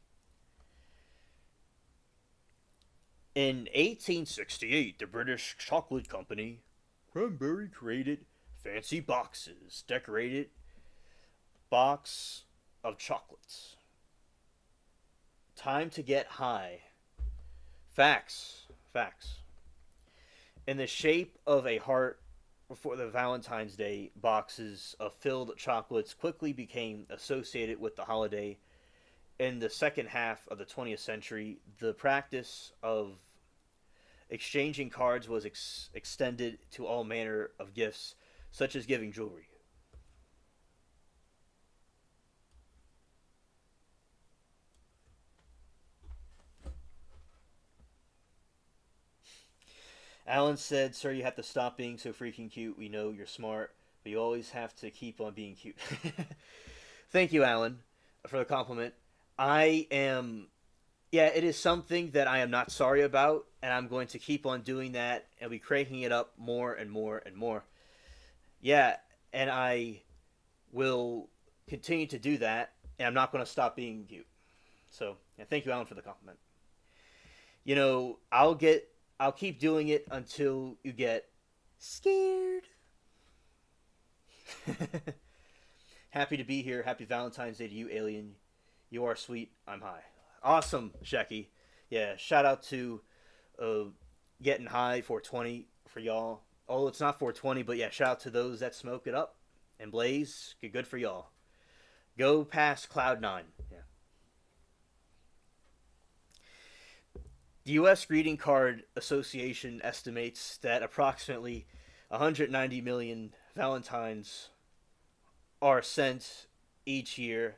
In 1868, the British Chocolate Company, Cranberry, created fancy boxes, decorated box of chocolates. Time to get high. Facts. Facts. In the shape of a heart before the Valentine's Day, boxes of filled chocolates quickly became associated with the holiday. In the second half of the 20th century, the practice of exchanging cards was extended to all manner of gifts, such as giving jewelry. Alan said, "Sir, you have to stop being so freaking cute. We know you're smart, but you always have to keep on being cute." Thank you, Alan, for the compliment. I am, yeah, it is something that I am not sorry about, and I'm going to keep on doing that and be cranking it up more and more and more. Yeah, and I will continue to do that, and I'm not going to stop being cute. So, yeah, thank you, Alan, for the compliment. I'll keep doing it until you get scared. Happy to be here. Happy Valentine's Day to you, alien. You are sweet. I'm high. Awesome, Shecky. Yeah, shout out to uh, getting high 420 for y'all. Oh, it's not 420, but yeah, shout out to those that smoke it up and blaze. Good for y'all. Go past Cloud 9. Yeah. The U.S. Greeting Card Association estimates that approximately 190 million Valentines are sent each year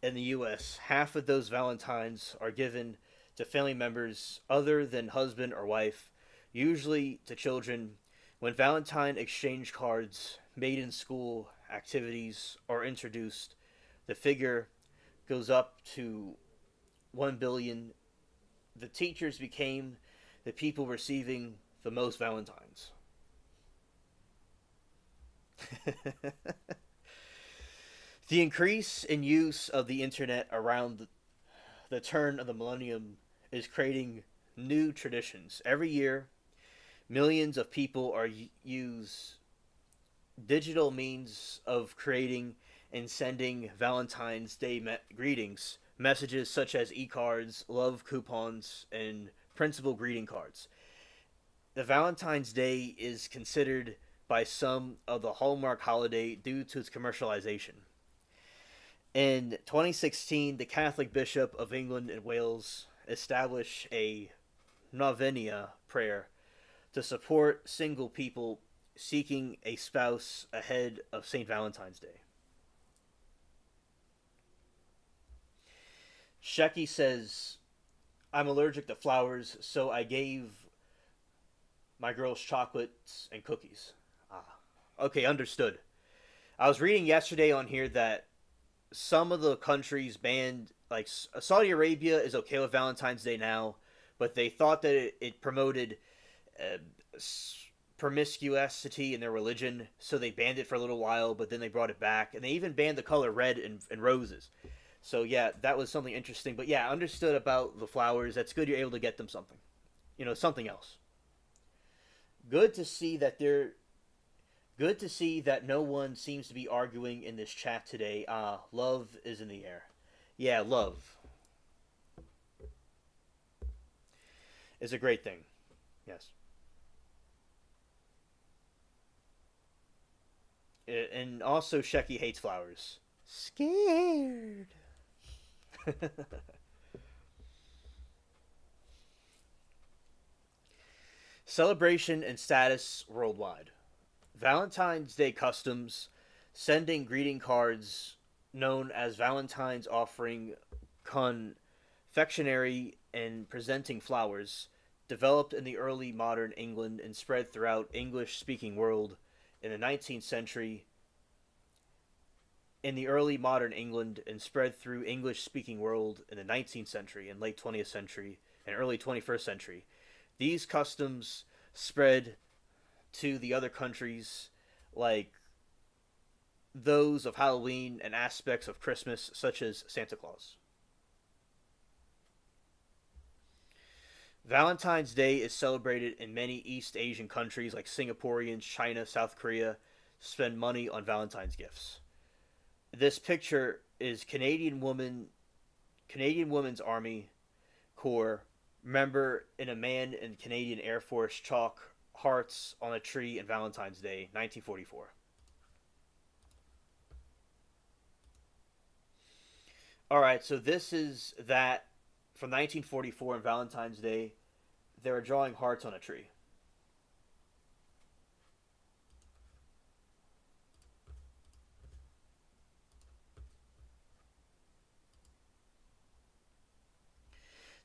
in the U.S. Half of those Valentines are given to family members other than husband or wife, usually to children. When Valentine exchange cards made in school activities are introduced, the figure goes up to 1 billion. The teachers became the people receiving the most Valentines. The increase in use of the internet around the turn of the millennium is creating new traditions. Every year, millions of people are use digital means of creating and sending Valentine's Day greetings, messages such as e-cards, love coupons, and principal greeting cards. The Valentine's Day is considered by some of the hallmark holiday due to its commercialization. In 2016, the Catholic Bishop of England and Wales established a novena prayer to support single people seeking a spouse ahead of St. Valentine's Day. Shecky says, "I'm allergic to flowers, so I gave my girls chocolates and cookies." Ah, okay, understood. I was reading yesterday on here that some of the countries banned, like Saudi Arabia is okay with Valentine's Day now, but they thought that it promoted uh, promiscuity in their religion, so they banned it for a little while, but then they brought it back, and they even banned the color red and roses. So yeah, that was something interesting. But yeah, I understood about the flowers. That's good. You're able to get them something, something else. Good to see that they're Good to see that no one seems to be arguing in this chat today. Love is in the air. Yeah, love is a great thing. Yes. And also, Shecky hates flowers. Scared. Celebration and status worldwide. Valentine's Day customs, sending greeting cards known as Valentine's offering confectionery and presenting flowers, developed in the early modern England and spread throughout English speaking world in the 19th century. In the early modern England and spread through English speaking world in the 19th century and late 20th century and early 21st century. These customs spread to the other countries, like those of Halloween and aspects of Christmas, such as Santa Claus. Valentine's Day is celebrated in many East Asian countries like Singaporeans, China, South Korea spend money on Valentine's gifts. This picture is Canadian Women's Army Corps member in a man in Canadian Air Force chalk hearts on a tree in Valentine's Day, 1944. All right, so this is that from 1944 on Valentine's Day. They were drawing hearts on a tree.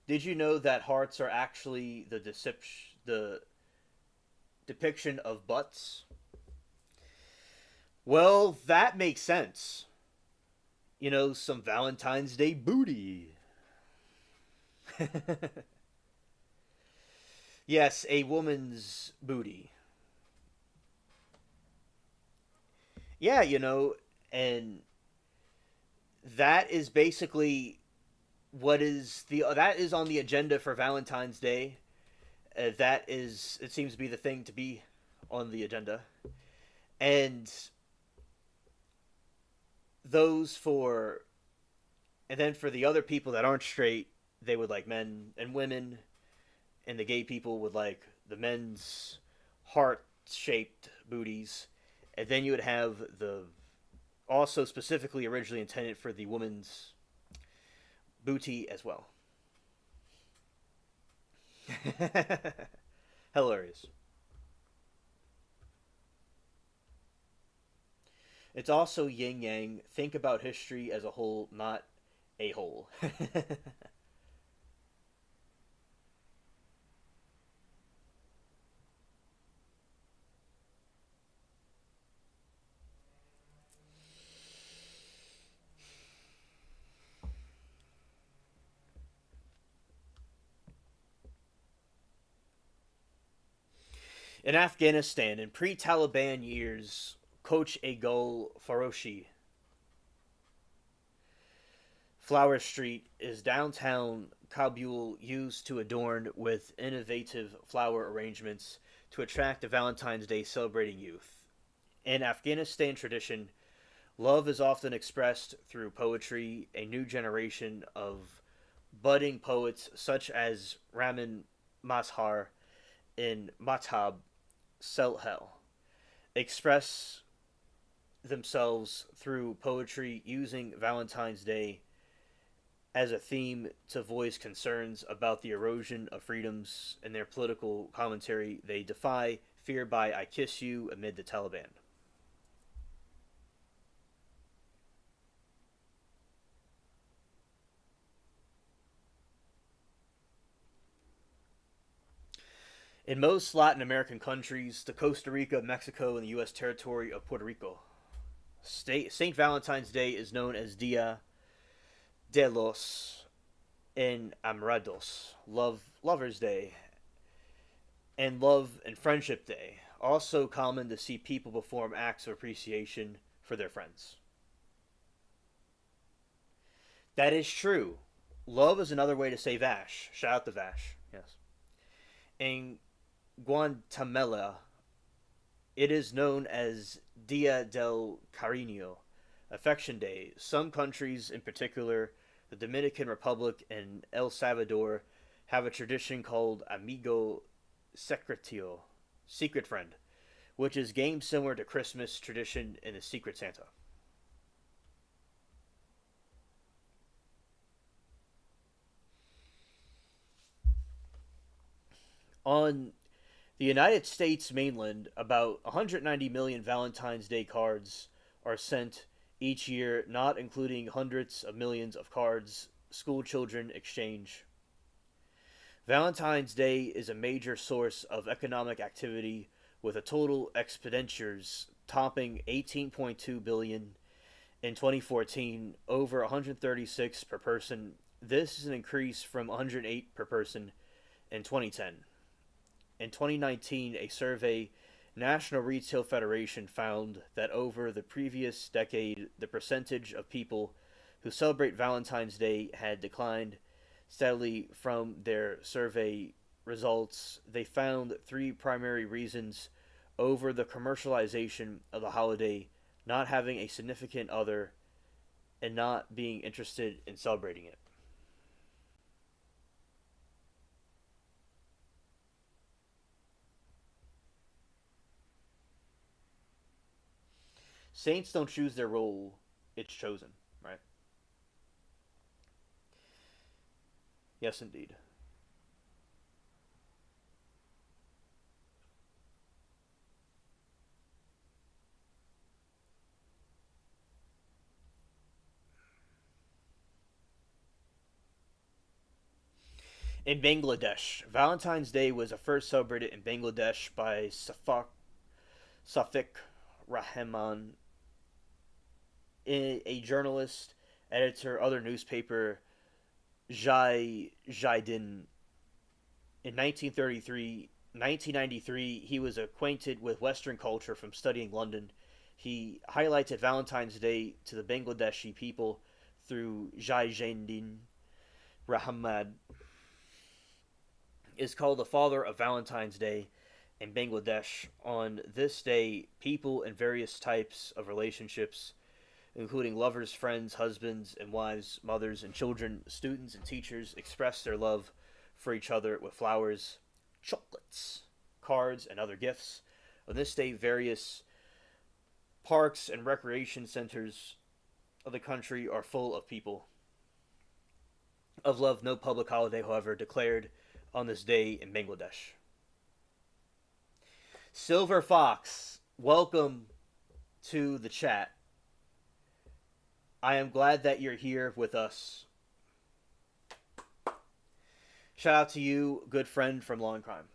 Did you know that hearts are actually the deception, the depiction of butts. Well, that makes sense. You know, some Valentine's Day booty. Yes, a woman's booty. Yeah, you know, and that is basically what is the that is on the agenda for Valentine's Day. That is, it seems to be the thing to be on the agenda, and those for and then for the other people that aren't straight, they would like men and women, and the gay people would like the men's heart shaped booties, and then you would have the also specifically originally intended for the woman's booty as well. Hilarious. It's also yin yang. Think about history as a whole, not a whole. In Afghanistan, in pre Taliban years, Coach Agol Faroshi Flower Street is downtown Kabul used to adorn with innovative flower arrangements to attract the Valentine's Day celebrating youth. In Afghanistan tradition, love is often expressed through poetry. A new generation of budding poets such as Ramin Mazhar and Matab Selhel express themselves through poetry using Valentine's Day as a theme to voice concerns about the erosion of freedoms. In their political commentary, they defy fear by I Kiss You amid the Taliban. In most Latin American countries, the Costa Rica, Mexico, and the U.S. territory of Puerto Rico, St. Valentine's Day is known as Dia de los Enamorados, Lovers' Day, and Love and Friendship Day. Also common to see people perform acts of appreciation for their friends. That is true. Love is another way to say Vash. Shout out to Vash. Yes. In Guatemala, it is known as Dia del Cariño, Affection Day. Some countries, in particular the Dominican Republic and El Salvador, have a tradition called Amigo Secretio, Secret Friend, which is game similar to Christmas tradition in the Secret Santa. On the United States mainland, about 190 million Valentine's Day cards are sent each year, not including hundreds of millions of cards school children exchange. Valentine's Day is a major source of economic activity with a total expenditures topping 18.2 billion in 2014, over 136 per person. This is an increase from 108 per person in 2010. In 2019, a survey National Retail Federation found that over the previous decade, the percentage of people who celebrate Valentine's Day had declined steadily. From their survey results, they found three primary reasons over the commercialization of the holiday: not having a significant other and not being interested in celebrating it. Saints don't choose their role, it's chosen, right? Yes, indeed. In Bangladesh, Valentine's Day was first celebrated in Bangladesh by Safik Rahman, a journalist, editor, other newspaper, Jai Jaidin. In 1993, he was acquainted with Western culture from studying London. He highlighted Valentine's Day to the Bangladeshi people through Jai Jaidin. Rahman is called the father of Valentine's Day in Bangladesh. On this day, people in various types of relationships, including lovers, friends, husbands and wives, mothers and children, students and teachers, express their love for each other with flowers, chocolates, cards, and other gifts. On this day, various parks and recreation centers of the country are full of people. Of love, no public holiday, however, declared on this day in Bangladesh. Silver Fox, welcome to the chat. I am glad that you're here with us. Shout out to you, good friend from Law and Crime.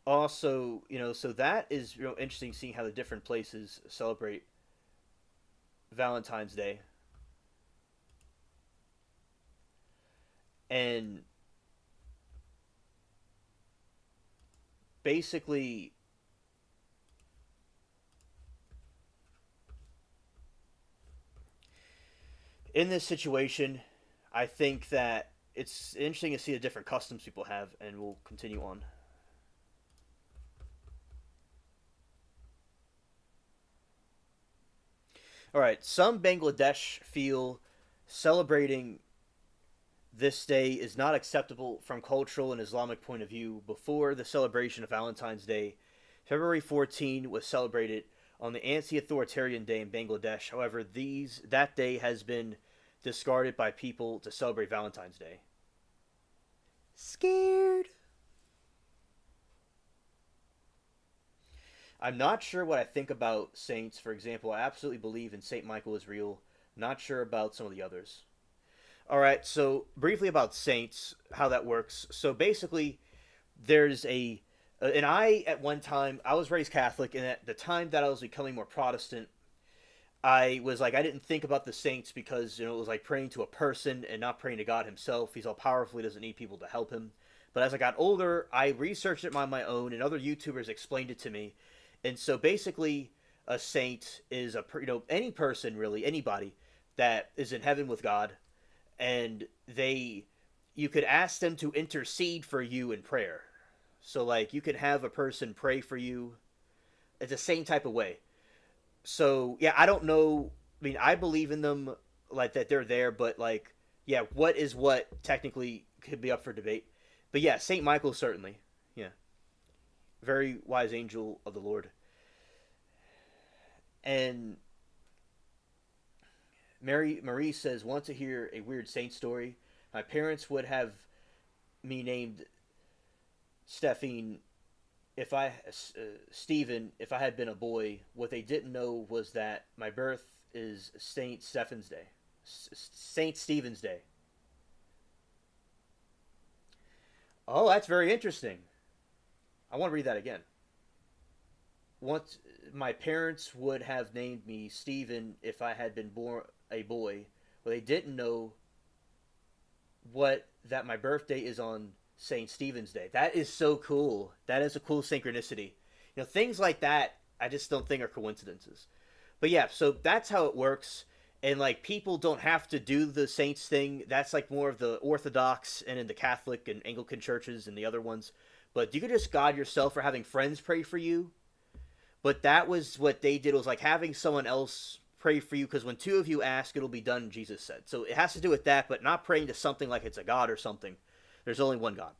Also, so that is interesting seeing how the different places celebrate Valentine's Day. And basically, in this situation, I think that it's interesting to see the different customs people have, and we'll continue on. All right, some Bangladesh feel celebrating this day is not acceptable from cultural and Islamic point of view. Before the celebration of Valentine's Day, February 14 was celebrated on the anti-authoritarian day in Bangladesh. However, that day has been discarded by people to celebrate Valentine's Day. Scared. I'm not sure what I think about saints. For example, I absolutely believe in Saint Michael is real. Not sure about some of the others. All right, so briefly about saints, how that works. So basically, there's and I at one time I was raised Catholic, and at the time that I was becoming more Protestant, I was like I didn't think about the saints because it was like praying to a person and not praying to God Himself. He's all powerful; He doesn't need people to help Him. But as I got older, I researched it on my own, and other YouTubers explained it to me. And so basically, a saint is any person really, anybody that is in heaven with God, and you could ask them to intercede for you in prayer. So like you could have a person pray for you. It's the same type of way. So yeah, I don't know. I mean, I believe in them like that they're there, but like yeah, what is what technically could be up for debate. But yeah, Saint Michael certainly. Yeah, very wise angel of the Lord. And Marie says, want to hear a weird saint story? My parents would have me named Stephine Stephen if I had been a boy. What they didn't know was that my birth is Saint Stephen's Day, Saint Stephen's Day. Oh, that's very interesting. I want to read that again. Once my parents would have named me Stephen if I had been born a boy. Well, they didn't know what that my birthday is on St. Stephen's Day. That is so cool. That is a cool synchronicity. Things like that I just don't think are coincidences. But yeah, so that's how it works. And like people don't have to do the saints thing. That's like more of the Orthodox and in the Catholic and Anglican churches and the other ones. But you could just God yourself or having friends pray for you. But that was what they did, was like having someone else pray for you, because when two of you ask, it'll be done, Jesus said. So it has to do with that, but not praying to something like it's a god or something. There's only one God,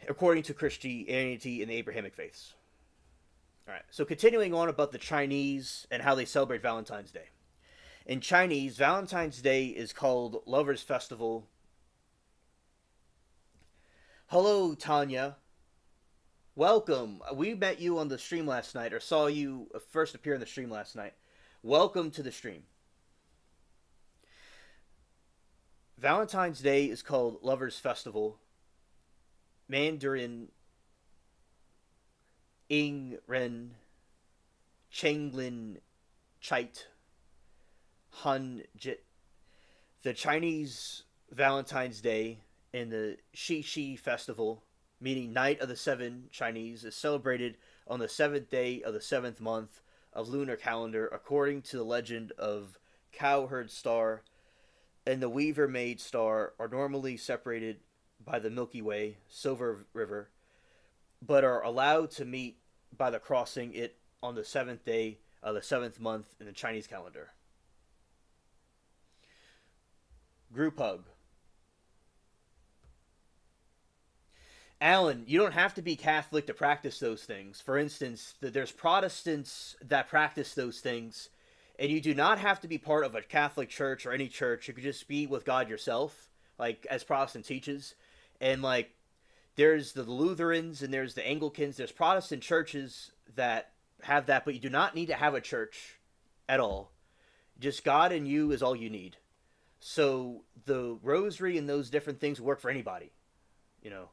according to Christianity and the Abrahamic faiths. All right, so continuing on about the Chinese and how they celebrate Valentine's Day. In Chinese, Valentine's Day is called Lover's Festival, Hello, Tanya. Welcome. We met you on the stream last night, or saw you first appear in the stream last night. Welcome to the stream. Valentine's Day is called Lovers Festival. Mandarin Ing Ren Chenglin Chait Han Jit. The Chinese Valentine's Day and the Shi Festival, meaning Night of the Seven Chinese, is celebrated on the seventh day of the seventh month of lunar calendar, according to the legend of Cowherd Star and the Weaver Maid Star are normally separated by the Milky Way, Silver River, but are allowed to meet by the crossing it on the seventh day of the seventh month in the Chinese calendar. Group hug. Alan, you don't have to be Catholic to practice those things. For instance, there's Protestants that practice those things, and you do not have to be part of a Catholic church or any church. You could just be with God yourself, like as Protestant teaches. And like, there's the Lutherans and there's the Anglicans. There's Protestant churches that have that, but you do not need to have a church at all. Just God and you is all you need. So the rosary and those different things work for anybody, you know.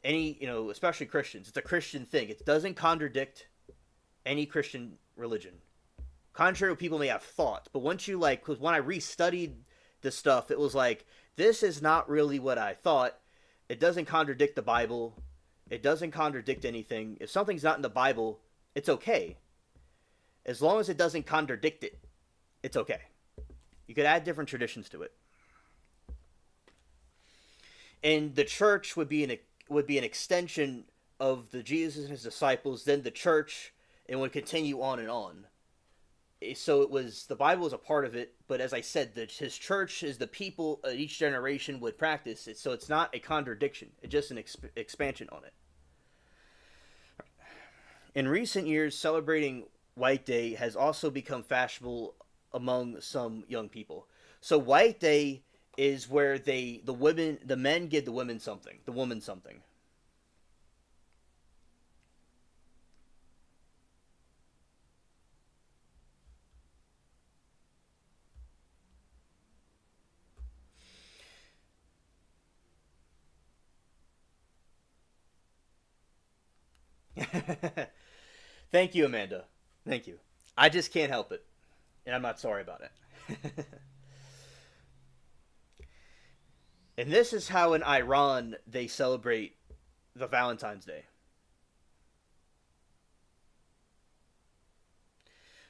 Especially Christians. It's a Christian thing. It doesn't contradict any Christian religion. Contrary to what people may have thought. But once you, like, because when I restudied the stuff, it was like, this is not really what I thought. It doesn't contradict the Bible. It doesn't contradict anything. If something's not in the Bible, it's okay. As long as it doesn't contradict it, it's okay. You could add different traditions to it. And the church would be an extension of the Jesus and his disciples, then the church, and would continue on and on. So the Bible is a part of it, but as I said, his church is the people each generation would practice it, so it's not a contradiction. It's just an expansion on it. In recent years, celebrating White Day has also become fashionable among some young people. So White Day is where the men give the women something, the woman something. Thank you, Amanda. Thank you. I just can't help it, and I'm not sorry about it. And this is how in Iran they celebrate the Valentine's Day.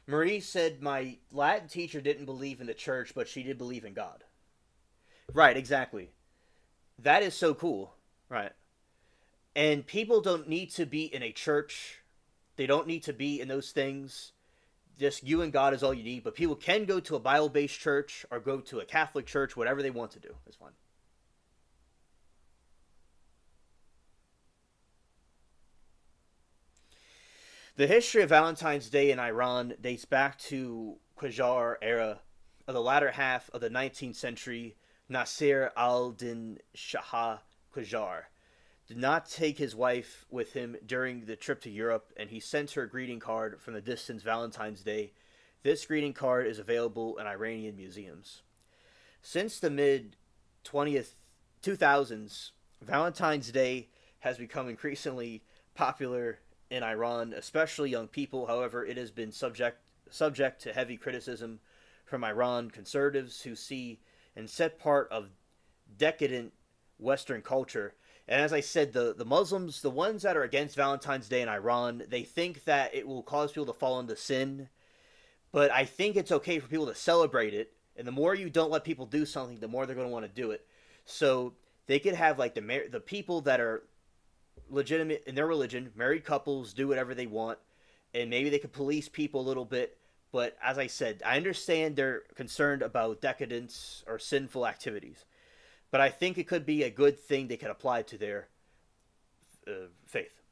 Marie said my Latin teacher didn't believe in the church, but she did believe in God. Right, exactly. That is so cool. Right. And people don't need to be in a church. They don't need to be in those things. Just you and God is all you need. But people can go to a Bible-based church or go to a Catholic church, whatever they want to do. It's fine. The history of Valentine's Day in Iran dates back to Qajar era of the latter half of the 19th century. Nasir al-Din Shah Qajar did not take his wife with him during the trip to Europe, and he sent her a greeting card from the distant Valentine's Day. This greeting card is available in Iranian museums. Since the mid 20th 2000s, Valentine's Day has become increasingly popular in Iran, especially young people. However, it has been subject to heavy criticism from Iran conservatives who see and set part of decadent Western culture. And as I said, the Muslims, the ones that are against Valentine's Day in Iran, they think that it will cause people to fall into sin. But I think it's okay for people to celebrate it. And the more you don't let people do something, the more they're going to want to do it. So they could have like the people that are legitimate in their religion, married couples, do whatever they want. And maybe they could police people a little bit. But as I said, I understand they're concerned about decadence or sinful activities. But I think it could be a good thing they could apply to their faith.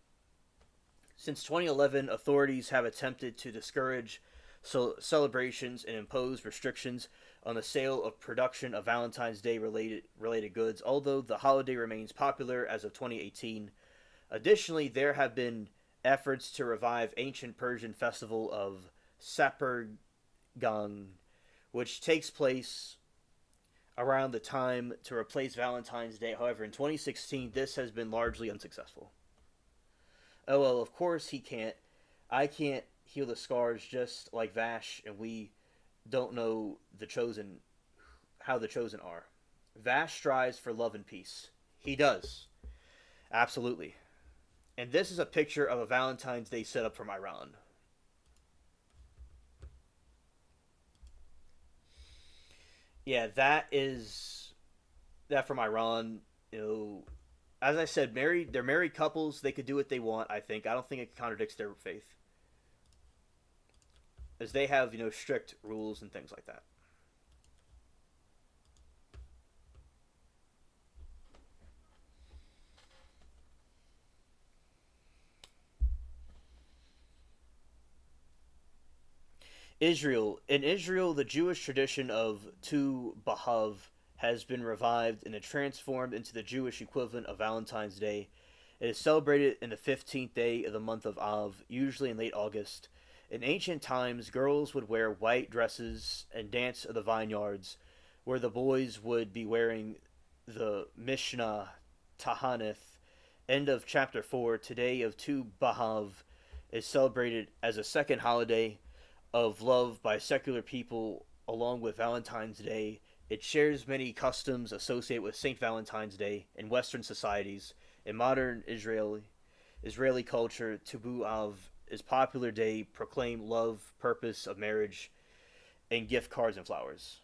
Since 2011, authorities have attempted to discourage celebrations and impose restrictions on the sale of production of Valentine's Day related goods, although the holiday remains popular as of 2018. Additionally, there have been efforts to revive ancient Persian festival of Sapargang, which takes place around the time to replace Valentine's Day. However, in 2016, this has been largely unsuccessful. Oh well, of course he can't. I can't heal the scars just like Vash, and we don't know the chosen, how the chosen are. Vash strives for love and peace. He does, absolutely. And this is a picture of a Valentine's Day setup from Iran. Yeah, that is that from Iran. You know, as I said, they're married couples. They could do what they want. I don't think it contradicts their faith, as they have strict rules and things like that. In Israel, the Jewish tradition of Tu B'Av has been revived and transformed into the Jewish equivalent of Valentine's Day. It is celebrated in the 15th day of the month of Av, usually in late August. In ancient times, girls would wear white dresses and dance in the vineyards, where the boys would be wearing the Mishnah Tahanith. End of chapter 4. Today of Tu B'Av is celebrated as a second holiday of love by secular people along with Valentine's Day. It shares many customs associated with St. Valentine's Day in Western societies. In modern Israeli culture, Tabu Av is popular day proclaim love, purpose of marriage, and gift cards and flowers.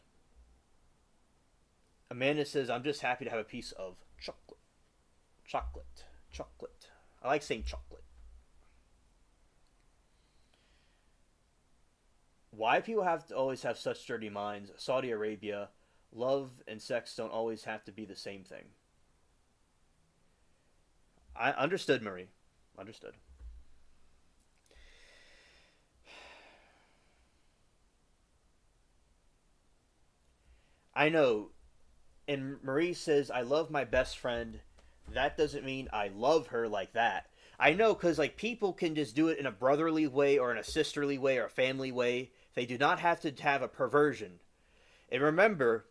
Amanda says, "I'm just happy to have a piece of chocolate, chocolate, chocolate." I like saying chocolate. Why people have to always have such dirty minds? Saudi Arabia, love and sex don't always have to be the same thing. I understood, Marie. Understood. I know. And Marie says, "I love my best friend." That doesn't mean I love her like that. I know, because like people can just do it in a brotherly way or in a sisterly way or a family way. They do not have to have a perversion. And remember,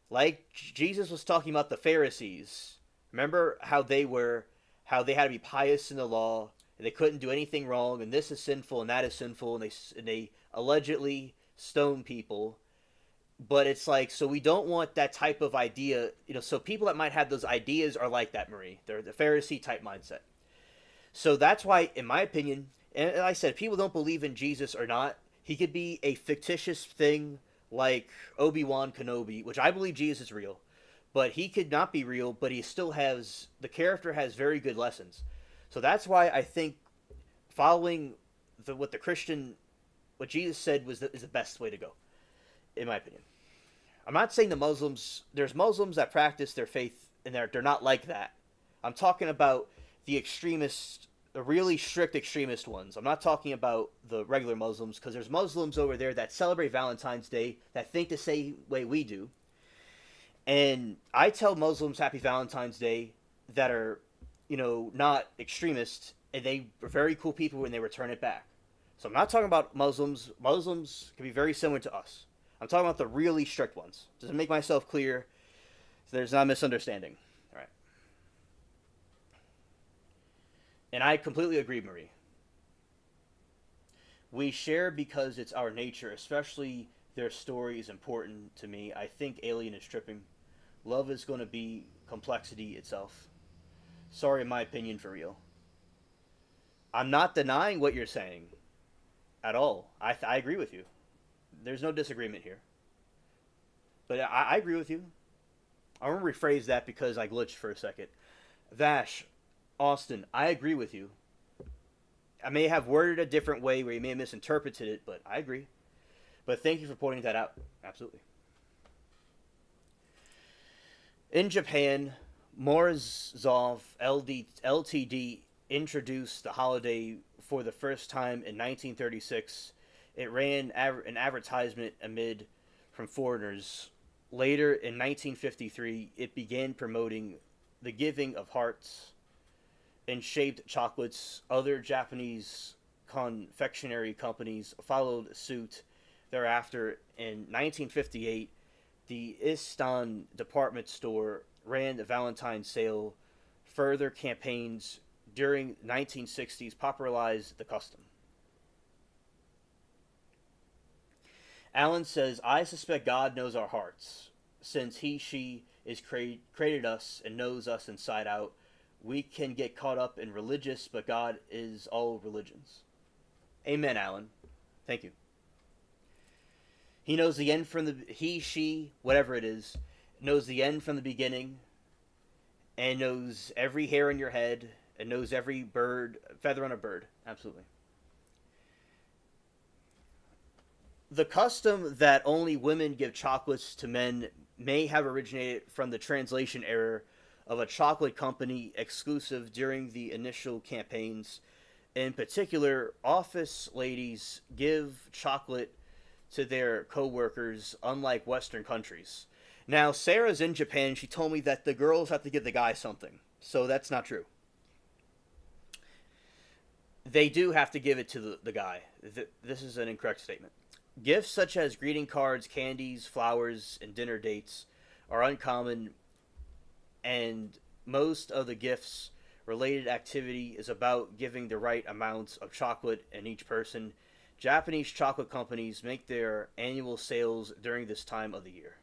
like Jesus was talking about the Pharisees. Remember how they had to be pious in the law, and they couldn't do anything wrong, and this is sinful and that is sinful, and they allegedly stone people. But it's like, so we don't want that type of idea. So people that might have those ideas are like that, Marie. They're the Pharisee type mindset. So that's why, in my opinion, and like I said, people don't believe in Jesus or not. He could be a fictitious thing like Obi-Wan Kenobi, which I believe Jesus is real. But he could not be real, but he still has, the character has very good lessons. So that's why I think following what the Christian, what Jesus said is the best way to go, in my opinion. I'm not saying there's Muslims that practice their faith and they're not like that. I'm talking about the extremists, the really strict extremist ones. I'm not talking about the regular Muslims, because there's Muslims over there that celebrate Valentine's Day that think the same way we do. And I tell Muslims Happy Valentine's Day that are, not extremists, and they are very cool people when they return it back. So I'm not talking about Muslims. Muslims can be very similar to us. I'm talking about the really strict ones. Just to make myself clear, so there's not a misunderstanding. All right. And I completely agree, Marie. We share because it's our nature, especially their story is important to me. I think Alien is tripping. Love is going to be complexity itself. Sorry, in my opinion, for real. I'm not denying what you're saying at all. I agree with you. There's no disagreement here. But I agree with you. I want to rephrase that because I glitched for a second. Vash, Austin, I agree with you. I may have worded a different way where you may have misinterpreted it, but I agree. But thank you for pointing that out. Absolutely. In Japan, Morozov Ltd. Introduced the holiday for the first time in 1936. It ran an advertisement amid from foreigners. Later in 1953, it began promoting the giving of hearts and shaped chocolates. Other Japanese confectionery companies followed suit thereafter. In 1958, the Istan department store ran the Valentine's sale. Further campaigns during the 1960s popularized the custom. Allen says, I suspect God knows our hearts. Since she is created us and knows us inside out, we can get caught up in religious, but God is all religions. Amen, Allen. Thank you. He knows the end from the... she, whatever it is, knows the end from the beginning, and knows every hair in your head, and knows every feather on a bird. Absolutely. The custom that only women give chocolates to men may have originated from the translation error of a chocolate company exclusive during the initial campaigns. In particular, office ladies give chocolate to their co-workers, unlike Western countries. Now, Sarah's in Japan. She told me that the girls have to give the guy something. So that's not true. They do have to give it to the guy. This is an incorrect statement. Gifts such as greeting cards, candies, flowers, and dinner dates are uncommon, and most of the gifts related activity is about giving the right amounts of chocolate in each person. Japanese chocolate companies make their annual sales during this time of the year.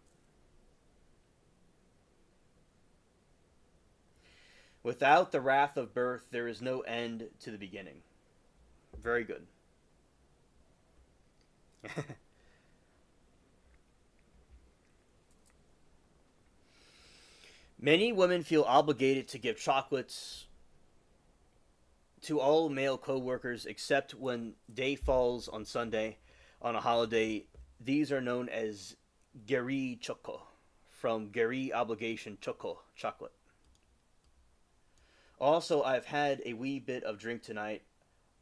Without the wrath of birth, there is no end to the beginning. Very good. Many women feel obligated to give chocolates to all male co-workers except when day falls on Sunday on a holiday. These are known as geri choco, from geri obligation choco, chocolate. Also, I've had a wee bit of drink tonight.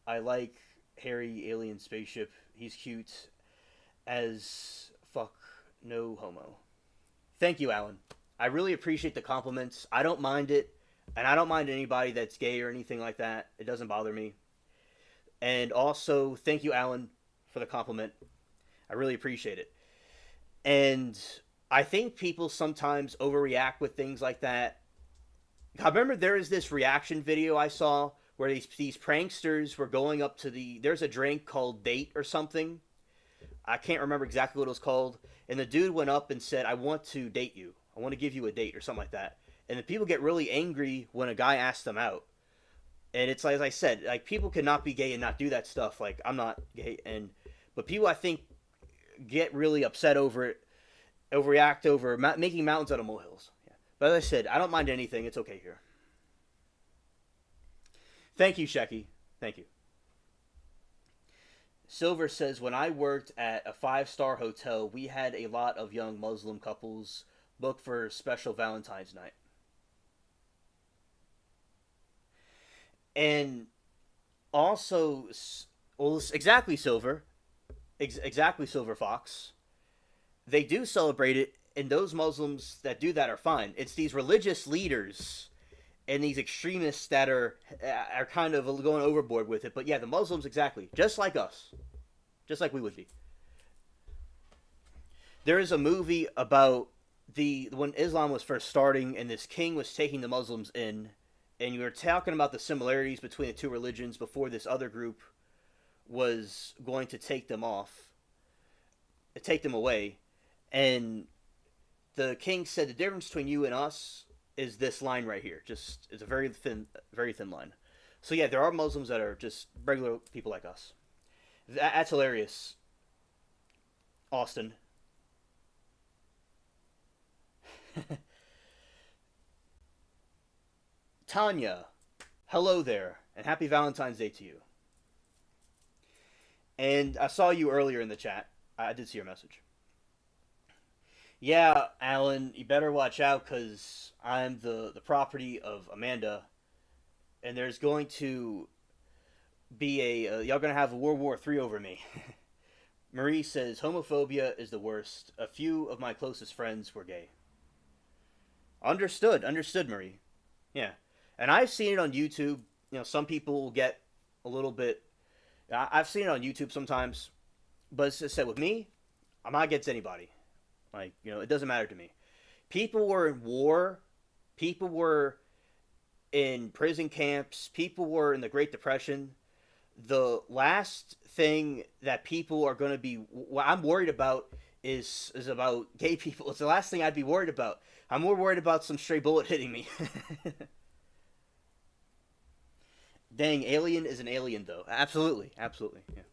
I like hairy alien spaceship. He's cute as fuck, no homo. Thank you, Alan. I really appreciate the compliments. I don't mind it, and I don't mind anybody that's gay or anything like that. It doesn't bother me. And also, thank you, Alan, for the compliment. I really appreciate it. And I think people sometimes overreact with things like that. I remember there is this reaction video I saw where these pranksters were going up to there's a drink called Date or something. I can't remember exactly what it was called. And the dude went up and said, I want to date you. I want to give you a date or something like that. And the people get really angry when a guy asks them out. And it's like, as I said, like, people cannot be gay and not do that stuff. Like, I'm not gay. But people, I think, get really upset over it, overreact over making mountains out of molehills. Yeah. But as I said, I don't mind anything. It's okay here. Thank you, Shecky. Thank you. Silver says, when I worked at a 5-star hotel, we had a lot of young Muslim couples booked for special Valentine's night. And also, well, exactly, Silver. Exactly, Silver Fox. They do celebrate it, and those Muslims that do that are fine. It's these religious leaders and these extremists that are kind of going overboard with it. But yeah, the Muslims, exactly. Just like us. Just like we would be. There is a movie about when Islam was first starting and this king was taking the Muslims in, and you were talking about the similarities between the two religions before this other group was going to take them away. And the king said, the difference between you and us is this line right here. Just, it's a very thin line. So yeah, there are Muslims that are just regular people like us. That's hilarious, Austin. Tanya, hello there, and happy Valentine's Day to you. And I saw you earlier in the chat. I did see your message. Yeah, Alan, you better watch out, because I'm the property of Amanda, and there's going to be y'all going to have a World War III over me. Marie says homophobia is the worst. A few of my closest friends were gay. Understood, understood, Marie. Yeah, and I've seen it on YouTube. You know, some people will get a little bit. I've seen it on YouTube sometimes, but as I said, with me, I'm not against anybody. Like, you know, it doesn't matter to me. People were in war. People were in prison camps. People were in the Great Depression. The last thing that people are going to be, what I'm worried about is about gay people. It's the last thing I'd be worried about. I'm more worried about some stray bullet hitting me. Dang, Alien is an alien, though. Absolutely, absolutely. Yeah.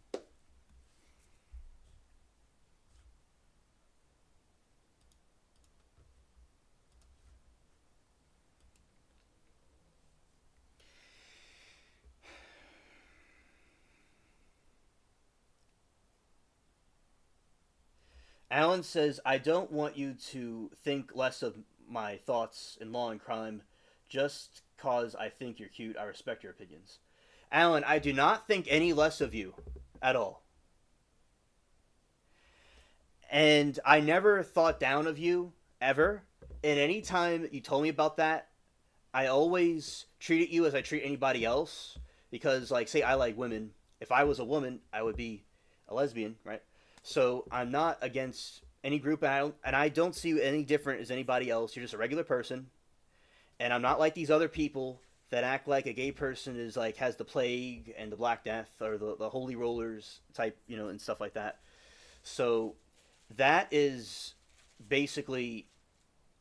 Alan says, I don't want you to think less of my thoughts in law and crime just cause I think you're cute. I respect your opinions. Alan, I do not think any less of you at all. And I never thought down of you ever. And any time you told me about that, I always treated you as I treat anybody else. Because, like, say I like women. If I was a woman, I would be a lesbian, right? So I'm not against any group, and I don't see you any different as anybody else. You're just a regular person, and I'm not like these other people that act like a gay person is like has the plague and the Black Death or the Holy Rollers type, you know, and stuff like that. So that is basically,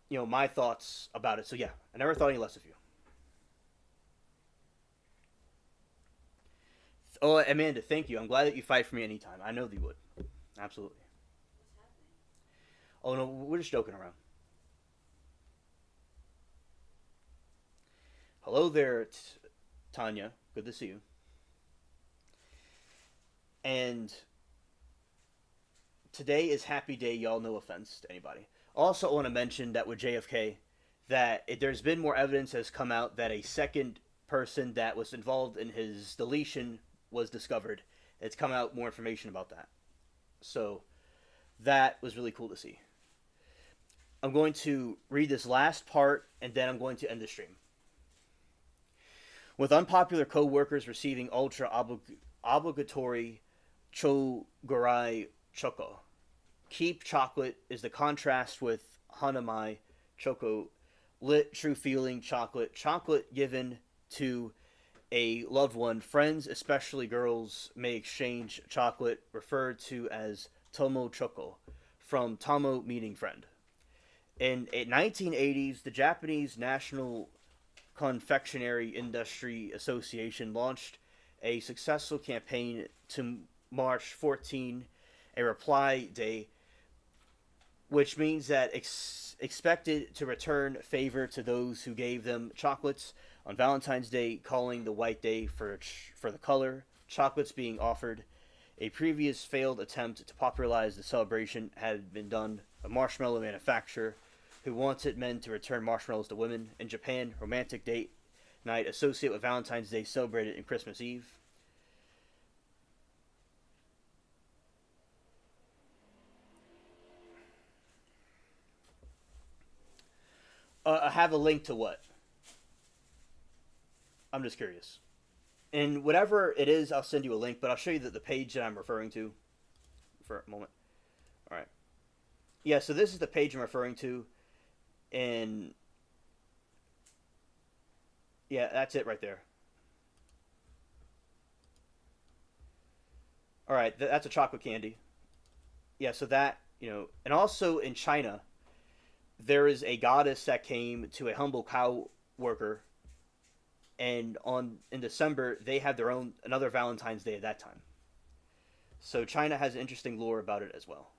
you know, my thoughts about it. So yeah, I never thought any less of you. Oh, Amanda, thank you. I'm glad that you fight for me anytime. I know that you would. Absolutely. Oh no, we're just joking around. Hello there, Tanya. Good to see you. And today is Happy Day, y'all. No offense to anybody. Also, I want to mention that with JFK, that there's been more evidence has come out that a second person that was involved in his deletion was discovered. It's come out more information about that. So that was really cool to see. I'm going to read this last part and then I'm going to end the stream. With unpopular co-workers receiving ultra obligatory chogorai choco. Keep chocolate is the contrast with hanamai choco lit true feeling chocolate. Chocolate given to a loved one. Friends, especially girls, may exchange chocolate referred to as tomo choco from tomo meaning friend. In the 1980s, the Japanese National Confectionery Industry Association launched a successful campaign to March 14, a reply day, which means that expected to return favor to those who gave them chocolates on Valentine's Day, calling the white day for the color chocolates being offered. A previous failed attempt to popularize the celebration had been done by a marshmallow manufacturer who wanted men to return marshmallows to women. In Japan, romantic date night associated with Valentine's Day celebrated in Christmas Eve. I have a link to what? I'm just curious. And whatever it is, I'll send you a link, but I'll show you the page that I'm referring to for a moment. All right. Yeah, so this is the page I'm referring to. And yeah, that's it right there. All right, that's a chocolate candy. Yeah, so that, you know, and also in China, there is a goddess that came to a humble cow worker, and on in December they have their own another Valentine's Day at that time. So China has an interesting lore about it as well.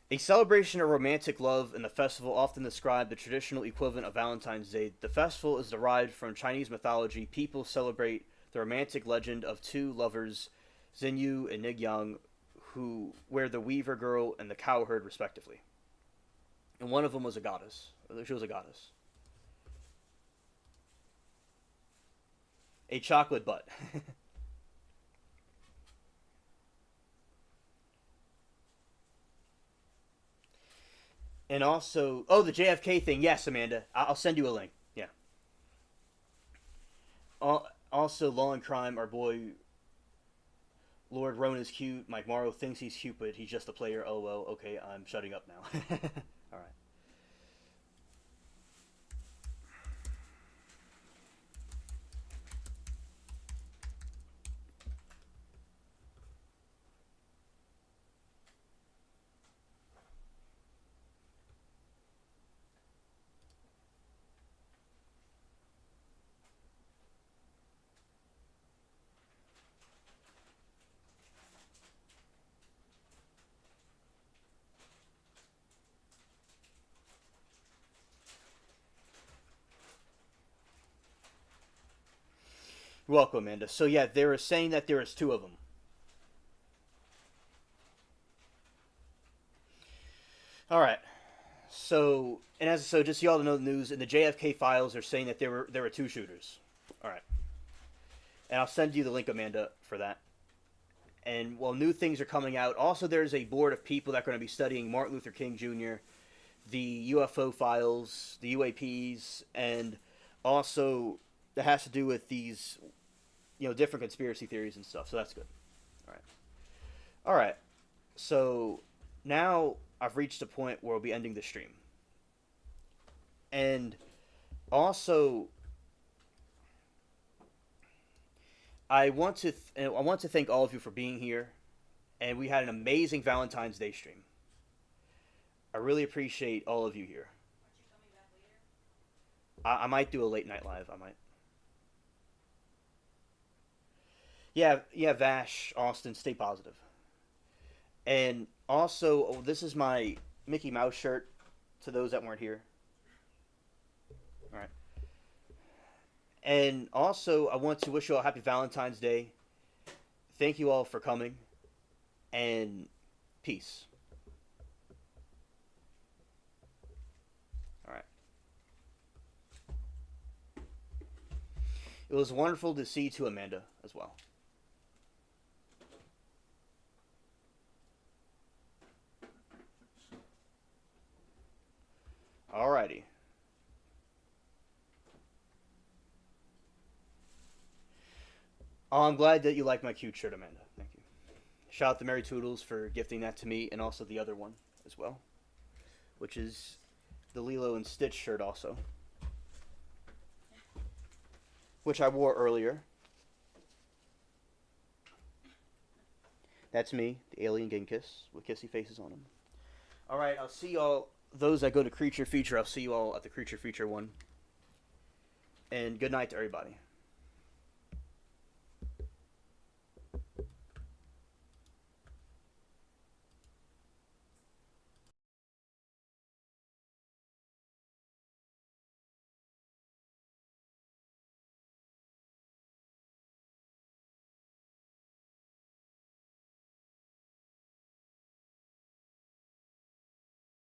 A celebration of romantic love and the festival often describe the traditional equivalent of Valentine's Day. The festival is derived from Chinese mythology. People celebrate the romantic legend of two lovers, Xinyu and Nigyang, who were the weaver girl and the cowherd, respectively. and one of them was a goddess. She was a goddess. A chocolate butt. And also, oh, the JFK thing. Yes, Amanda. I'll send you a link. Yeah. Also, Law and Crime. Our boy Lord Roan is cute. Mike Morrow thinks he's cute, but he's just a player. Oh well. Okay, I'm shutting up now. All right. You're welcome, Amanda. So yeah, they were saying that there is two of them. All right. So just so y'all to know the news, in the JFK files, they're saying that there were two shooters. All right. And I'll send you the link, Amanda, for that. And while new things are coming out, also there's a board of people that are going to be studying Martin Luther King Jr., the UFO files, the UAPs, and also that has to do with these, different conspiracy theories and stuff. So that's good. All right. All right. So now I've reached a point where we'll be ending the stream. And also, I want to thank all of you for being here, and we had an amazing Valentine's Day stream. I really appreciate all of you here. I might do a late night live. I might. Yeah, yeah. Vash, Austin, stay positive. And also, oh, this is my Mickey Mouse shirt. To those that weren't here. All right. And also, I want to wish you all a happy Valentine's Day. Thank you all for coming, and peace. All right. It was wonderful to see you too, Amanda, as well. Alrighty. Oh, I'm glad that you like my cute shirt, Amanda. Thank you. Shout out to Mary Toodles for gifting that to me, and also the other one as well, which is the Lilo and Stitch shirt also, which I wore earlier. That's me, the alien Genkiss, with kissy faces on them. Alright, I'll see y'all, those that go to Creature Feature, I'll see you all at the Creature Feature one. And good night to everybody.